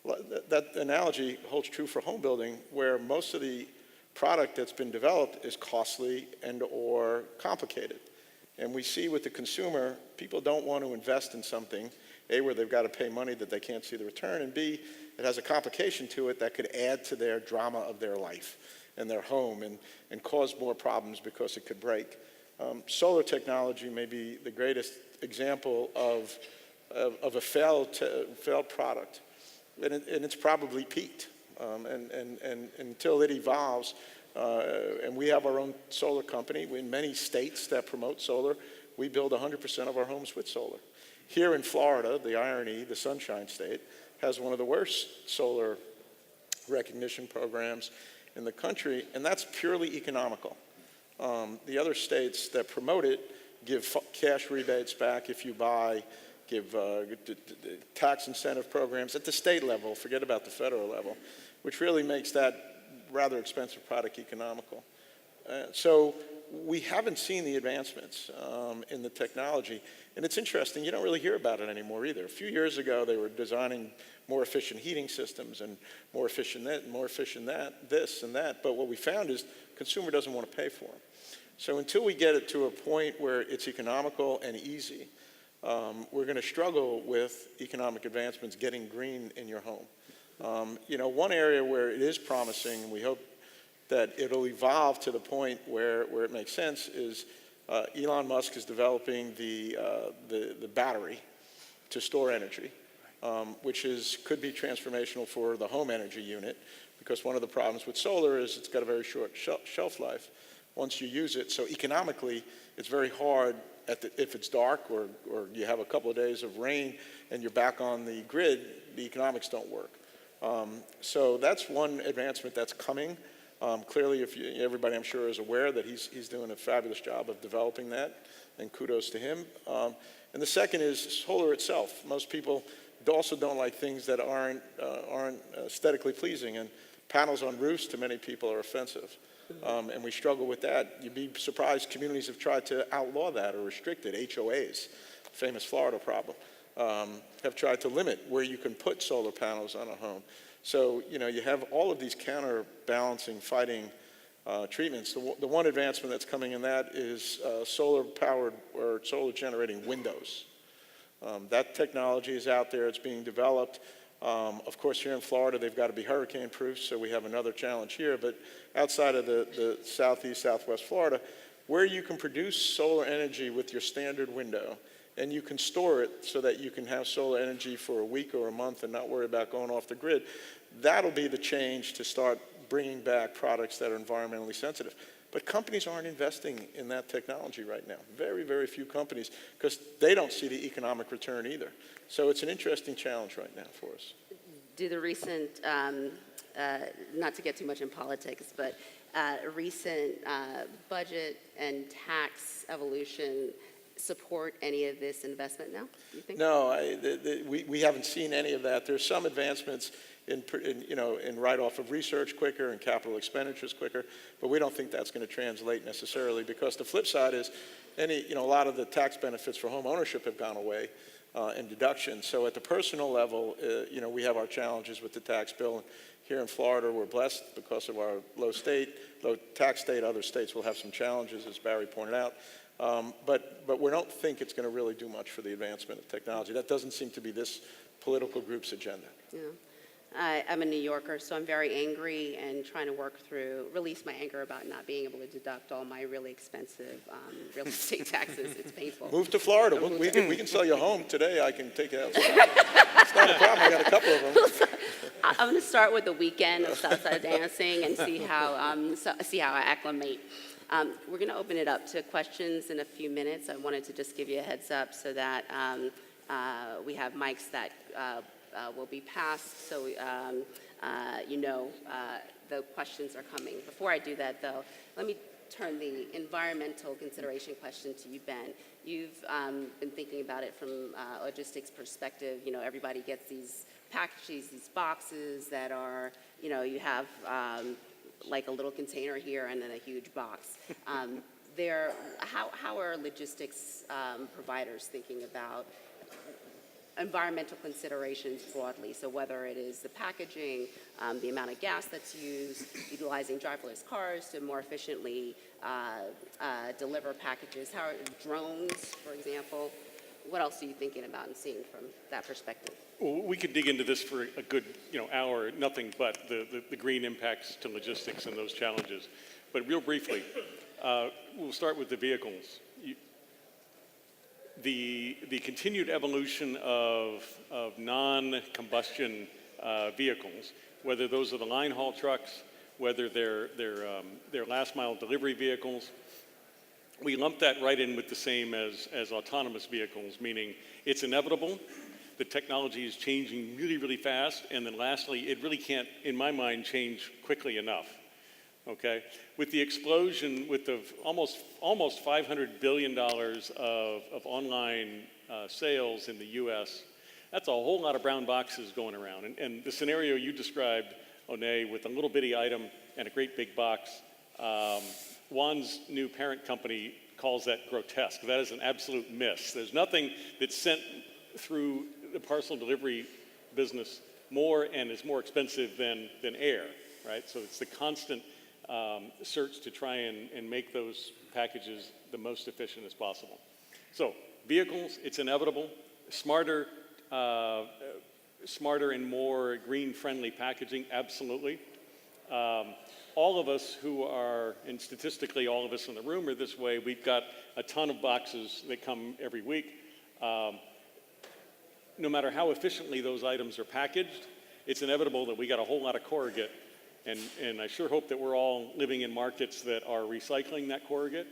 That analogy holds true for home building, where most of the product that's been developed is costly and or complicated. And we see with the consumer, people don't want to invest in something, A, where they've got to pay money that they can't see the return, and B, it has a complication to it that could add to their drama of their life and their home and cause more problems because it could break. Solar technology may be the greatest example of a failed product, and it's probably peaked. And until it evolves, and we have our own solar company in many states that promote solar, we build 100% of our homes with solar. Here in Florida, the irony, the Sunshine State, has one of the worst solar recognition programs in the country, and that's purely economical. The other states that promote it give cash rebates back if you buy, give tax incentive programs at the state level, forget about the federal level, which really makes that rather expensive product economical. So we haven't seen the advancements in the technology. And it's interesting, you don't really hear about it anymore either. A few years ago, they were designing more efficient heating systems and more efficient that, more efficient that, this and that. But what we found is consumer doesn't want to pay for them. So until we get it to a point where it's economical and easy, we're going to struggle with economic advancements getting green in your home. You know, one area where it is promising, and we hope that it'll evolve to the point where it makes sense, is Elon Musk is developing the battery to store energy, which could be transformational for the home energy unit, because one of the problems with solar is it's got a very short shelf life once you use it. So economically, it's very hard if it's dark or you have a couple of days of rain and you're back on the grid, the economics don't work. So that's one advancement that's coming. Clearly, everybody I'm sure is aware that he's doing a fabulous job of developing that, and kudos to him. And the second is solar itself. Most people also don't like things that aren't aesthetically pleasing, and panels on roofs to many people are offensive. And we struggle with that. You'd be surprised communities have tried to outlaw that or restrict it. HOAs, famous Florida problem, have tried to limit where you can put solar panels on a home. So, you know, you have all of these counterbalancing, fighting treatments. The one advancement that's coming in that is solar-powered or solar-generating windows. That technology is out there. It's being developed. Of course, here in Florida, they've got to be hurricane-proof, so we have another challenge here. But outside of the southeast, southwest Florida, where you can produce solar energy with your standard window, and you can store it so that you can have solar energy for a week or a month and not worry about going off the grid, that'll be the change to start bringing back products that are environmentally sensitive. But companies aren't investing in that technology right now. Very, very few companies, because they don't see the economic return either. So it's an interesting challenge right now for us. Do the recent, not to get too much in politics, but recent budget and tax evolution support any of this investment now, do you think? No, we haven't seen any of that. There's some advancements in write-off of research quicker and capital expenditures quicker, but we don't think that's going to translate necessarily, because the flip side is a lot of the tax benefits for home ownership have gone away and deductions. So at the personal level, we have our challenges with the tax bill. Here in Florida, we're blessed because of our low tax state. Other states will have some challenges, as Barry pointed out. But we don't think it's going to really do much for the advancement of technology. That doesn't seem to be this political group's agenda. Yeah. I'm a New Yorker, so I'm very angry and trying to release my anger about not being able to deduct all my really expensive real estate taxes. It's painful. Move to Florida. We can sell you a home today. I can take it outside. It's not a problem. I got a couple of them. I'm going to start with the weekend of Southside Dancing and see how I acclimate. We're going to open it up to questions in a few minutes. I wanted to just give you a heads up so that we have mics that will be passed, so the questions are coming. Before I do that, though, let me turn the environmental consideration question to you, Ben. You've been thinking about it from a logistics perspective. Everybody gets these packages, these boxes that are, you have like a little container here and then a huge box. How are logistics providers thinking about environmental considerations broadly? So whether it is the packaging, the amount of gas that's used, utilizing driverless cars to more efficiently deliver packages, how are drones, for example? What else are you thinking about and seeing from that perspective? Well, we could dig into this for a good, hour, nothing but the green impacts to logistics and those challenges. But real briefly, we'll start with the vehicles. The continued evolution of non-combustion vehicles, whether those are the line haul trucks, whether they're last mile delivery vehicles, we lump that right in with the same as autonomous vehicles, meaning it's inevitable. The technology is changing really, really fast. And then lastly, it really can't, in my mind, change quickly enough. Okay? With the explosion, with the almost $500 billion of online sales in the US, that's a whole lot of brown boxes going around. And the scenario you described, Onay, with a little bitty item and a great big box, Juan's new parent company calls that grotesque. That is an absolute miss. There's nothing that's sent through the parcel delivery business more and is more expensive than air, right? So it's the constant search to try and make those packages the most efficient as possible. So vehicles, it's inevitable. Smarter and more green-friendly packaging, absolutely. All of us who are, and statistically all of us in the room are this way, we've got a ton of boxes that come every week. No matter how efficiently those items are packaged, it's inevitable that we got a whole lot of corrugate. And I sure hope that we're all living in markets that are recycling that corrugate.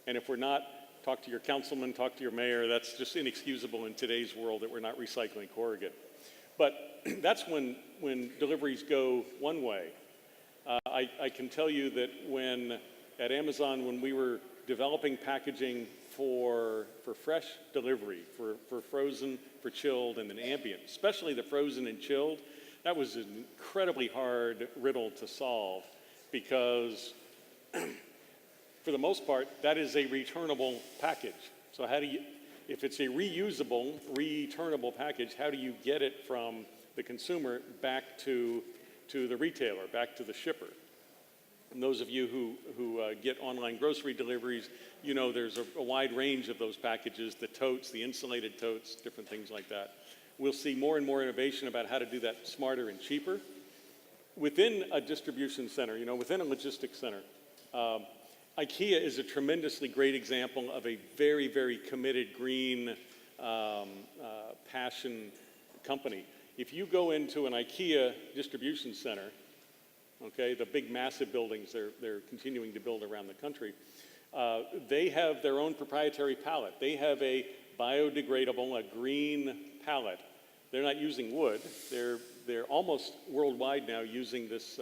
And if we're not, talk to your councilman, talk to your mayor. That's just inexcusable in today's world that we're not recycling corrugate. But that's when deliveries go one way. I can tell you that at Amazon, when we were developing packaging for fresh delivery, for frozen, for chilled, and then ambient, especially the frozen and chilled, that was an incredibly hard riddle to solve because for the most part, that is a returnable package. So if it's a reusable, returnable package, how do you get it from the consumer back to the retailer, back to the shipper? And those of you who get online grocery deliveries, there's a wide range of those packages, the totes, the insulated totes, different things like that. We'll see more and more innovation about how to do that smarter and cheaper. Within a distribution center, within a logistics center, IKEA is a tremendously great example of a very, very committed green passion company. If you go into an IKEA distribution center, okay, the big massive buildings they're continuing to build around the country, they have their own proprietary pallet. They have a biodegradable, a green pallet. They're not using wood. They're almost worldwide now using this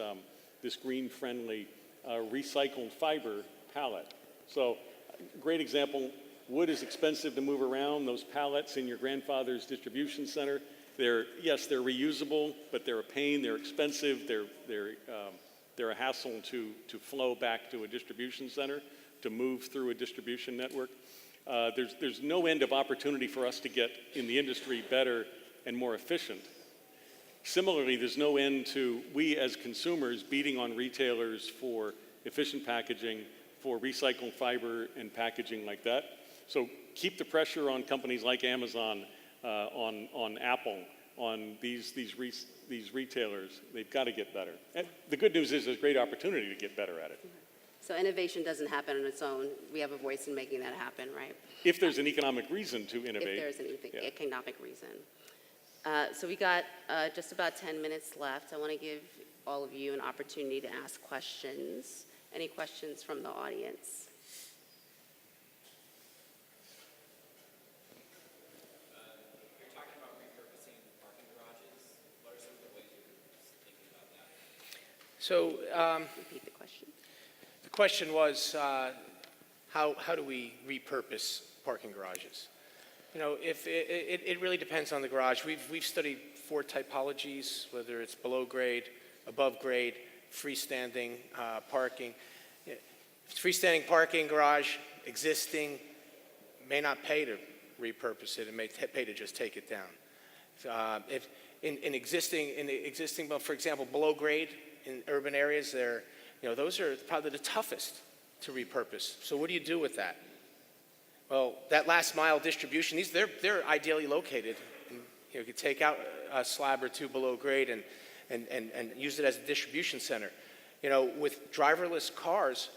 green-friendly recycled fiber pallet. So, great example. Wood is expensive to move around. Those pallets in your grandfather's distribution center, they're reusable, but they're a pain. They're expensive. They're a hassle to flow back to a distribution center, to move through a distribution network. There's no end of opportunity for us to get in the industry better and more efficient. Similarly, there's no end to we as consumers beating on retailers for efficient packaging, for recycled fiber and packaging like that. So keep the pressure on companies like Amazon, on Apple, on these retailers. They've got to get better. And the good news is there's great opportunity to get better at it. So innovation doesn't happen on its own. We have a voice in making that happen, right? If there's an economic reason to innovate. If there's an economic reason. So we got just about 10 minutes left. I want to give all of you an opportunity to ask questions. Any questions from the audience? You're talking about repurposing parking garages. What are some of the ways you're thinking about that? So Repeat the question. the question was, how do we repurpose parking garages? You know, if it really depends on the garage. We've studied 4 typologies, whether it's below grade, above grade, freestanding parking. Yeah, freestanding parking garage, existing, may not pay to repurpose it. It may pay to just take it down. If in existing, well, for example, below grade in urban areas, those are probably the toughest to repurpose. So what do you do with that? Well, that last mile distribution, they're ideally located. And, you could take out a slab or 2 below grade and use it as a distribution center. You know, with driverless cars,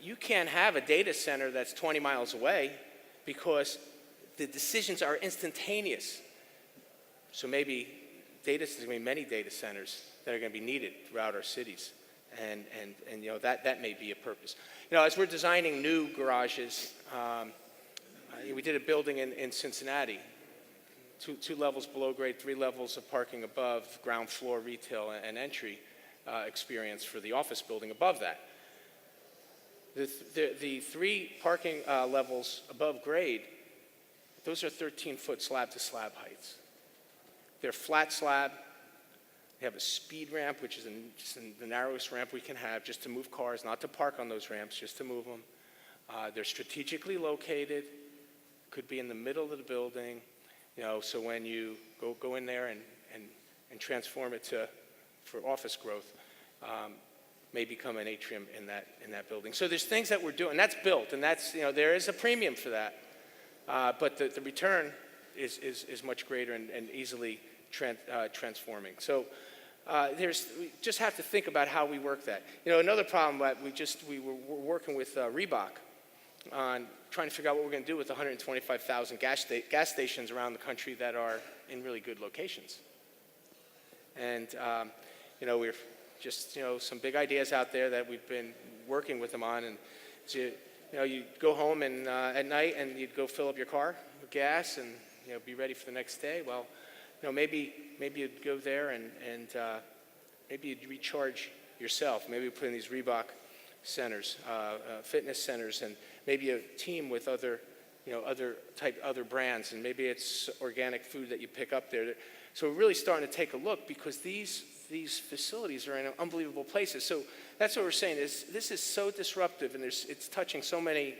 you can't have a data center that's 20 miles away because the decisions are instantaneous. So maybe there's going to be many data centers that are going to be needed throughout our cities. And that may be a purpose. As we're designing new garages, we did a building in Cincinnati, 2 levels below grade, 3 levels of parking above, ground floor retail and entry experience for the office building above that. The 3 parking levels above grade, those are 13-foot slab-to-slab heights. They're flat slab. They have a speed ramp, which is the narrowest ramp we can have, just to move cars, not to park on those ramps, just to move them. They're strategically located, could be in the middle of the building, so when you go in there and transform it for office growth, may become an atrium in that building. So there's things that we're doing. That's built, and that's, there is a premium for that. But the return is much greater and easily transforming. So we just have to think about how we work that. Another problem that we were working with Reebok on trying to figure out what we're going to do with 125,000 gas stations around the country that are in really good locations. And we're just some big ideas out there that we've been working with them on. And so, you go home and at night and you'd go fill up your car with gas and be ready for the next day. Well, maybe you'd go there and maybe you'd recharge yourself. Maybe you put in these Reebok centers, fitness centers, and maybe a team with other brands, and maybe it's organic food that you pick up there. So we're really starting to take a look because these facilities are in unbelievable places. So that's what we're saying is this is so disruptive, and it's touching so many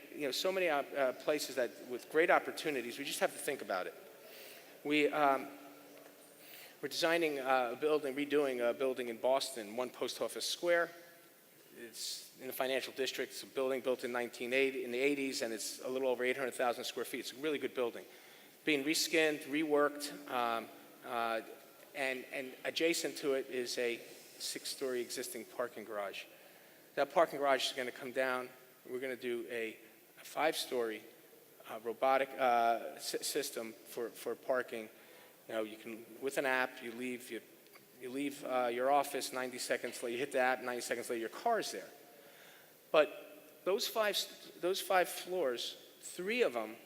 places that with great opportunities. We just have to think about it. We're designing a building, redoing a building in Boston, One Post Office Square. It's in the financial district. It's a building built in the 80s, and it's a little over 800,000 square feet. It's a really good building. Being reskinned, reworked, and adjacent to it is a 6-story existing parking garage. That parking garage is going to come down. We're going to do a 5-story robotic system for parking. You can, with an app, you leave your office 90 seconds later, you hit the app, 90 seconds later, your car's there. But those five floors, 3 of them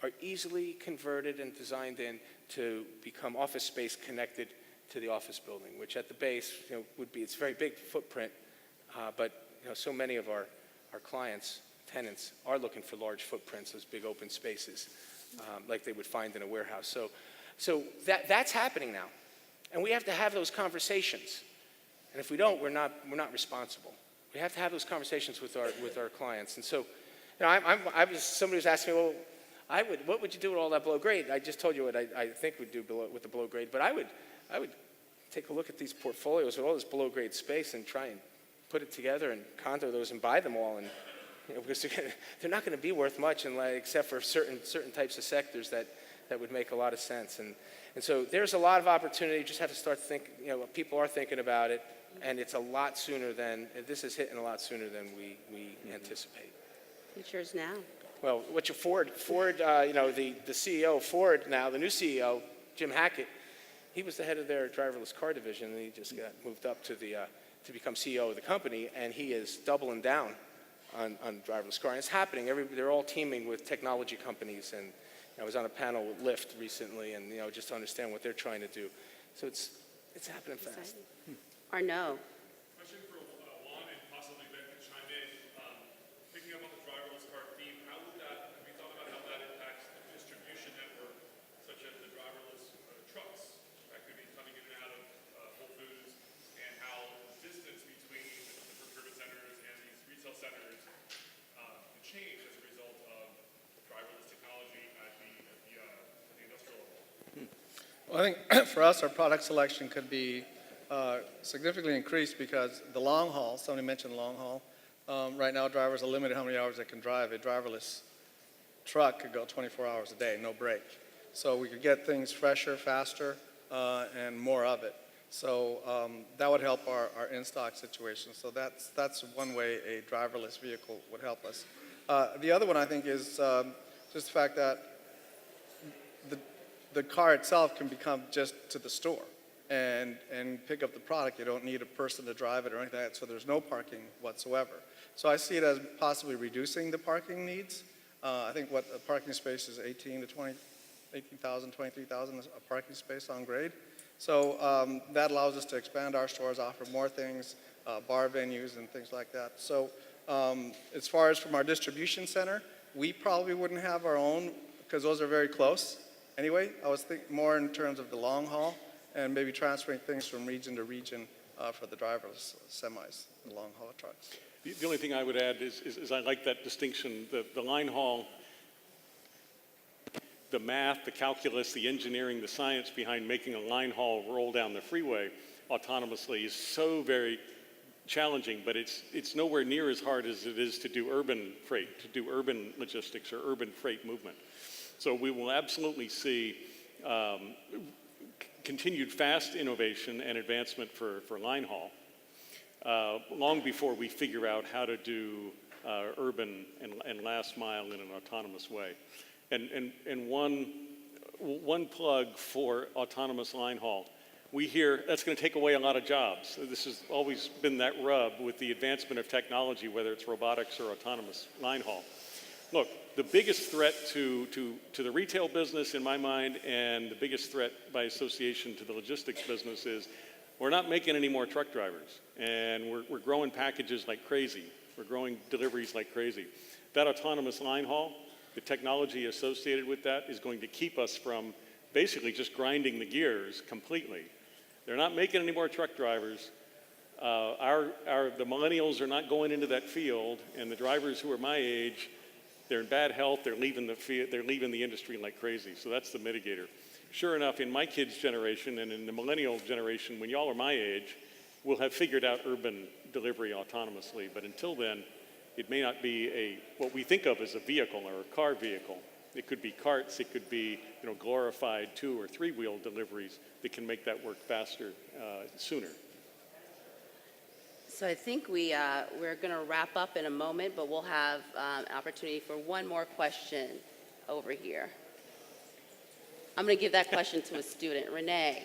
are easily converted and designed in to become office space connected to the office building, which at the base, would be, it's a very big footprint, but so many of our clients, tenants, are looking for large footprints, those big open spaces, like they would find in a warehouse. So that's happening now, and we have to have those conversations. And if we don't, we're not responsible. We have to have those conversations with our clients. And so, somebody was asking me, well, what would you do with all that below grade? I just told you what I think we'd do with the below grade, but I would take a look at these portfolios with all this below grade space and try and put it together and condo those and buy them all, and because they're not going to be worth much except for certain types of sectors that would make a lot of sense. And so there's a lot of opportunity. You just have to start thinking, people are thinking about it, and it's this is hitting a lot sooner than we anticipate. Futures now. Well, Ford, the CEO of Ford now, the new CEO, Jim Hackett, he was the head of their driverless car division, and he just got moved up to become CEO of the company, and he is doubling down on driverless car. And it's happening. They're all teaming with technology companies, and I was on a panel with Lyft recently, and just to understand what they're trying to do. So it's happening fast. Arnaud. Question for Juan and possibly Ben can chime in. Picking up on the driverless car theme, have you thought about how that impacts the distribution Well, I think for us, our product selection could be significantly increased because the long haul, somebody mentioned long haul, right now drivers are limited how many hours they can drive. A driverless truck could go 24 hours a day, no break. So we could get things fresher, faster, and more of it. So that would help our in-stock situation. So that's one way a driverless vehicle would help us. The other one I think is just the fact that the car itself can become just to the store and pick up the product. You don't need a person to drive it or anything like that, so there's no parking whatsoever. So I see it as possibly reducing the parking needs. I think what a parking space is 18,000, 23,000 a parking space on grade. So that allows us to expand our stores, offer more things, bar venues and things like that. So as far as from our distribution center, we probably wouldn't have our own because those are very close. Anyway, I was thinking more in terms of the long haul and maybe transferring things from region to region for the driverless semis, the long haul trucks. The only thing I would add is I like that distinction. The line haul, the math, the calculus, the engineering, the science behind making a line haul roll down the freeway autonomously is so very challenging, but it's nowhere near as hard as it is to do urban freight, to do urban logistics or urban freight movement. So we will absolutely see continued fast innovation and advancement for line haul long before we figure out how to do urban and last mile in an autonomous way. And one plug for autonomous line haul. We hear that's going to take away a lot of jobs. This has always been that rub with the advancement of technology, whether it's robotics or autonomous line haul. Look, the biggest threat to the retail business in my mind, and the biggest threat by association to the logistics business is we're not making any more truck drivers, and we're growing packages like crazy. We're growing deliveries like crazy. That autonomous line haul, the technology associated with that is going to keep us from basically just grinding the gears completely. They're not making any more truck drivers. The millennials are not going into that field, and the drivers who are my age, they're in bad health. They're leaving the industry like crazy. So that's the mitigator. Sure enough, in my kids' generation and in the millennial generation, when y'all are my age, we'll have figured out urban delivery autonomously. But until then, it may not be what we think of as a vehicle or a car vehicle. It could be carts. It could be glorified 2- or 3-wheel deliveries that can make that work faster, sooner. So I think we're going to wrap up in a moment, but we'll have an opportunity for one more question over here. I'm going to give that question to a student. Renee.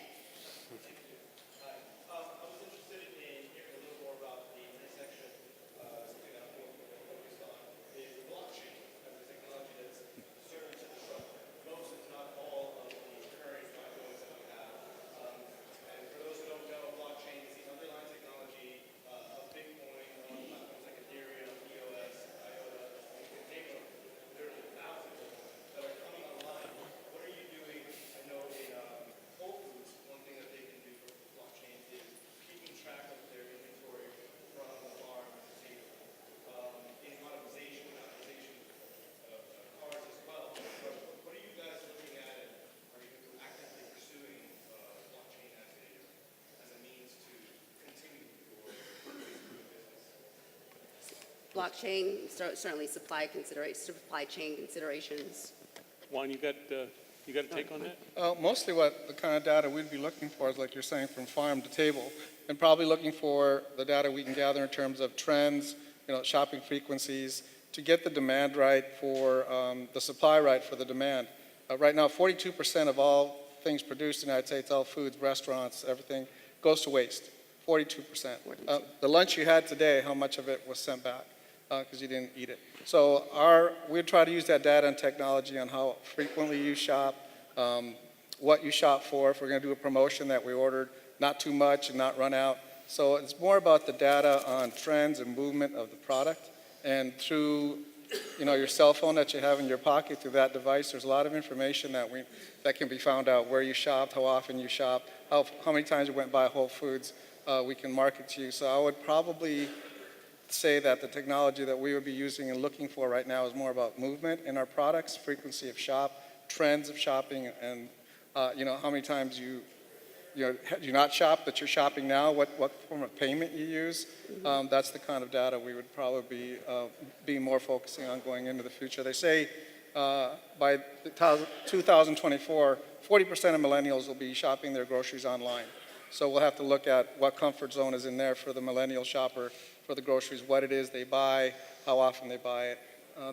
Blockchain, certainly supply chain considerations. Juan, you got a take on that? Mostly what the kind of data we'd be looking for is, like you're saying, from farm to table, and probably looking for the data we can gather in terms of trends, shopping frequencies, to get the demand right for the supply right for the demand. Right now, 42% of all things produced in the United States, all foods, restaurants, everything, goes to waste. 42%. The lunch you had today, how much of it was sent back because you didn't eat it? So we try to use that data and technology on how frequently you shop, what you shop for, if we're going to do a promotion that we ordered, not too much and not run out. So it's more about the data on trends and movement of the product. And through your cell phone that you have in your pocket, through that device, there's a lot of information that can be found out, where you shopped, how often you shop, how many times you went by Whole Foods. We can market to you. So I would probably say that the technology that we would be using and looking for right now is more about movement in our products, frequency of shop, trends of shopping, and How many times you do not shop that you're shopping now, what form of payment you use. That's the kind of data we would probably be more focusing on going into the future. They say by 2024, 40% of millennials will be shopping their groceries online. So we'll have to look at what comfort zone is in there for the millennial shopper for the groceries, what it is they buy, how often they buy it.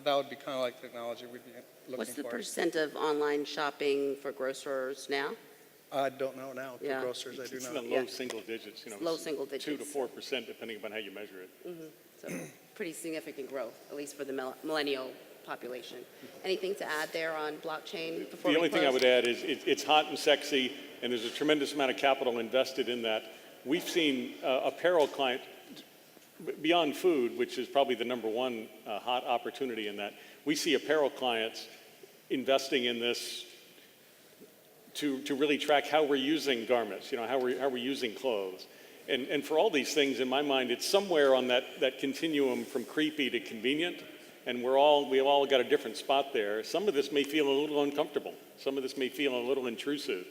That would be kind of like technology we'd be looking for. What's the percent of online shopping for grocers now? I don't know now. For Yeah. grocers, I do It's not. in the low single digits, Low single 2 to digits. 4%, depending upon how you measure it. So pretty significant growth, at least for the millennial population. Anything to add there on blockchain before we The only thing I close? would add is it's hot and sexy, and there's a tremendous amount of capital invested in that. We've seen apparel client, beyond food, which is probably the number one hot opportunity in that, we see apparel clients investing in this to really track how we're using garments, how we're using clothes. And for all these things, in my mind, it's somewhere on that continuum from creepy to convenient, and we've all got a different spot there. Some of this may feel a little uncomfortable. Some of this may feel a little intrusive.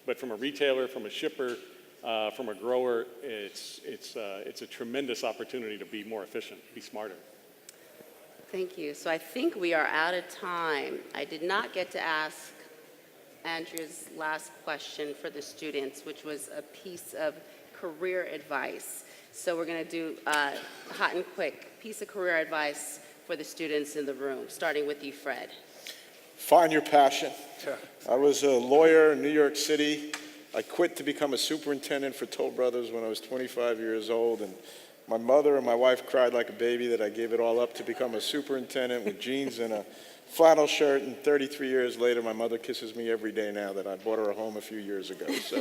But from a retailer, from a shipper, from a grower, it's a tremendous opportunity to be more efficient, be smarter. Thank you. So I think we are out of time. I did not get to ask Andrea's last question for the students, which was a piece of career advice. So we're going to do hot and quick piece of career advice for the students in the room, starting with you, Fred. Find your passion. I was a lawyer in New York City. I quit to become a superintendent for Toll Brothers when I was 25 years old, and my mother and my wife cried like a baby that I gave it all up to become a superintendent with jeans and a flannel shirt, and 33 years later, my mother kisses me every day now that I bought her a home a few years ago. So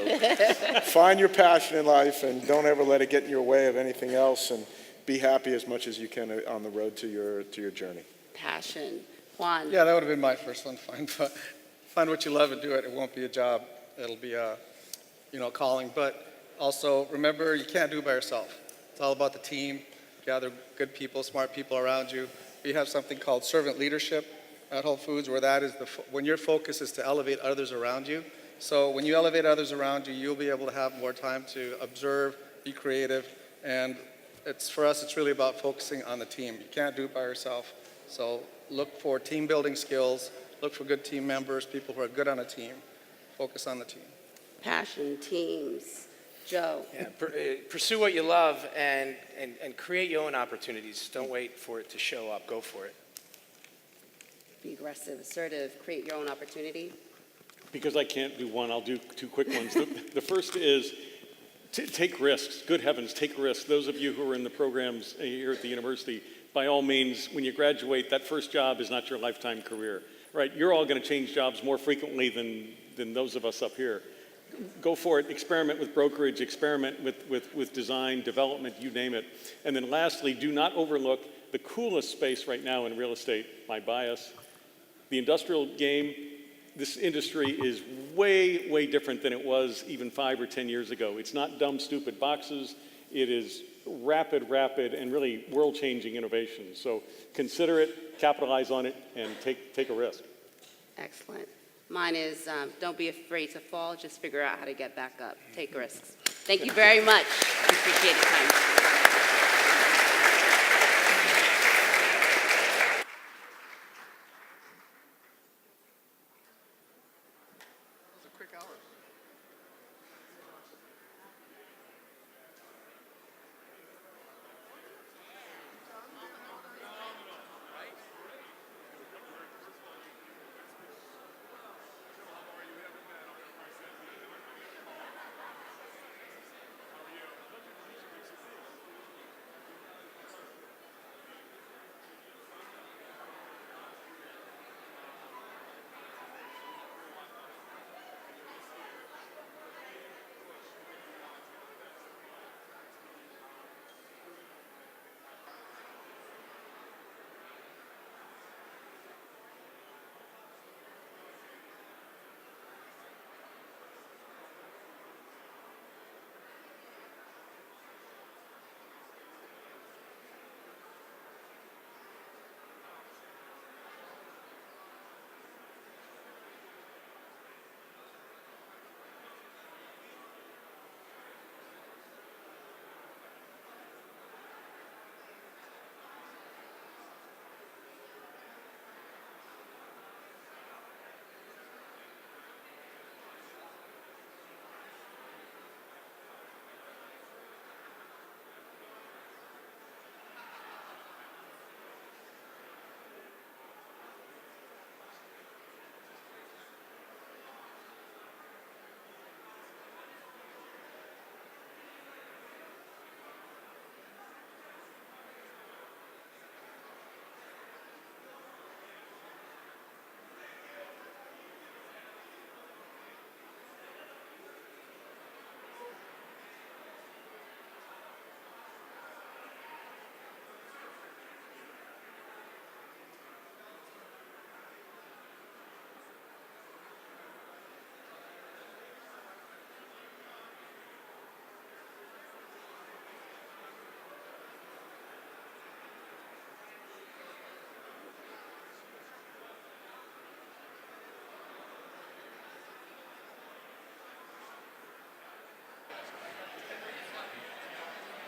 find your passion in life and don't ever let it get in your way of anything else, and be happy as much as you can on the road to your journey. Passion. Juan. Yeah, that would have been my first one. Find what you love and do it. It won't be a job. It'll be a calling. But also remember, you can't do it by yourself. It's all about the team. Gather good people, smart people around you. We have something called servant leadership at Whole Foods, where that is when your focus is to elevate others around you. So when you elevate others around you, you'll be able to have more time to observe, be creative, and for us, it's really about focusing on the team. You can't do it by yourself. So look for team building skills, look for good team members, people who are good on a team. Focus on the team. Passion, teams. Joe. Yeah, pursue what you love and create your own opportunities. Don't wait for it to show up. Go for it. Be aggressive, assertive, create your own opportunity. Because I can't do one, I'll do two quick ones. The first is take risks. Good heavens, take risks. Those of you who are in the programs here at the university, by all means, when you graduate, that first job is not your lifetime career, right? You're all going to change jobs more frequently than those of us up here. Go for it. Experiment with brokerage, experiment with design, development, you name it. And then lastly, do not overlook the coolest space right now in real estate, my bias. The industrial game, this industry is way, way different than it was even 5 or 10 years ago. It's not dumb, stupid boxes. It is rapid, and really world-changing innovation. So consider it, capitalize on it, and take a risk. Excellent. Mine is don't be afraid to fall, just figure out how to get back up. Take risks. Thank you very much. Appreciate your time.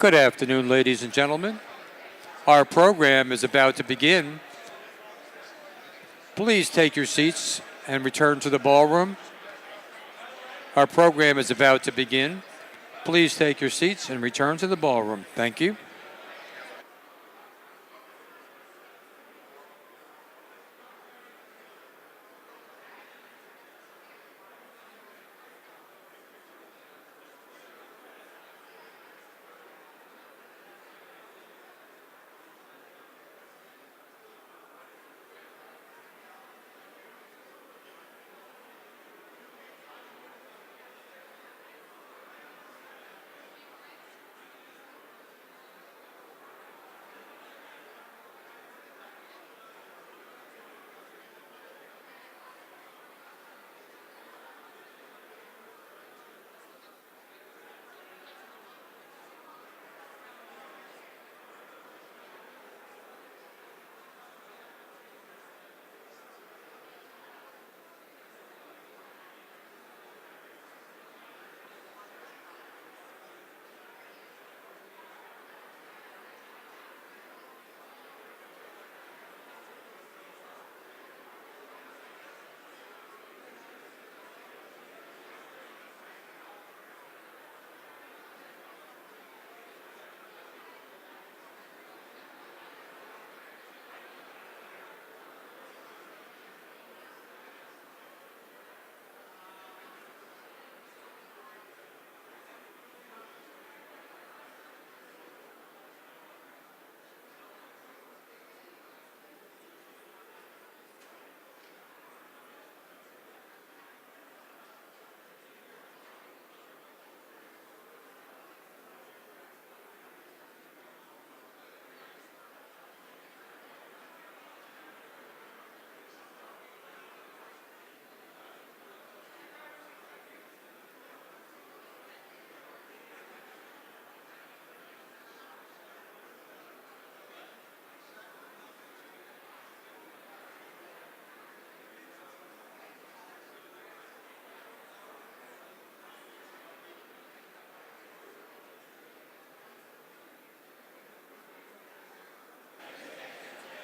Good afternoon, ladies and gentlemen. Our program is about to begin. Please take your seats and return to the ballroom. Our program is about to begin. Please take your seats and return to the ballroom. Thank you.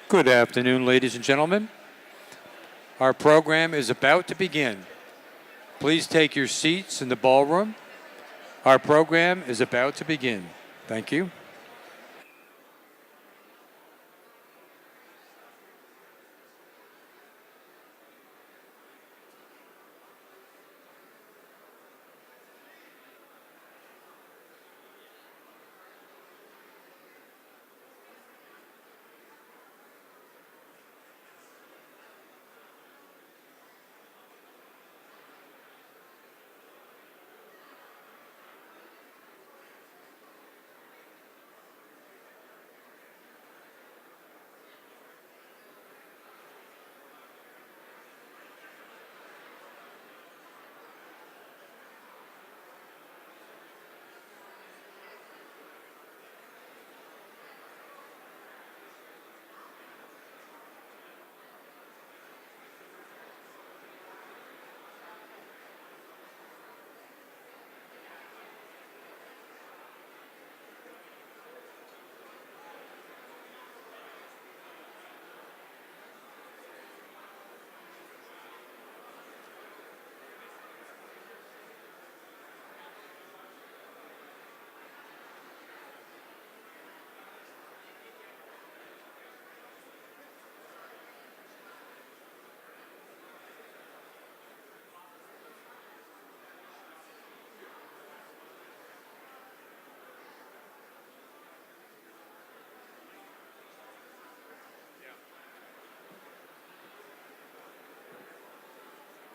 Good afternoon, ladies and gentlemen. Our program is about to begin. Please take your seats in the ballroom. Our program is about to begin. Thank you.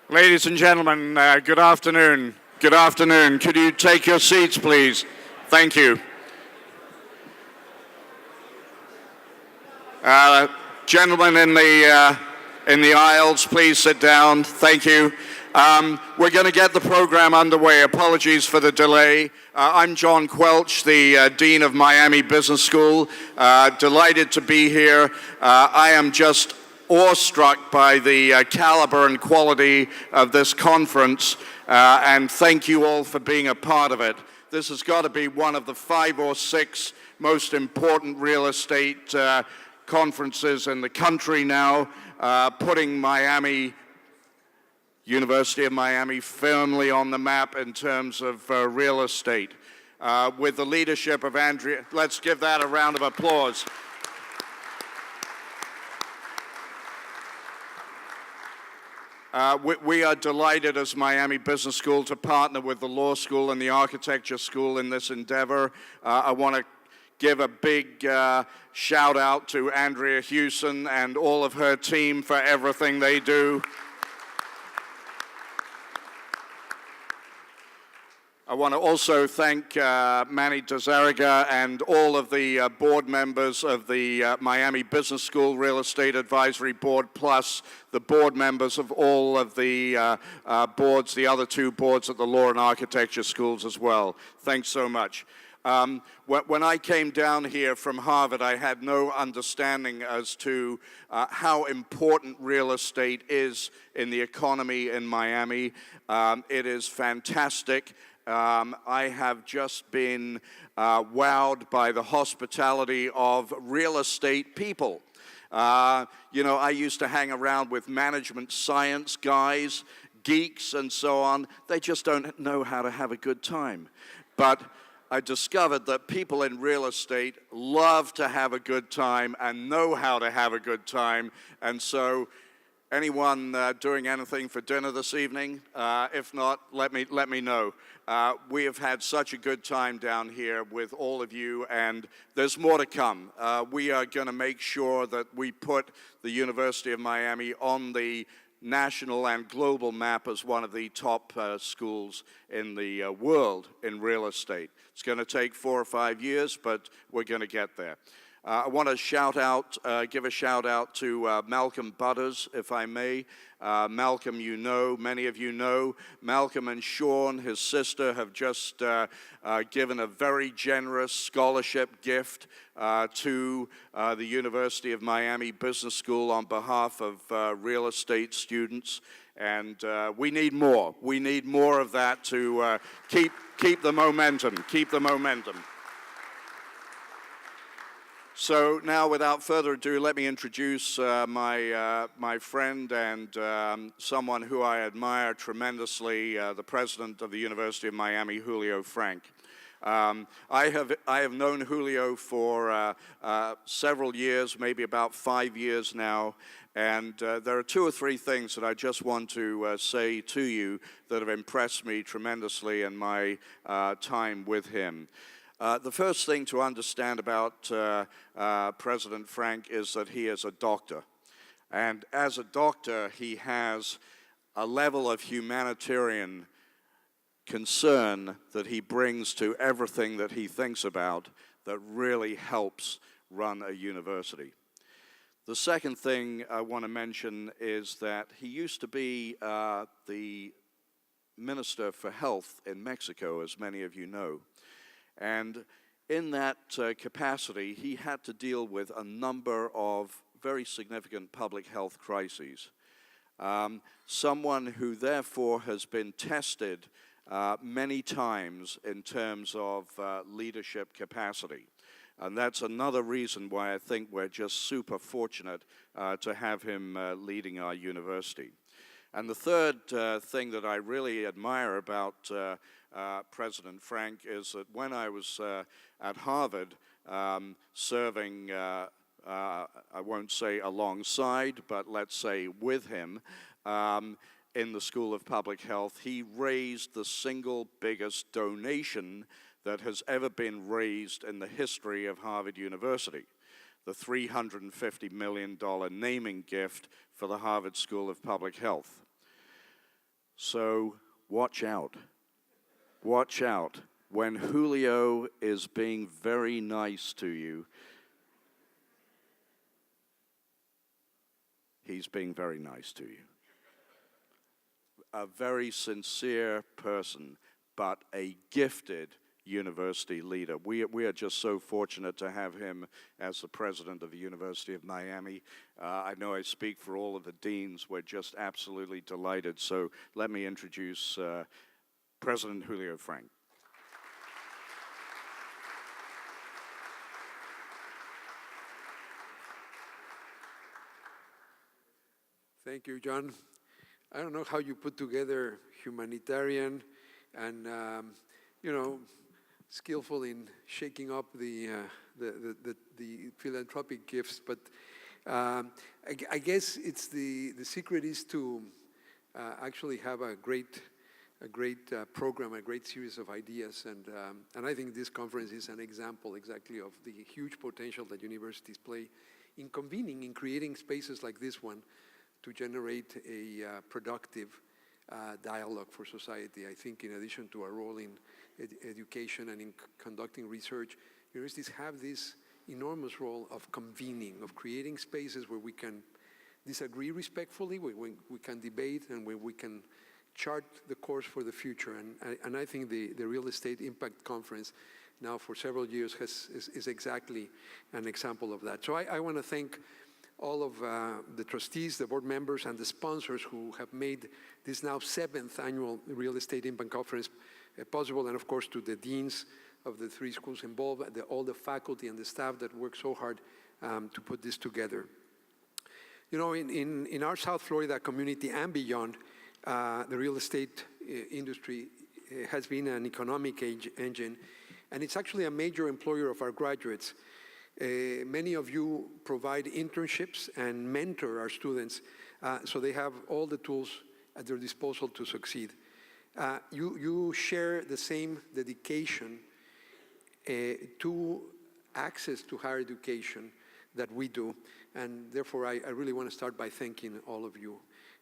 Ladies and gentlemen, good afternoon. Good afternoon. Could you take your seats, please? Thank you. Gentlemen in the aisles, please sit down. Thank you. We're going to get the program underway. Apologies for the delay. I'm John Quelch, the Dean of Miami Business School. Delighted to be here. I am just awestruck by the caliber and quality of this conference, and thank you all for being a part of it. this has got to be one of the 5 or 6 most important real estate conferences in the country now, putting University of Miami firmly on the map in terms of real estate. With the leadership of Andrea, let's give that a round of applause. We are delighted as Miami Business School to partner with the Law School and the Architecture School in this endeavor. I want to give a big shout out to Andrea Hewson and all of her team for everything they do. I want to also thank Manny Dezariga and all of the board members of the Miami Business School Real Estate Advisory Board, plus the board members of all of the boards, the other 2 boards at the Law and Architecture Schools as well. Thanks so much. When I came down here from Harvard, I had no understanding as to how important real estate is in the economy in Miami. It is fantastic. I have just been wowed by the hospitality of real estate people. You know, I used to hang around with management science guys, geeks, and so on. They just don't know how to have a good time. But I discovered that people in real estate love to have a good time and know how to have a good time. And so, anyone doing anything for dinner this evening? If not, let me know. We have had such a good time down here with all of you, and there's more to come. We are going to make sure that we put the University of Miami on the national and global map as one of the top schools in the world in real estate. It's going to take 4 or 5 years, but we're going to get there. I want to give a shout out to Malcolm Butters, if I may. Malcolm, you know, many of you know. Malcolm and Sean, his sister, have just given a very generous scholarship gift to the University of Miami Business School on behalf of real estate students. And we need more. We need more of that to keep the momentum, So now, without further ado, let me introduce my friend and someone who I admire tremendously, the president of the University of Miami, Julio Frank. I have known Julio for several years, maybe about 5 years now, and there are 2 or 3 things that I just want to say to you that have impressed me tremendously in my time with him. The first thing to understand about President Frank is that he is a doctor. And as a doctor, he has a level of humanitarian concern that he brings to everything that he thinks about that really helps run a university. The second thing I want to mention is that he used to be the Minister for Health in Mexico, as many of you know. And in that capacity, he had to deal with a number of very significant public health crises. Someone who therefore has been tested many times in terms of leadership capacity. And that's another reason why I think we're just super fortunate to have him leading our university. And the third thing that I really admire about President Frank is that when I was at Harvard serving, I won't say alongside, but let's say with him, in the School of Public Health, he raised the single biggest donation that has ever been raised in the history of Harvard University, the $350 million naming gift for the Harvard School of Public Health. So watch out. Watch out. When Julio is being very nice to you, he's being very nice to you. A very sincere person, but a gifted university leader. We are just so fortunate to have him as the president of the University of Miami. I know I speak for all of the deans. We're just absolutely delighted. So let me introduce President Julio Frank. Thank you, John. I don't know how you put together humanitarian and, skillful in shaking up the philanthropic gifts, but I guess it's the secret is to actually have a great program, a great series of ideas, and I think this conference is an example exactly of the huge potential that universities play in convening, in creating spaces like this one to generate a productive dialogue for society. I think in addition to our role in education and in conducting research, universities have this enormous role of convening, of creating spaces where we can disagree respectfully, where we can debate, and where we can chart the course for the future. And I think the Real Estate Impact Conference now for several years is exactly an example of that. So I want to thank all of the trustees, the board members, and the sponsors who have made this now 7th annual Real Estate Impact Conference possible, and of course to the deans of the 3 schools involved, all the faculty and the staff that worked so hard to put this together. You know, in our South Florida community and beyond, the real estate industry has been an economic engine, and it's actually a major employer of our graduates. Many of you provide internships and mentor our students, so they have all the tools at their disposal to succeed. You share the same dedication to access to higher education that we do, and therefore I really want to start by thanking all of you.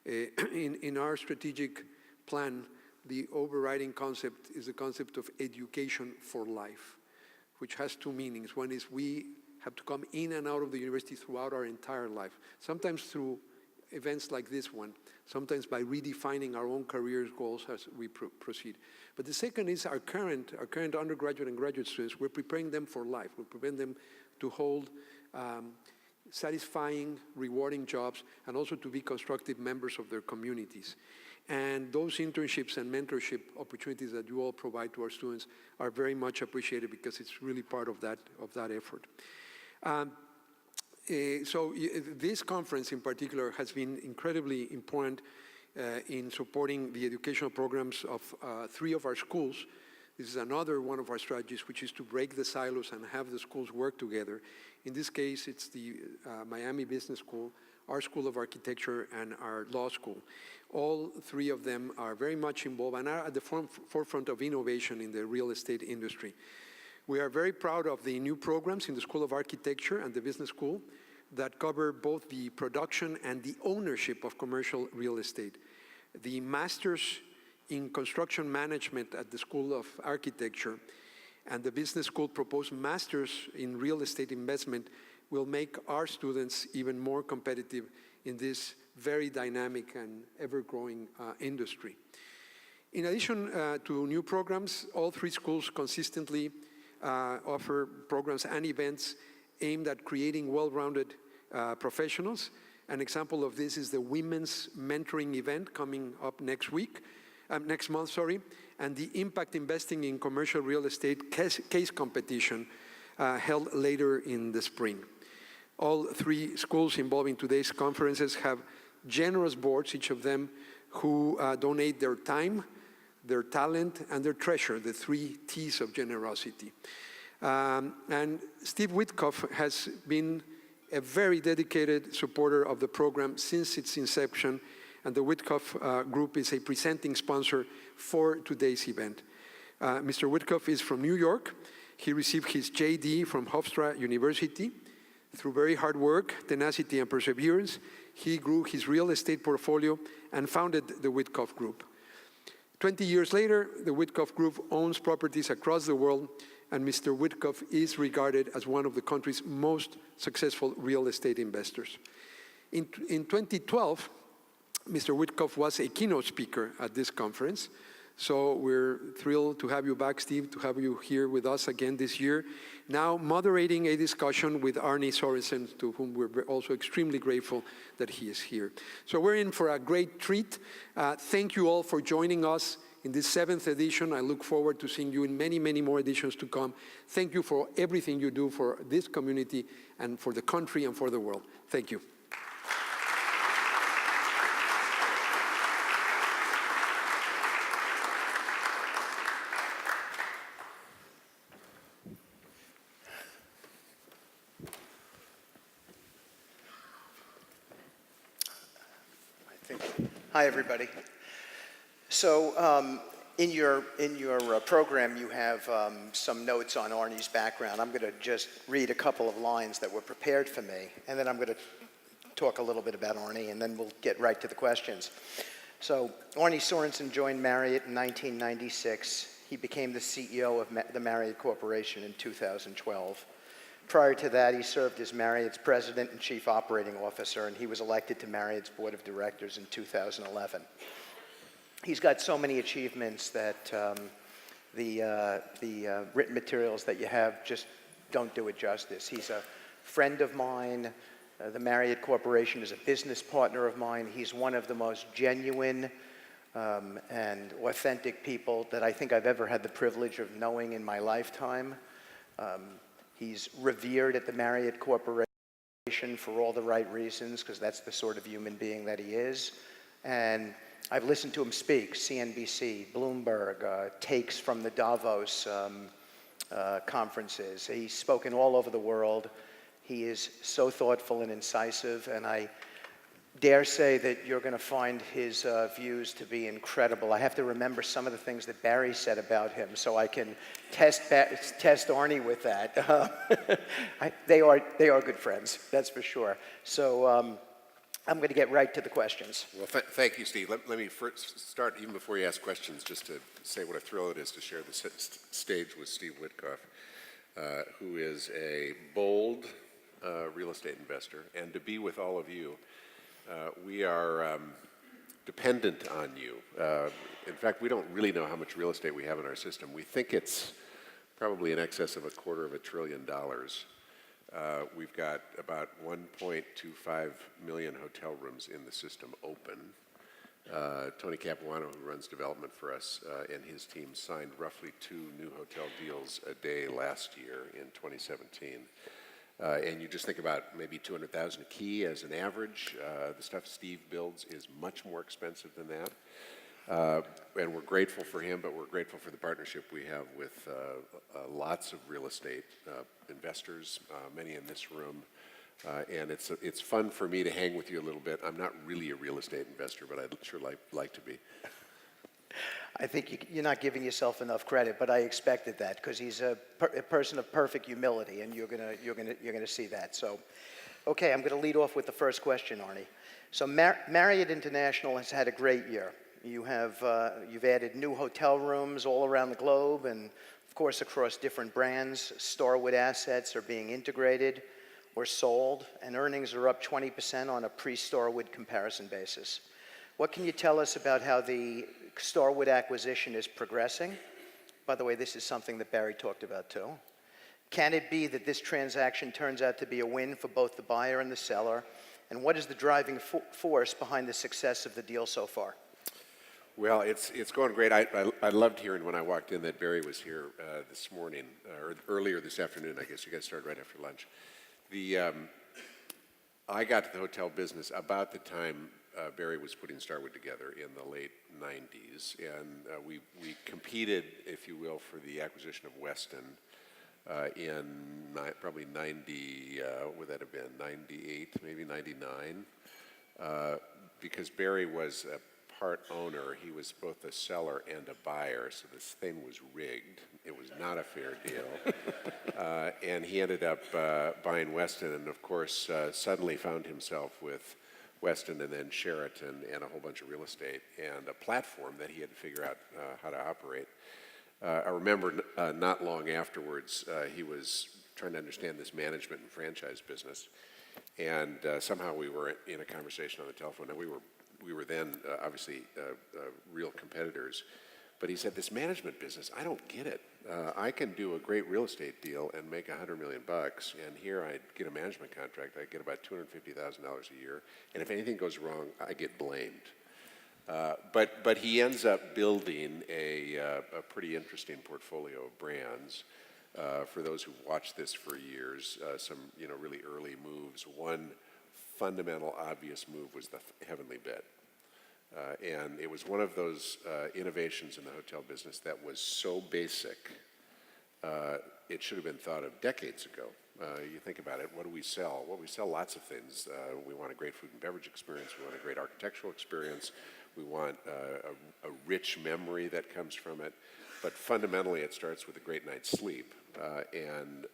In our strategic plan, the overriding concept is the concept of education for life, which has 2 meanings. One is we have to come in and out of the university throughout our entire life, sometimes through events like this one, sometimes by redefining our own career goals as we proceed. But the second is our current undergraduate and graduate students. We're preparing them for life. We're preparing them to hold satisfying, rewarding jobs, and also to be constructive members of their communities. And those internships and mentorship opportunities that you all provide to our students are very much appreciated because it's really part of that effort. So this conference in particular has been incredibly important in supporting the educational programs of 3 of our schools. This is another one of our strategies, which is to break the silos and have the schools work together. In this case, it's the Miami Business School, our School of Architecture, and our law school. All 3 of them are very much involved and are at the forefront of innovation in the real estate industry. We are very proud of the new programs in the School of Architecture and the Business School that cover both the production and the ownership of commercial real estate. The Masters in Construction Management at the School of Architecture and the Business School proposed Masters in Real Estate Investment will make our students even more competitive in this very dynamic and ever-growing industry. In addition to new programs, all 3 schools consistently offer programs and events aimed at creating well-rounded professionals. An example of this is the Women's Mentoring event coming up next month, and the Impact Investing in Commercial Real Estate case competition held later in the spring. All 3 schools involved in today's conferences have generous boards, each of them, who donate their time, their talent, and their treasure, the 3 T's of generosity. And Steve Witkoff has been a very dedicated supporter of the program since its inception, and the Witkoff Group is a presenting sponsor for today's event. Mr. Witkoff is from New York. He received his JD from Hofstra University. Through very hard work, tenacity, and perseverance, he grew his real estate portfolio and founded the Witkoff Group. 20 years later, the Witkoff Group owns properties across the world, and Mr. Witkoff is regarded as one of the country's most successful real estate investors. In 2012, Mr. Witkoff was a keynote speaker at this conference, so we're thrilled to have you back, Steve, to have you here with us again this year, now moderating a discussion with Arne Sorensen, to whom we're also extremely grateful that he is here. So we're in for a great treat. Thank you all for joining us in this 7th edition. I look forward to seeing you in many, many more editions to come. Thank you for everything you do for this community and for the country and for the world. Thank you. Hi, everybody. So in your program, you have some notes on Arnie's background. I'm going to just read a couple of lines that were prepared for me, and then I'm going to talk a little bit about Arnie, and then we'll get right to the questions. So Arnie Sorensen joined Marriott in 1996. He became the CEO of the Marriott Corporation in 2012. Prior to that, he served as Marriott's president and chief operating officer, and he was elected to Marriott's board of directors in 2011. He's got so many achievements that the written materials that you have just don't do it justice. He's a friend of mine. The Marriott Corporation is a business partner of mine. He's one of the most genuine and authentic people that I think I've ever had the privilege of knowing in my lifetime. He's revered at the Marriott Corporation for all the right reasons, because that's the sort of human being that he is. And I've listened to him speak, CNBC, Bloomberg, takes from the Davos conferences. He's spoken all over the world. He is so thoughtful and incisive, and I dare say that you're going to find his views to be incredible. I have to remember some of the things that Barry said about him so I can test Arnie with that. They are good friends, that's for sure. So I'm going to get right to the questions. Well, thank you, Steve. Let me first start, even before you ask questions, just to say what a thrill it is to share the stage with Steve Witkoff, who is a bold real estate investor, and to be with all of you. We are dependent on you. In fact, we don't really know how much real estate we have in our system. We think it's probably in excess of $250 billion. We've got about 1.25 million hotel rooms in the system open. Tony Capuano, who runs development for us, and his team signed roughly 2 new hotel deals a day last year in 2017. And you just think about maybe 200,000 a key as an average. The stuff Steve builds is much more expensive than that. And we're grateful for him, but we're grateful for the partnership we have with lots of real estate investors, many in this room. And it's fun for me to hang with you a little bit. I'm not really a real estate investor, but I'd sure like to be. I think you're not giving yourself enough credit, but I expected that because he's a person of perfect humility, and you're gonna see that. So, okay, I'm gonna lead off with the first question, Arnie. So Marriott International has had a great year. You've added new hotel rooms all around the globe, and of course across different brands. Starwood assets are being integrated or sold, and earnings are up 20% on a pre-Starwood comparison basis. What can you tell us about how the Starwood acquisition is progressing? By the way, this is something that Barry talked about too. Can it be that this transaction turns out to be a win for both the buyer and the seller? And what is the driving force behind the success of the deal so far? Well, it's going great. I loved hearing when I walked in that Barry was here this morning, or earlier this afternoon. I guess you guys started right after lunch. I got to the hotel business about the time Barry was putting Starwood together in the late 90s, and we competed, if you will, for the acquisition of Westin in probably 90, what would that have been, 98, maybe 99, because Barry was a part owner. He was both a seller and a buyer, so this thing was rigged. It was not a fair deal. And he ended up buying Westin, and of course suddenly found himself with Westin and then Sheraton and a whole bunch of real estate and a platform that he had to figure out how to operate. I remember not long afterwards, he was trying to understand this management and franchise business, and somehow we were in a conversation on the telephone, and we were then obviously real competitors. But he said, this management business, I don't get it. I can do a great real estate deal and make $100 million, and here I get a management contract, I get about $250,000 a year, and if anything goes wrong, I get blamed. But he ends up building a pretty interesting portfolio of brands. For those who've watched this for years, some really early moves. One fundamental, obvious move was the Heavenly Bed. And it was one of those innovations in the hotel business that was so basic, it should have been thought of decades ago. You think about it, what do we sell? Well, we sell lots of things. We want a great food and beverage experience. We want a great architectural experience. We want a rich memory that comes from it. But fundamentally, it starts with a great night's sleep. And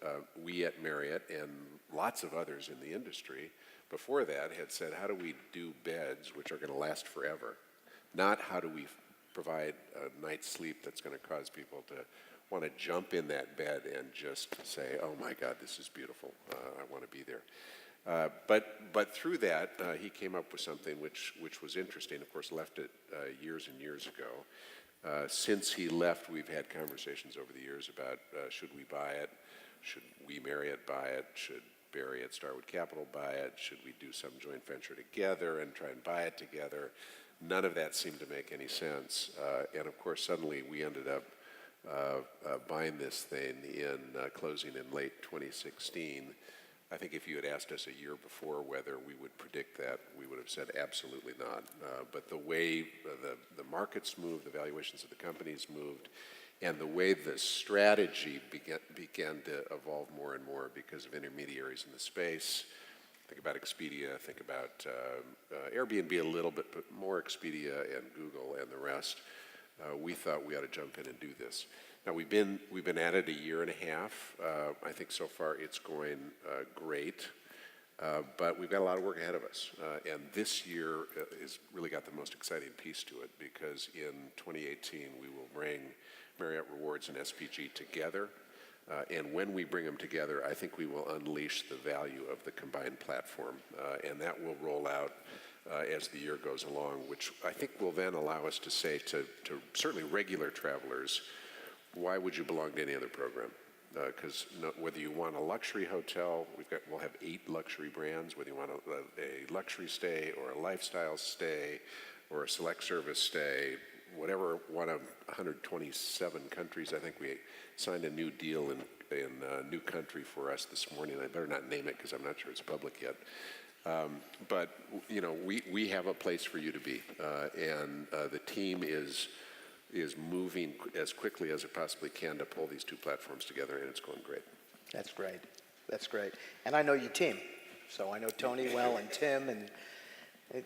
we at Marriott and lots of others in the industry before that had said, how do we do beds which are going to last forever? Not how do we provide a night's sleep that's going to cause people to want to jump in that bed and just say, oh my God, this is beautiful. I want to be there. But through that, he came up with something which was interesting. Of course, left it years and years ago. Since he left, we've had conversations over the years about should we buy it? Should we Marriott buy it? Should Barry at Starwood Capital buy it? Should we do some joint venture together and try and buy it together? None of that seemed to make any sense. And of course, suddenly we ended up buying this thing in closing in late 2016. I think if you had asked us a year before whether we would predict that, we would have said absolutely not. But the way the markets moved, the valuations of the companies moved, and the way the strategy began to evolve more and more because of intermediaries in the space. Think about Expedia, think about Airbnb a little bit, but more Expedia and Google and the rest. We thought we ought to jump in and do this. Now we've been at it a year and a half. I think so far it's going great, but we've got a lot of work ahead of us. And this year has really got the most exciting piece to it because in 2018 we will bring Marriott Rewards and SPG together. And when we bring them together, I think we will unleash the value of the combined platform. And that will roll out as the year goes along, which I think will then allow us to say to certainly regular travelers, why would you belong to any other program? Because whether you want a luxury hotel, we'll have 8 luxury brands, whether you want a luxury stay or a lifestyle stay or a select service stay, whatever one of 127 countries. I think we signed a new deal in a new country for us this morning. I better not name it because I'm not sure it's public yet. But you know, we have a place for you to be, and the team is moving as quickly as it possibly can to pull these two platforms together, and it's going great. That's great. That's great. And I know your team, so I know Tony well and Tim, and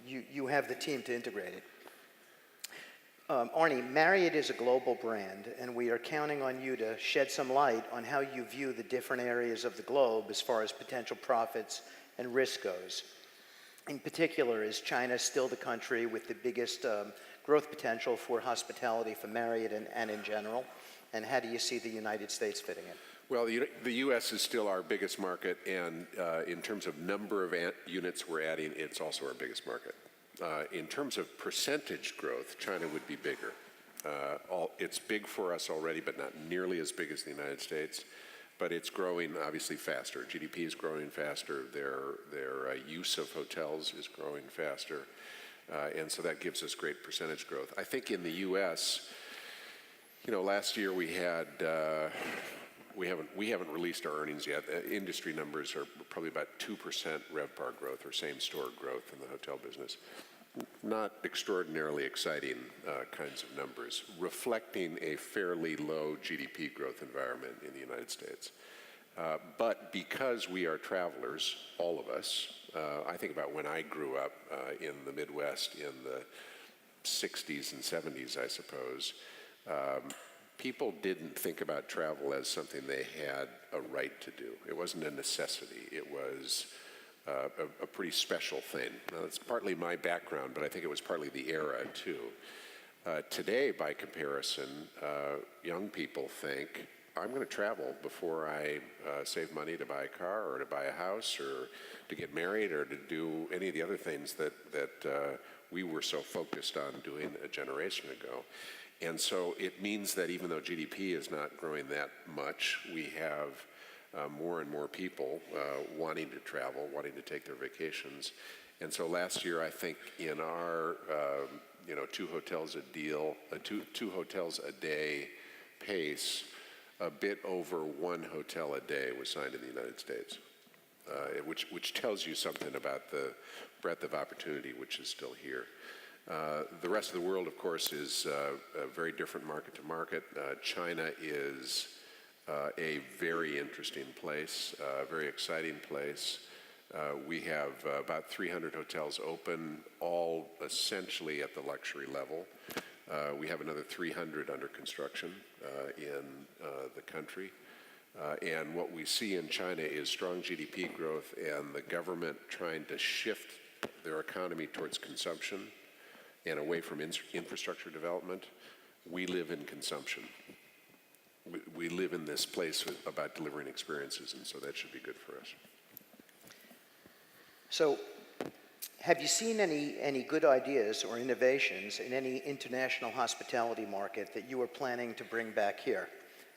you have the team to integrate it. Arnie, Marriott is a global brand, and we are counting on you to shed some light on how you view the different areas of the globe as far as potential profits and risk goes. In particular, is China still the country with the biggest growth potential for hospitality for Marriott and in general? And how do you see the United States fitting in? Well, the U.S. is still our biggest market, and in terms of number of units we're adding, it's also our biggest market. In terms of percentage growth, China would be bigger. It's big for us already, but not nearly as big as the United States. But it's growing obviously faster. GDP is growing faster. Their use of hotels is growing faster, and so that gives us great percentage growth. I think in the U.S., you know, last year we had. We haven't released our earnings yet. Industry numbers are probably about 2% RevPAR growth or same-store growth in the hotel business. Not extraordinarily exciting kinds of numbers, reflecting a fairly low GDP growth environment in the United States. But because we are travelers, all of us, I think about when I grew up in the Midwest in the 60s and 70s, I suppose, people didn't think about travel as something they had a right to do. It wasn't a necessity. It was a pretty special thing. Now, it's partly my background, but I think it was partly the era, too. Today, by comparison, young people think, I'm going to travel before I save money to buy a car or to buy a house or to get married or to do any of the other things that we were so focused on doing a generation ago. And so it means that even though GDP is not growing that much, we have more and more people wanting to travel, wanting to take their vacations. And so last year, I think in our, 2 hotels a day pace, a bit over 1 hotel a day was signed in the United States, which tells you something about the breadth of opportunity which is still here. The rest of the world, of course, is very different market to market. China is a very interesting place, a very exciting place. We have about 300 hotels open, all essentially at the luxury level. We have another 300 under construction in the country. And what we see in China is strong GDP growth and the government trying to shift their economy towards consumption and away from infrastructure development. We live in consumption. We live in this place about delivering experiences, and so that should be good for us. So, have you seen any good ideas or innovations in any international hospitality market that you are planning to bring back here?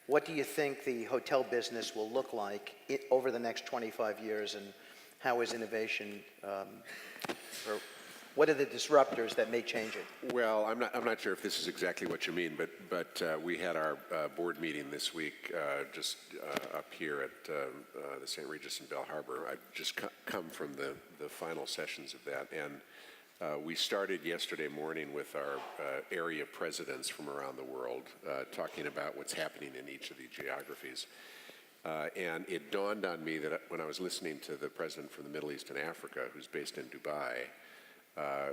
What do you think the hotel business will look like over the next 25 years, and how is innovation, or what are the disruptors that may change it? Well, I'm not sure if this is exactly what you mean, but we had our board meeting this week just up here at the St. Regis in Bell Harbor. I've just come from the final sessions of that, and we started yesterday morning with our area presidents from around the world talking about what's happening in each of the geographies. And it dawned on me that when I was listening to the president from the Middle East and Africa, who's based in Dubai,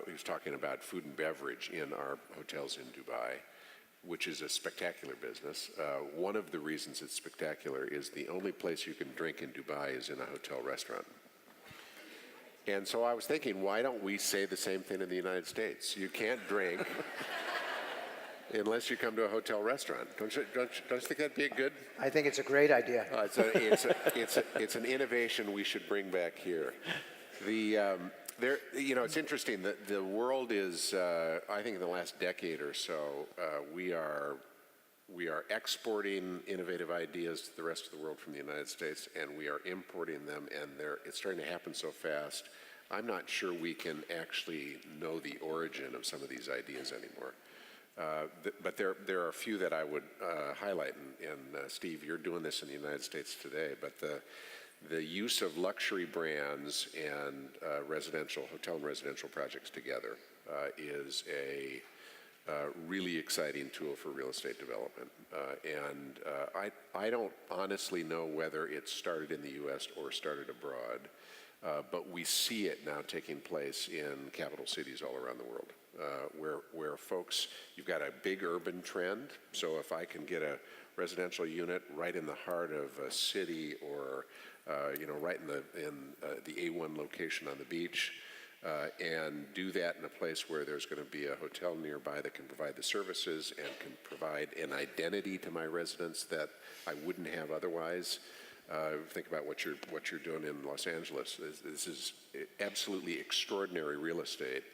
he was talking about food and beverage in our hotels in Dubai, which is a spectacular business. One of the reasons it's spectacular is the only place you can drink in Dubai is in a hotel restaurant. And so I was thinking, why don't we say the same thing in the United States? You can't drink unless you come to a hotel restaurant. Don't you think that'd be a good? I think it's a great idea. It's an innovation we should bring back here. It's interesting that the world is, I think in the last decade or so, we are exporting innovative ideas to the rest of the world from the United States, and we are importing them, and it's starting to happen so fast. I'm not sure we can actually know the origin of some of these ideas anymore. But there are a few that I would highlight, and Steve, you're doing this in the United States today, but the use of luxury brands and hotel and residential projects together is a really exciting tool for real estate development. I don't honestly know whether it started in the U.S. or started abroad, but we see it now taking place in capital cities all around the world, where folks, you've got a big urban trend. So if I can get a residential unit right in the heart of a city, or right in the A1 location on the beach, and do that in a place where there's going to be a hotel nearby that can provide the services and can provide an identity to my residents that I wouldn't have otherwise. Think about what you're doing in Los Angeles. This is absolutely extraordinary real estate,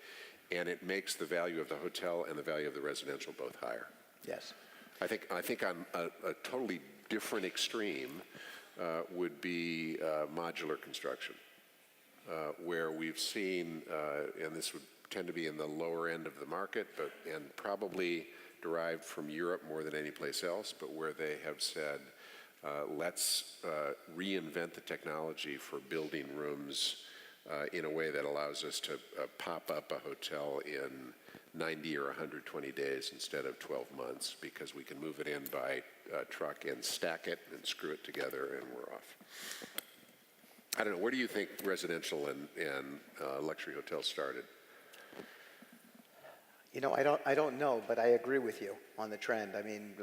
and it makes the value of the hotel and the value of the residential both higher. Yes. I think on a totally different extreme would be modular construction, where we've seen, and this would tend to be in the lower end of the market, and probably derived from Europe more than any place else, but where they have said, let's reinvent the technology for building rooms in a way that allows us to pop up a hotel in 90 or 120 days instead of 12 months, because we can move it in by truck and stack it and screw it together, and we're off. I don't know, where do you think residential and luxury hotels started? I don't know, but I agree with you on the trend. I mean,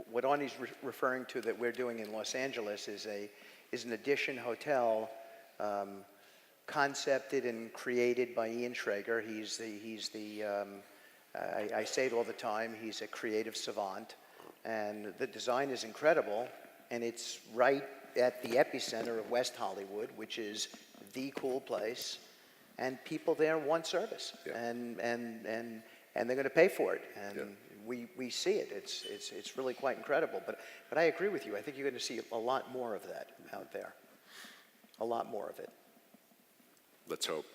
what Arnie's referring to that we're doing in Los Angeles is an Edition hotel concepted and created by Ian Schrager. I say it all the time, he's a creative savant, and the design is incredible, and it's right at the epicenter of West Hollywood, which is the cool place, and people there want service, and they're going to pay for it, and we see it. It's really quite incredible. But I agree with you. I think you're going to see a lot more of that out there. A lot more of it. Let's hope.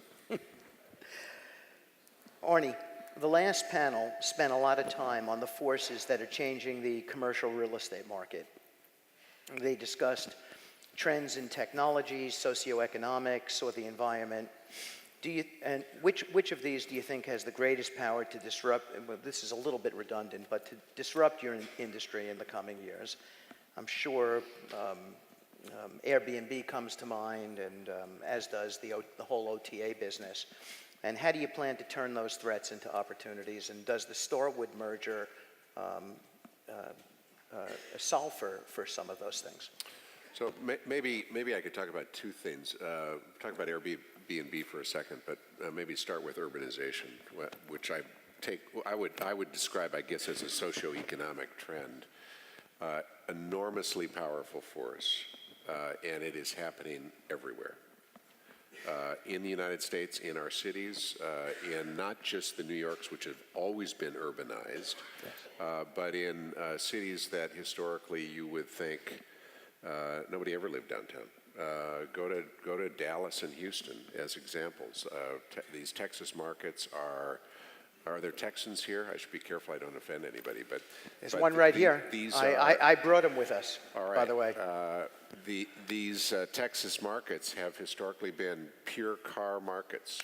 Arnie, the last panel spent a lot of time on the forces that are changing the commercial real estate market. They discussed trends in technology, socioeconomics, or the environment. Which of these do you think has the greatest power to disrupt, well, this is a little bit redundant, but to disrupt your industry in the coming years? I'm sure Airbnb comes to mind, and as does the whole OTA business. And how do you plan to turn those threats into opportunities? And does the Starwood merger solve for some of those things? So maybe I could talk about two things. Talk about Airbnb for a second, but maybe start with urbanization, which I would describe, I guess, as a socioeconomic trend. Enormously powerful force, and it is happening everywhere. In the United States, in our cities, in not just the New Yorks, which have always been urbanized, but in cities that historically you would think nobody ever lived downtown. Go to Dallas and Houston as examples. These Texas markets are there Texans here? I should be careful I don't offend anybody, but there's one right here. I brought him with us, all right. By the way. These Texas markets have historically been pure car markets,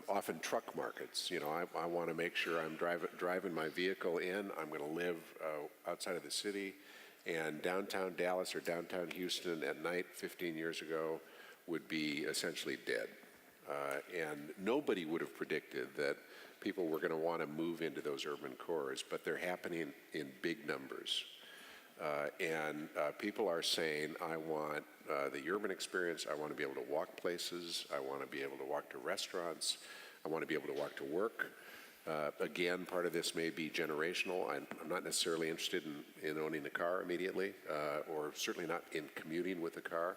often truck markets. You know, I want to make sure I'm driving my vehicle in. I'm going to live outside of the city, and downtown Dallas or downtown Houston at night 15 years ago would be essentially dead. And nobody would have predicted that people were going to want to move into those urban cores, but they're happening in big numbers. And people are saying, I want the urban experience, I want to be able to walk places, I want to be able to walk to restaurants, I want to be able to walk to work. Again, part of this may be generational. I'm not necessarily interested in owning a car immediately, or certainly not in commuting with a car.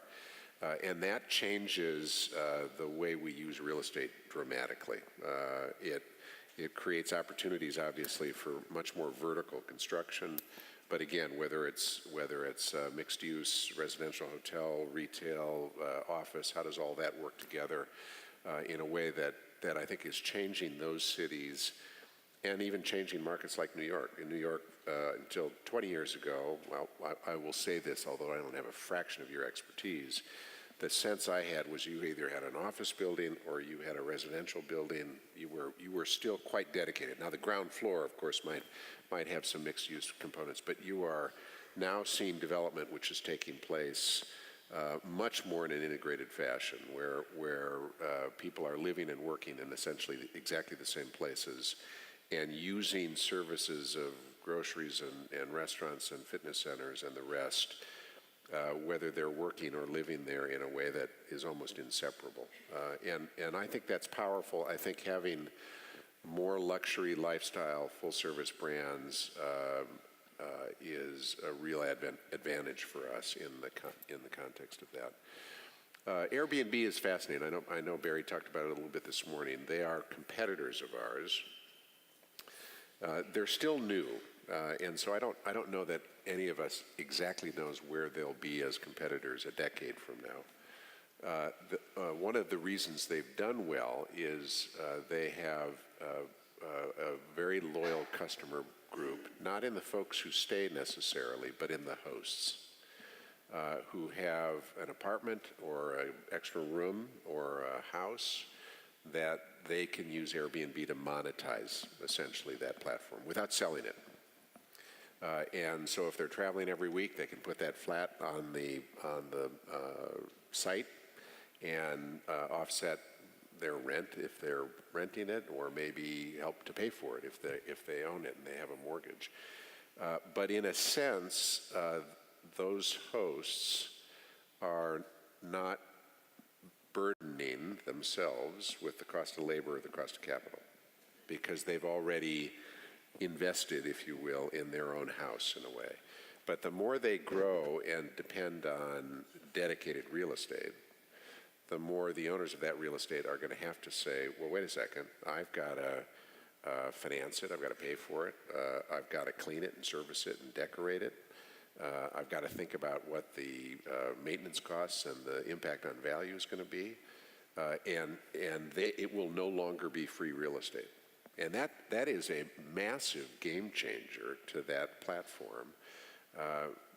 And that changes the way we use real estate dramatically. It creates opportunities, obviously, for much more vertical construction. But again, whether it's mixed use, residential, hotel, retail, office, how does all that work together in a way that I think is changing those cities and even changing markets like New York. In New York, until 20 years ago, well, I will say this, although I don't have a fraction of your expertise, the sense I had was you either had an office building or you had a residential building. You were still quite dedicated. Now the ground floor, of course, might have some mixed use components, but you are now seeing development which is taking place much more in an integrated fashion, where people are living and working in essentially exactly the same places and using services of groceries and restaurants and fitness centers and the rest, whether they're working or living there in a way that is almost inseparable. And I think that's powerful. I think having more luxury lifestyle, full-service brands is a real advantage for us in the context of that. Airbnb is fascinating. I know Barry talked about it a little bit this morning. They are competitors of ours. They're still new, and so I don't know that any of us exactly knows where they'll be as competitors a decade from now. One of the reasons they've done well is they have a very loyal customer group, not in the folks who stay necessarily, but in the hosts who have an apartment or an extra room or a house that they can use Airbnb to monetize essentially that platform without selling it. And so if they're traveling every week, they can put that flat on the site and offset their rent if they're renting it, or maybe help to pay for it if they own it and they have a mortgage. But in a sense, those hosts are not burdening themselves with the cost of labor or the cost of capital, because they've already invested, if you will, in their own house in a way. But the more they grow and depend on dedicated real estate, the more the owners of that real estate are going to have to say, well, wait a second, I've got to finance it, I've got to pay for it, I've got to clean it and service it and decorate it. I've got to think about what the maintenance costs and the impact on value is going to be, and it will no longer be free real estate. And that is a massive game changer to that platform.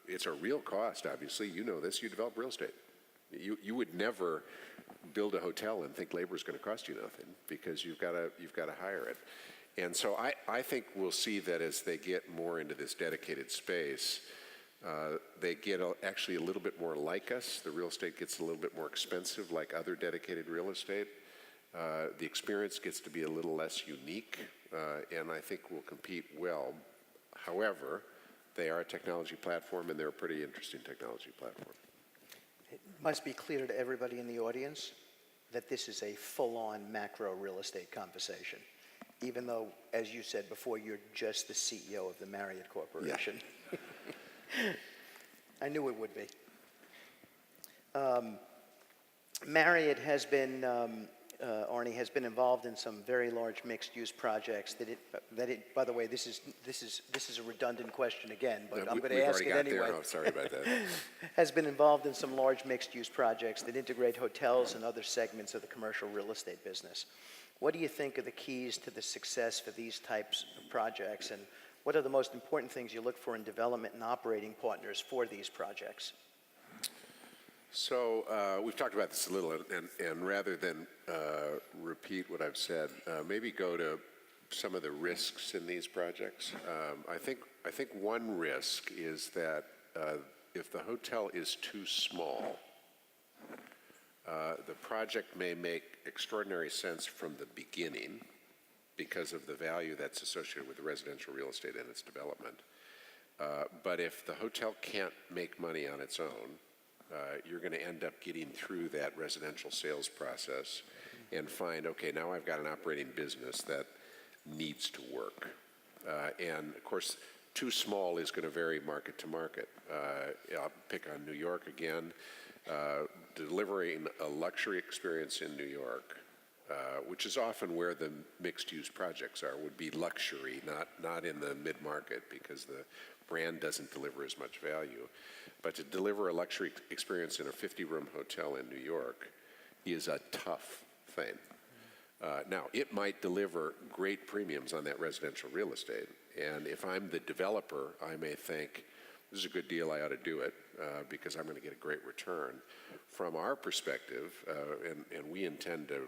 It's a real cost, obviously. You know this. You develop real estate. You would never build a hotel and think labor is going to cost you nothing, because you've got to hire it. And so I think we'll see that as they get more into this dedicated space, They get actually a little bit more like us. The real estate gets a little bit more expensive like other dedicated real estate. The experience gets to be a little less unique, and I think will compete well. However, they are a technology platform, and they're a pretty interesting technology platform. It must be clear to everybody in the audience that this is a full-on macro real estate conversation, even though, as you said before, you're just the CEO of the Marriott Corporation. Yeah. I knew it would be. Marriott has been, Arnie, has been involved in some very large mixed-use projects by the way, this is a redundant question again, but I'm going to ask it anyway. Oh, sorry about that. Has been involved in some large mixed-use projects that integrate hotels and other segments of the commercial real estate business. What do you think are the keys to the success for these types of projects, and what are the most important things you look for in development and operating partners for these projects? So we've talked about this a little, and rather than repeat what I've said, maybe go to some of the risks in these projects. I think one risk is that if the hotel is too small, the project may make extraordinary sense from the beginning because of the value that's associated with the residential real estate and its development. But if the hotel can't make money on its own, you're going to end up getting through that residential sales process and find, okay, now I've got an operating business that needs to work. And of course, too small is going to vary market to market. I'll pick on New York again. Delivering a luxury experience in New York, which is often where the mixed-use projects are, would be luxury, not in the mid-market, because the brand doesn't deliver as much value. But to deliver a luxury experience in a 50-room hotel in New York is a tough thing. Now, it might deliver great premiums on that residential real estate, and if I'm the developer, I may think, this is a good deal, I ought to do it, because I'm going to get a great return. From our perspective, and we intend to,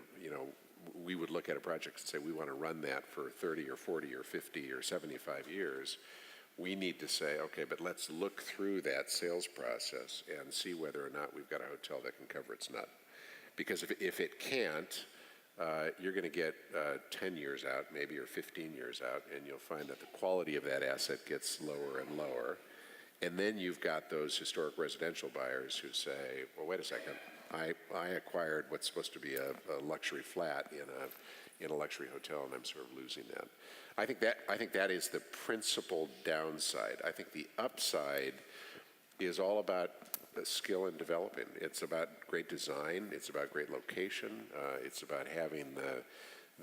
we would look at a project and say we want to run that for 30 or 40 or 50 or 75 years. We need to say, okay, but let's look through that sales process and see whether or not we've got a hotel that can cover its nut. Because if it can't, you're going to get 10 years out, maybe, or 15 years out, and you'll find that the quality of that asset gets lower and lower. And then you've got those historic residential buyers who say, well, wait a second, I acquired what's supposed to be a luxury flat in a luxury hotel, and I'm sort of losing that. I think that is the principal downside. I think the upside is all about skill in developing. It's about great design. It's about great location. It's about having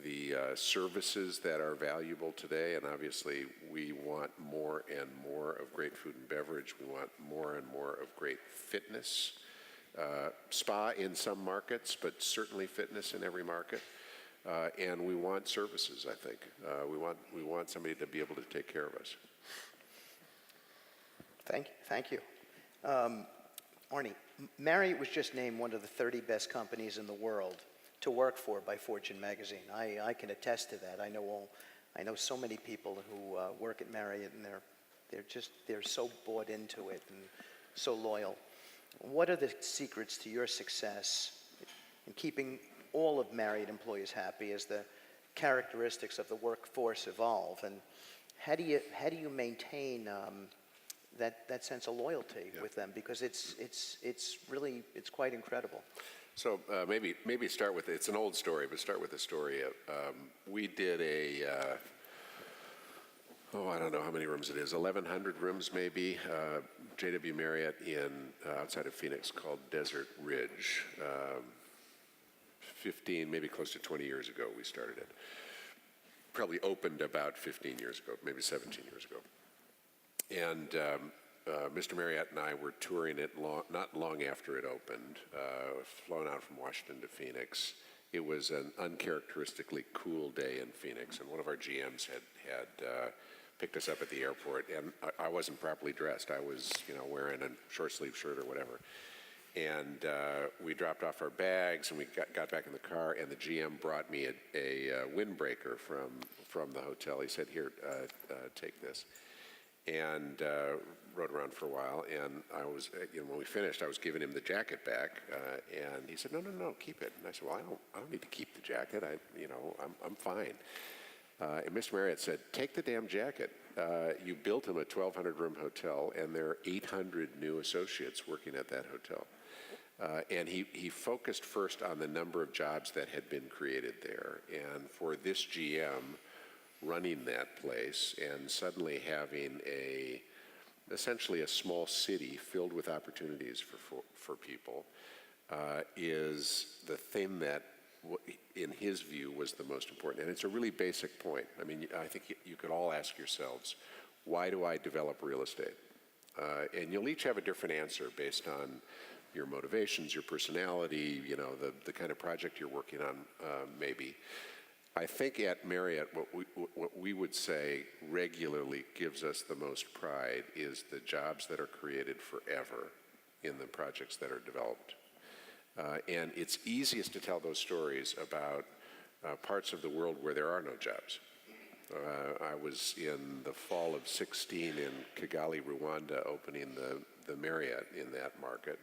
the services that are valuable today, and obviously we want more and more of great food and beverage. We want more and more of great fitness. Spa in some markets, but certainly fitness in every market. And we want services, I think. We want somebody to be able to take care of us. Thank you. Arnie, Marriott was just named one of the 30 best companies in the world to work for by Fortune magazine. I can attest to that. I know so many people who work at Marriott, and they're so bought into it and so loyal. What are the secrets to your success in keeping all of Marriott employees happy as the characteristics of the workforce evolve? And how do you maintain that sense of loyalty with them? Because it's really quite incredible. So maybe start with, it's an old story, but start with a story. We did I don't know how many rooms it is, 1,100 rooms maybe, JW Marriott outside of Phoenix called Desert Ridge. 15, maybe close to 20 years ago we started it. Probably opened about 15 years ago, maybe 17 years ago. And Mr. Marriott and I were touring it not long after it opened, flown out from Washington to Phoenix. It was an uncharacteristically cool day in Phoenix, and one of our GMs had picked us up at the airport, and I wasn't properly dressed. I was, wearing a short sleeve shirt or whatever. And we dropped off our bags, and we got back in the car, and the GM brought me a windbreaker from the hotel. He said, here, take this. and rode around for a while. And I was, when we finished, I was giving him the jacket back, and he said, "No, keep it." And I said, "Well, I don't need to keep the jacket. I'm fine." And Mr. Marriott said, "Take the damn jacket. You built him a 1,200-room hotel, and there are 800 new associates working at that hotel." And he focused first on the number of jobs that had been created there. And for this GM running that place and suddenly having essentially a small city filled with opportunities for people is the thing that, in his view, was the most important. And it's a really basic point. I mean, I think you could all ask yourselves, why do I develop real estate? And you'll each have a different answer based on your motivations, your personality, the kind of project you're working on, maybe. I think at Marriott, what we would say regularly gives us the most pride is the jobs that are created forever in the projects that are developed. And it's easiest to tell those stories about parts of the world where there are no jobs. I was in the fall of '16 in Kigali, Rwanda, opening the Marriott in that market.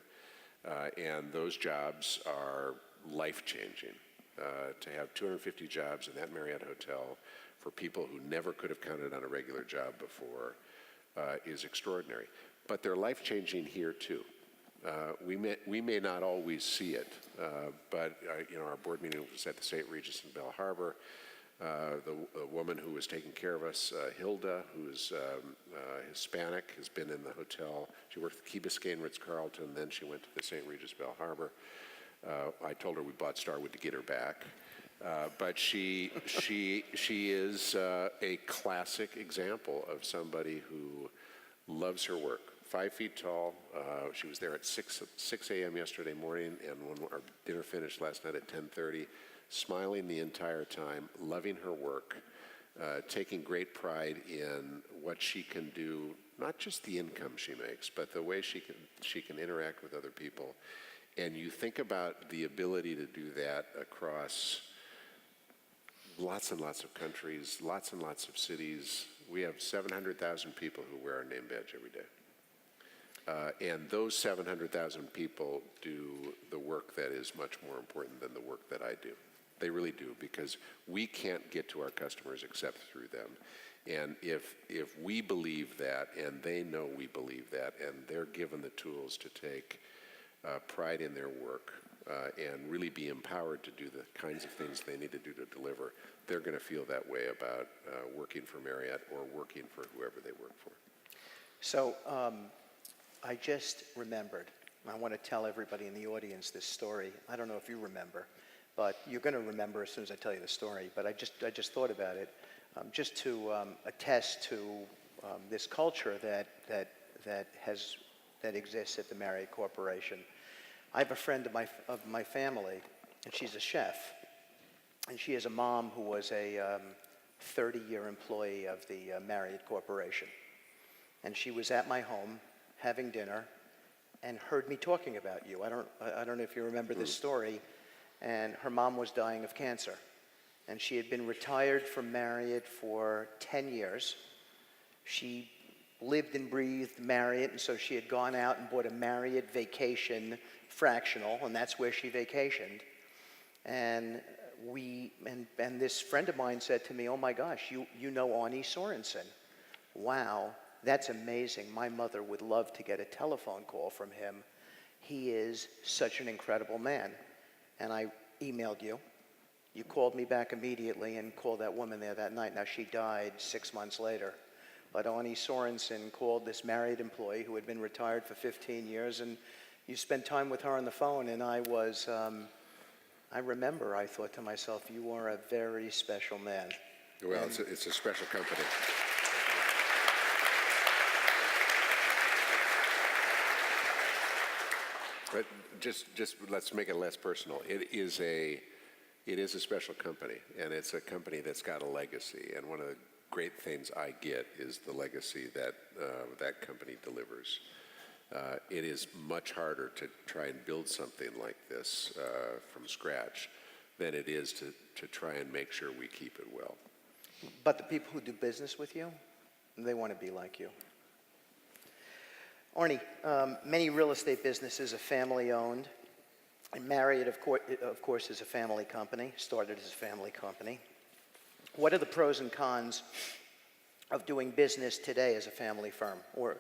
And those jobs are life-changing. To have 250 jobs in that Marriott hotel for people who never could have counted on a regular job before is extraordinary. But they're life-changing here too. We may not always see it, but our board meeting was at the St. Regis in Belle Harbor. The woman who was taking care of us, Hilda, who is Hispanic, has been in the hotel. She worked at Key Biscayne Ritz-Carlton, then she went to the St. Regis Belle Harbor. I told her we bought Starwood to get her back. But she is a classic example of somebody who loves her work. 5 feet tall. She was there at 6 a.m. yesterday morning, and when our dinner finished last night at 10:30, smiling the entire time, loving her work, taking great pride in what she can do, not just the income she makes, but the way she can interact with other people. And you think about the ability to do that across lots and lots of countries, lots and lots of cities. We have 700,000 people who wear our name badge every day. And those 700,000 people do the work that is much more important than the work that I do. They really do, because we can't get to our customers except through them. And if we believe that, and they know we believe that, and they're given the tools to take pride in their work and really be empowered to do the kinds of things they need to do to deliver, they're going to feel that way about working for Marriott or working for whoever they work for. So I just remembered, I want to tell everybody in the audience this story. I don't know if you remember, but you're going to remember as soon as I tell you the story. But I just thought about it, just to attest to this culture that exists at the Marriott Corporation. I have a friend of my family, and she's a chef, and she has a mom who was a 30-year employee of the Marriott Corporation, and she was at my home having dinner and heard me talking about you. I don't know if you remember this story. And her mom was dying of cancer, and she had been retired from Marriott for 10 years. She lived and breathed Marriott, and so she had gone out and bought a Marriott Vacation Fractional, and that's where she vacationed. And this friend of mine said to me, "Oh my gosh, you know Arnie Sorensen. Wow, that's amazing. My mother would love to get a telephone call from him. He is such an incredible man." And I emailed you. You called me back immediately and called that woman there that night. Now, she died 6 months later. But Arnie Sorensen called this Marriott employee who had been retired for 15 years, and you spent time with her on the phone, and I remember, I thought to myself, you are a very special man. Well, it's a special company. But just let's make it less personal. It is a special company, and it's a company that's got a legacy. And one of the great things I get is the legacy that that company delivers. It is much harder to try and build something like this from scratch than it is to try and make sure we keep it well. But the people who do business with you, they want to be like you. Arnie, many real estate businesses are family-owned, and Marriott, of course, is a family company, started as a family company. What are the pros and cons of doing business today as a family firm, or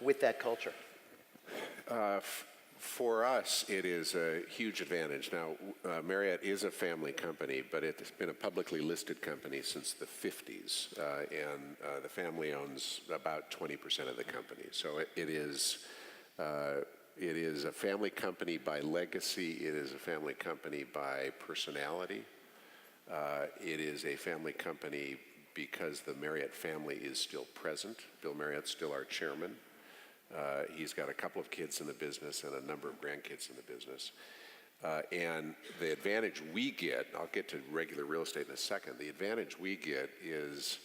with that culture? For us, it is a huge advantage. Now, Marriott is a family company, but it's been a publicly listed company since the 50s, and the family owns about 20% of the company. So it is a family company by legacy. It is a family company by personality. It is a family company because the Marriott family is still present. Bill Marriott's still our chairman. He's got a couple of kids in the business and a number of grandkids in the business. And the advantage we get, I'll get to regular real estate in a second, the advantage we get is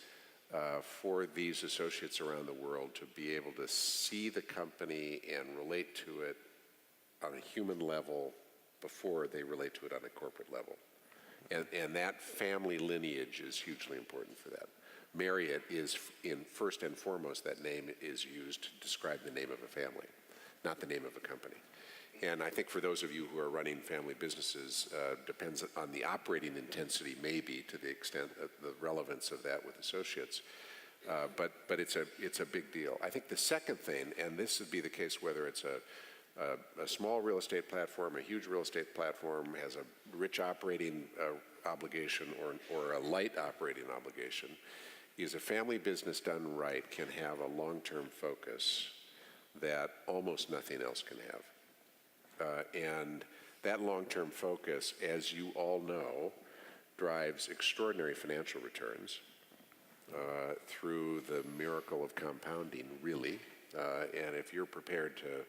for these associates around the world to be able to see the company and relate to it on a human level before they relate to it on a corporate level. And that family lineage is hugely important for that. Marriott is, in first and foremost, that name is used to describe the name of a family, not the name of a company. And I think for those of you who are running family businesses, depends on the operating intensity, maybe, to the extent of the relevance of that with associates. But it's a big deal. I think the second thing, and this would be the case whether it's a small real estate platform, a huge real estate platform, has a rich operating obligation or a light operating obligation, is a family business done right can have a long-term focus that almost nothing else can have. And that long-term focus, as you all know, drives extraordinary financial returns through the miracle of compounding, really. And if you're prepared to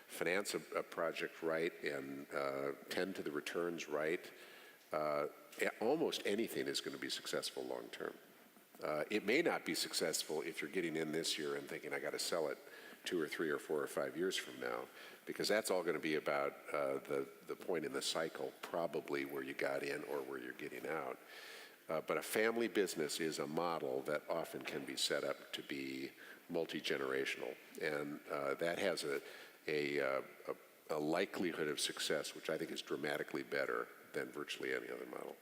finance a project right and tend to the returns right, almost anything is going to be successful long-term. It may not be successful if you're getting in this year and thinking, I got to sell it 2 or 3 or 4 or 5 years from now, because that's all going to be about the point in the cycle, probably where you got in or where you're getting out. But a family business is a model that often can be set up to be multi-generational, and that has a likelihood of success, which I think is dramatically better than virtually any other model.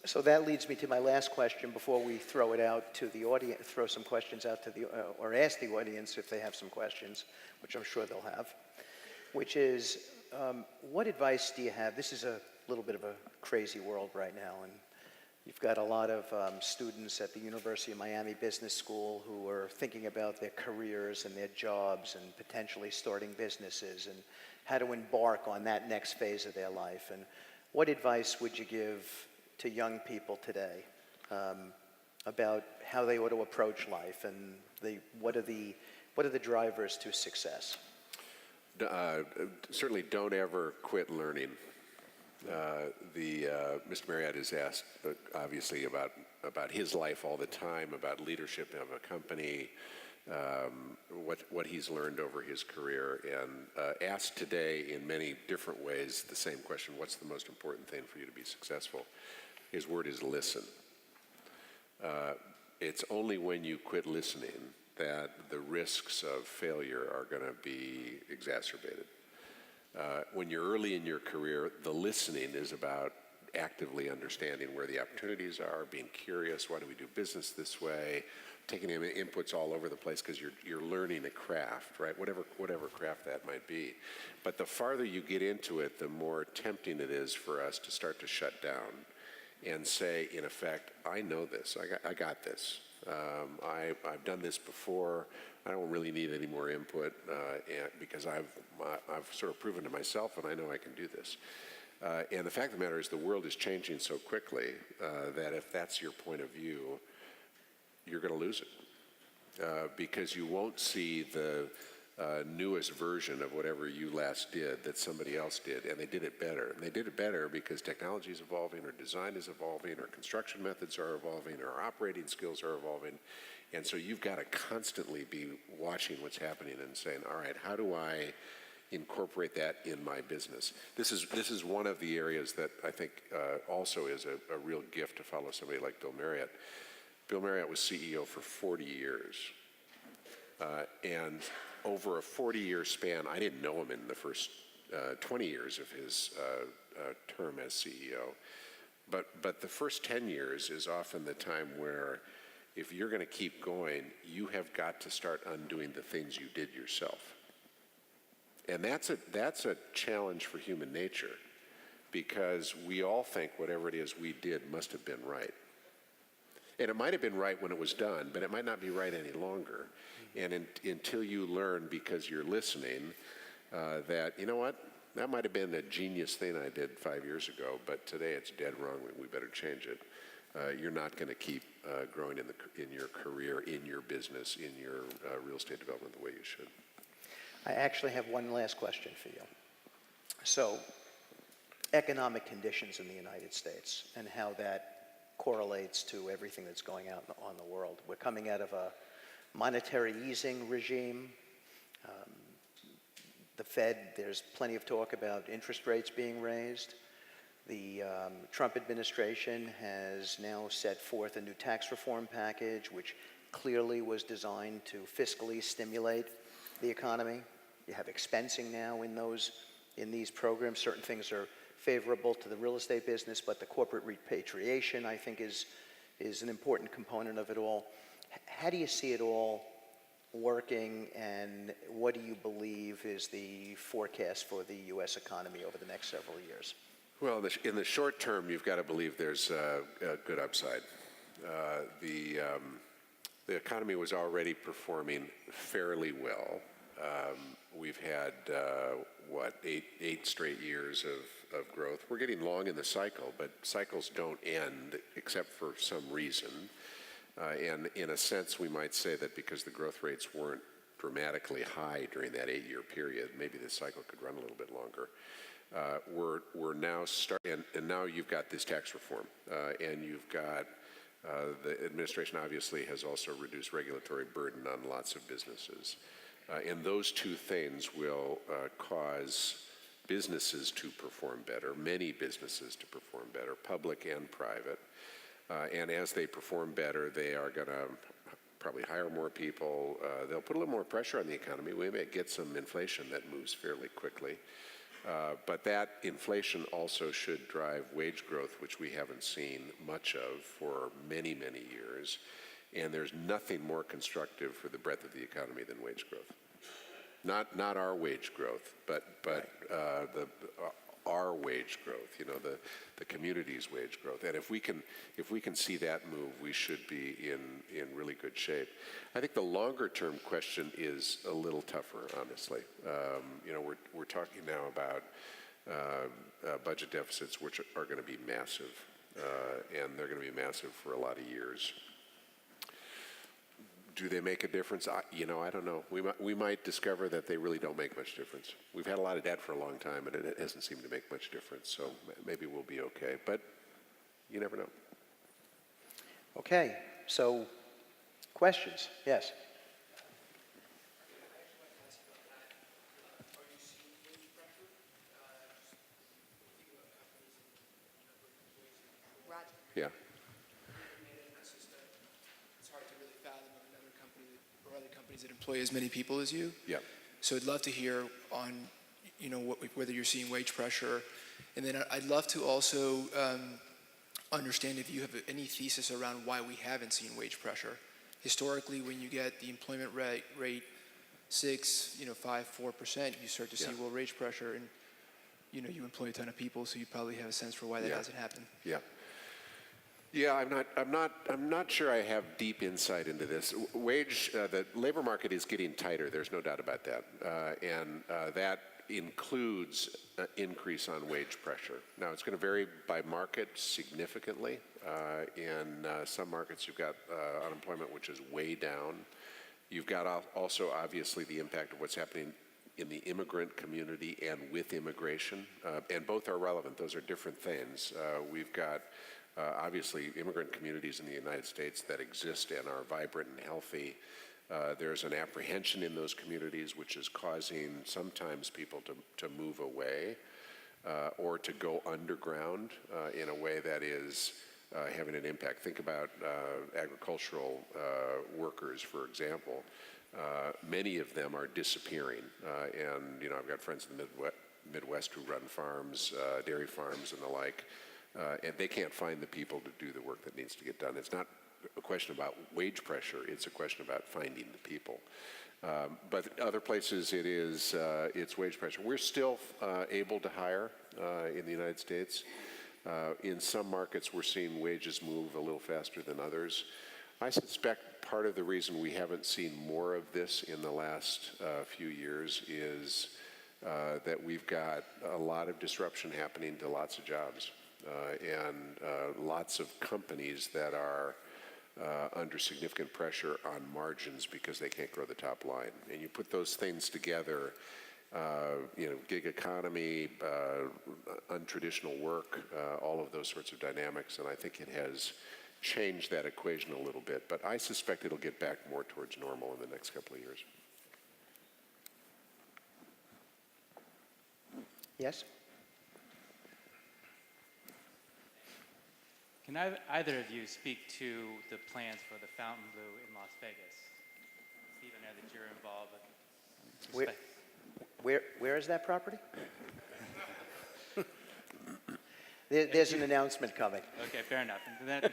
So that leads me to my last question before we throw it out to the audience, throw some questions out to the, or ask the audience if they have some questions, which I'm sure they'll have, which is, what advice do you have? This is a little bit of a crazy world right now, and you've got a lot of students at the University of Miami Business School who are thinking about their careers and their jobs and potentially starting businesses and how to embark on that next phase of their life. And what advice would you give to young people today about how they ought to approach life and what are the drivers to success? Certainly don't ever quit learning. Mr. Marriott is asked, obviously, about his life all the time, about leadership of a company, what he's learned over his career, and asked today in many different ways the same question, what's the most important thing for you to be successful? His word is listen. It's only when you quit listening that the risks of failure are going to be exacerbated. When you're early in your career, the listening is about actively understanding where the opportunities are, being curious, why do we do business this way, taking in inputs all over the place because you're learning a craft, right? Whatever craft that might be. But the farther you get into it, the more tempting it is for us to start to shut down and say, in effect, I know this, I got this. I've done this before. I don't really need any more input because I've sort of proven to myself, and I know I can do this. And the fact of the matter is, the world is changing so quickly that if that's your point of view, you're going to lose it because you won't see the newest version of whatever you last did that somebody else did, and they did it better. And they did it better because technology is evolving, or design is evolving, or construction methods are evolving, or operating skills are evolving. And so you've got to constantly be watching what's happening and saying, all right, how do I incorporate that in my business? This is one of the areas that I think also is a real gift to follow somebody like Bill Marriott. Bill Marriott was CEO for 40 years. And over a 40-year span, I didn't know him in the first 20 years of his term as CEO. But the first 10 years is often the time where if you're going to keep going, you have got to start undoing the things you did yourself. And that's a challenge for human nature, because we all think whatever it is we did must have been right. And it might have been right when it was done, but it might not be right any longer. And until you learn, because you're listening, that, you know what, that might have been a genius thing I did 5 years ago, but today it's dead wrong, we better change it. You're not going to keep growing in your career, in your business, in your real estate development the way you should. I actually have one last question for you. So, economic conditions in the United States and how that correlates to everything that's going on the world. We're coming out of a monetary easing regime. The Fed, there's plenty of talk about interest rates being raised. The Trump administration has now set forth a new tax reform package, which clearly was designed to fiscally stimulate the economy. You have expensing now in these programs. Certain things are favorable to the real estate business, but the corporate repatriation, I think, is an important component of it all. How do you see it all working, and what do you believe is the forecast for the U.S. economy over the next several years? Well, in the short term, you've got to believe there's a good upside. The economy was already performing fairly well. We've had, eight straight years of growth. We're getting long in the cycle, but cycles don't end except for some reason. And in a sense, we might say that because the growth rates weren't dramatically high during that 8-year period, maybe the cycle could run a little bit longer. We're now starting, and now you've got this tax reform, and you've got the administration obviously has also reduced regulatory burden on lots of businesses. And those two things will cause businesses to perform better, many businesses to perform better, public and private. And as they perform better, they are going to probably hire more people. They'll put a little more pressure on the economy. We may get some inflation that moves fairly quickly. But that inflation also should drive wage growth, which we haven't seen much of for many, many years. And there's nothing more constructive for the breadth of the economy than wage growth. Not our wage growth, but our wage growth. You know, the community's wage growth. And if we can see that move, we should be in really good shape. I think the longer term question is a little tougher, honestly. You know, we're talking now about budget deficits which are going to be massive, and they're going to be massive for a lot of years. Do they make a difference? I don't know. We might discover that they really don't make much difference. We've had a lot of debt for a long time, and it hasn't seemed to make much difference. So maybe we'll be okay, but you never know. Okay, so questions? Yes. Yeah. It's hard to really fathom another company or other companies that employ as many people as you. Yeah. So I'd love to hear on, whether you're seeing wage pressure, and then I'd love to also understand if you have any thesis around why we haven't seen wage pressure. Historically, when you get the employment rate 6, 5, 4%, you start to see wage pressure, and you employ a ton of people, so you probably have a sense for why that hasn't happened. Yeah. Yeah, I'm not sure I have deep insight into this. The labor market is getting tighter. There's no doubt about that, and that includes an increase on wage pressure. Now, it's going to vary by market significantly. In some markets, you've got unemployment which is way down. You've got also, obviously, the impact of what's happening in the immigrant community and with immigration, and both are relevant. Those are different things. We've got obviously immigrant communities in the United States that exist and are vibrant and healthy. There's an apprehension in those communities which is causing sometimes people to move away or to go underground in a way that is having an impact. Think about agricultural workers, for example, many of them are disappearing. And, you know, I've got friends in the Midwest who run farms, dairy farms and the like, and they can't find the people to do the work that needs to get done. It's not a question about wage pressure, it's a question about finding the people. But other places it's wage pressure. We're still able to hire in the United States. In some markets, we're seeing wages move a little faster than others. I suspect part of the reason we haven't seen more of this in the last few years is that we've got a lot of disruption happening to lots of jobs and lots of companies that are under significant pressure on margins because they can't grow the top line. And you put those things together, you know, gig economy, untraditional work, all of those sorts of dynamics, and I think it has changed that equation a little bit. But I suspect it'll get back more towards normal in the next couple of years. Yes? Can either of you speak to the plans for the Fontainebleau in Las Vegas? Steve, I know that you're involved. Where is that property? There's an announcement coming. Okay, fair enough. And then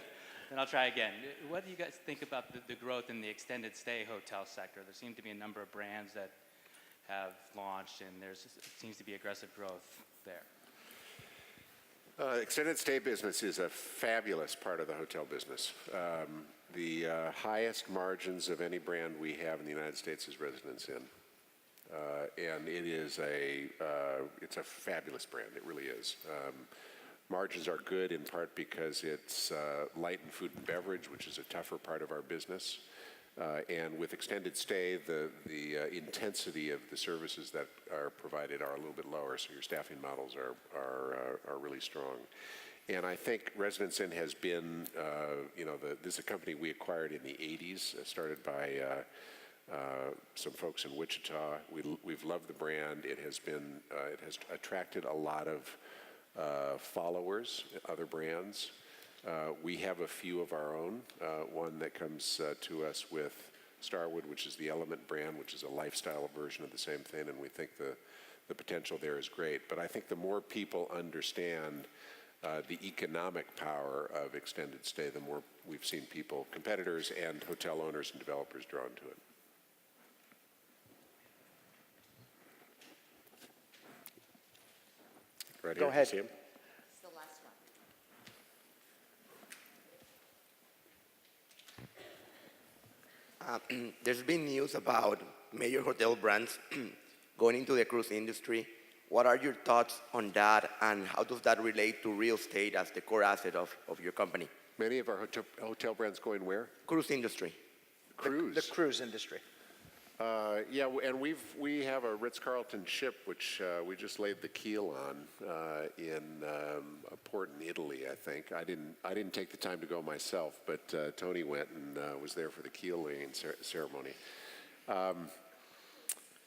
I'll try again. What do you guys think about the growth in the extended stay hotel sector? There seem to be a number of brands that have launched, and there seems to be aggressive growth there. Extended stay business is a fabulous part of the hotel business. The highest margins of any brand we have in the United States is Residence Inn. And it's a fabulous brand, it really is. Margins are good in part because it's light in food and beverage, which is a tougher part of our business. And with extended stay, the intensity of the services that are provided are a little bit lower, so your staffing models are really strong. And I think Residence Inn has been, this is a company we acquired in the 80s, started by some folks in Wichita. We've loved the brand. It has attracted a lot of followers, other brands. We have a few of our own, one that comes to us with Starwood, which is the Element brand, which is a lifestyle version of the same thing, and we think the potential there is great. But I think the more people understand the economic power of extended stay, the more we've seen people, competitors and hotel owners and developers drawn to it. Right Go here, ahead. See him? It's the last one. There's been news about major hotel brands going into the cruise industry. What are your thoughts on that, and how does that relate to real estate as the core asset of your company? Many of our hotel brands going where? Cruise industry. Cruise. The cruise industry. Yeah, and we have a Ritz-Carlton ship which we just laid the keel on in a port in Italy, I think. I didn't take the time to go myself, but Tony went and was there for the keel laying ceremony.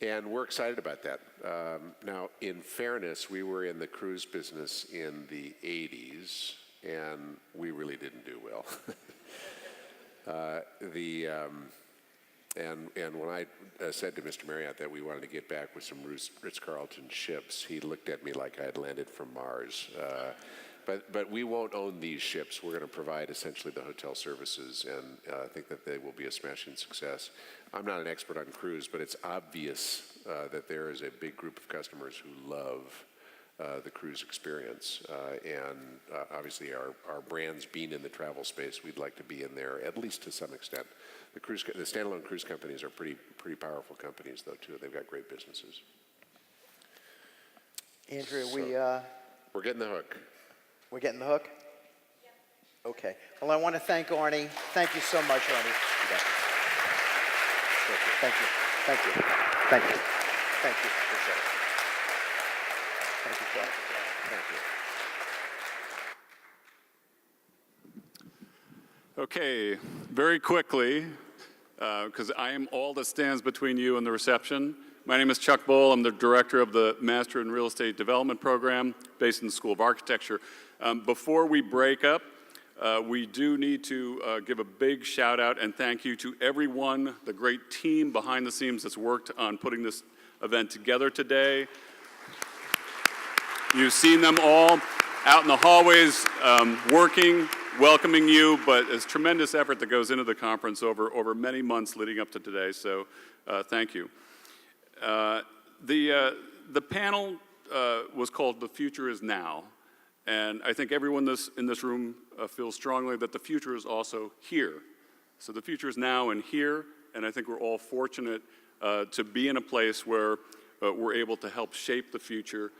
And we're excited about that. Now, in fairness, we were in the cruise business in the 80s, and we really didn't do well. And when I said to Mr. Marriott that we wanted to get back with some Ritz-Carlton ships, he looked at me like I had landed from Mars. But we won't own these ships. We're going to provide essentially the hotel services, and I think that they will be a smashing success. I'm not an expert on cruise, but it's obvious that there is a big group of customers who love the cruise experience. And obviously our brands being in the travel space, we'd like to be in there at least to some extent. The standalone cruise companies are pretty powerful companies, though, too. They've got great businesses. Andrea, we're getting the hook. We're getting the hook? Yeah. Okay. Well, I want to thank Arnie. Thank you so much, Arnie. Thank you. Thank you. Thank you. Thank you. Appreciate it. Thank you, Chuck. Thank you. Okay, very quickly, because I am all that stands between you and the reception. My name is Chuck Bohl. I'm the director of the Master in Real Estate Development Program based in the School of Architecture. Before we break up, we do need to give a big shout out and thank you to everyone, the great team behind the scenes that's worked on putting this event together today. You've seen them all out in the hallways working, welcoming you, but it's tremendous effort that goes into the conference over many months leading up to today, so thank you. The panel was called The Future is Now, and I think everyone in this room feels strongly that the future is also here. So the future is now and here, and I think we're all fortunate to be in a place where we're able to help shape the future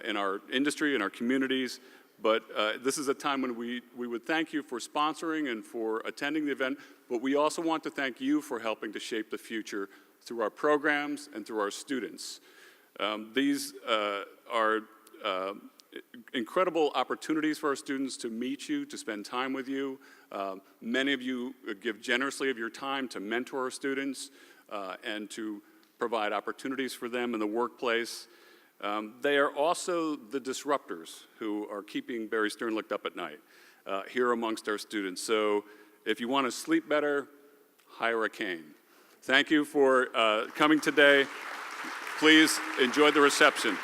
in our industry, in our communities. But this is a time when we would thank you for sponsoring and for attending the event, but we also want to thank you for helping to shape the future through our programs and through our students. These are incredible opportunities for our students to meet you, to spend time with you. Many of you give generously of your time to mentor our students and to provide opportunities for them in the workplace. They are also the disruptors who are keeping Barry Sternlicht up at night here amongst our students. So if you want to sleep better, hire a cane. Thank you for coming today. Please enjoy the reception.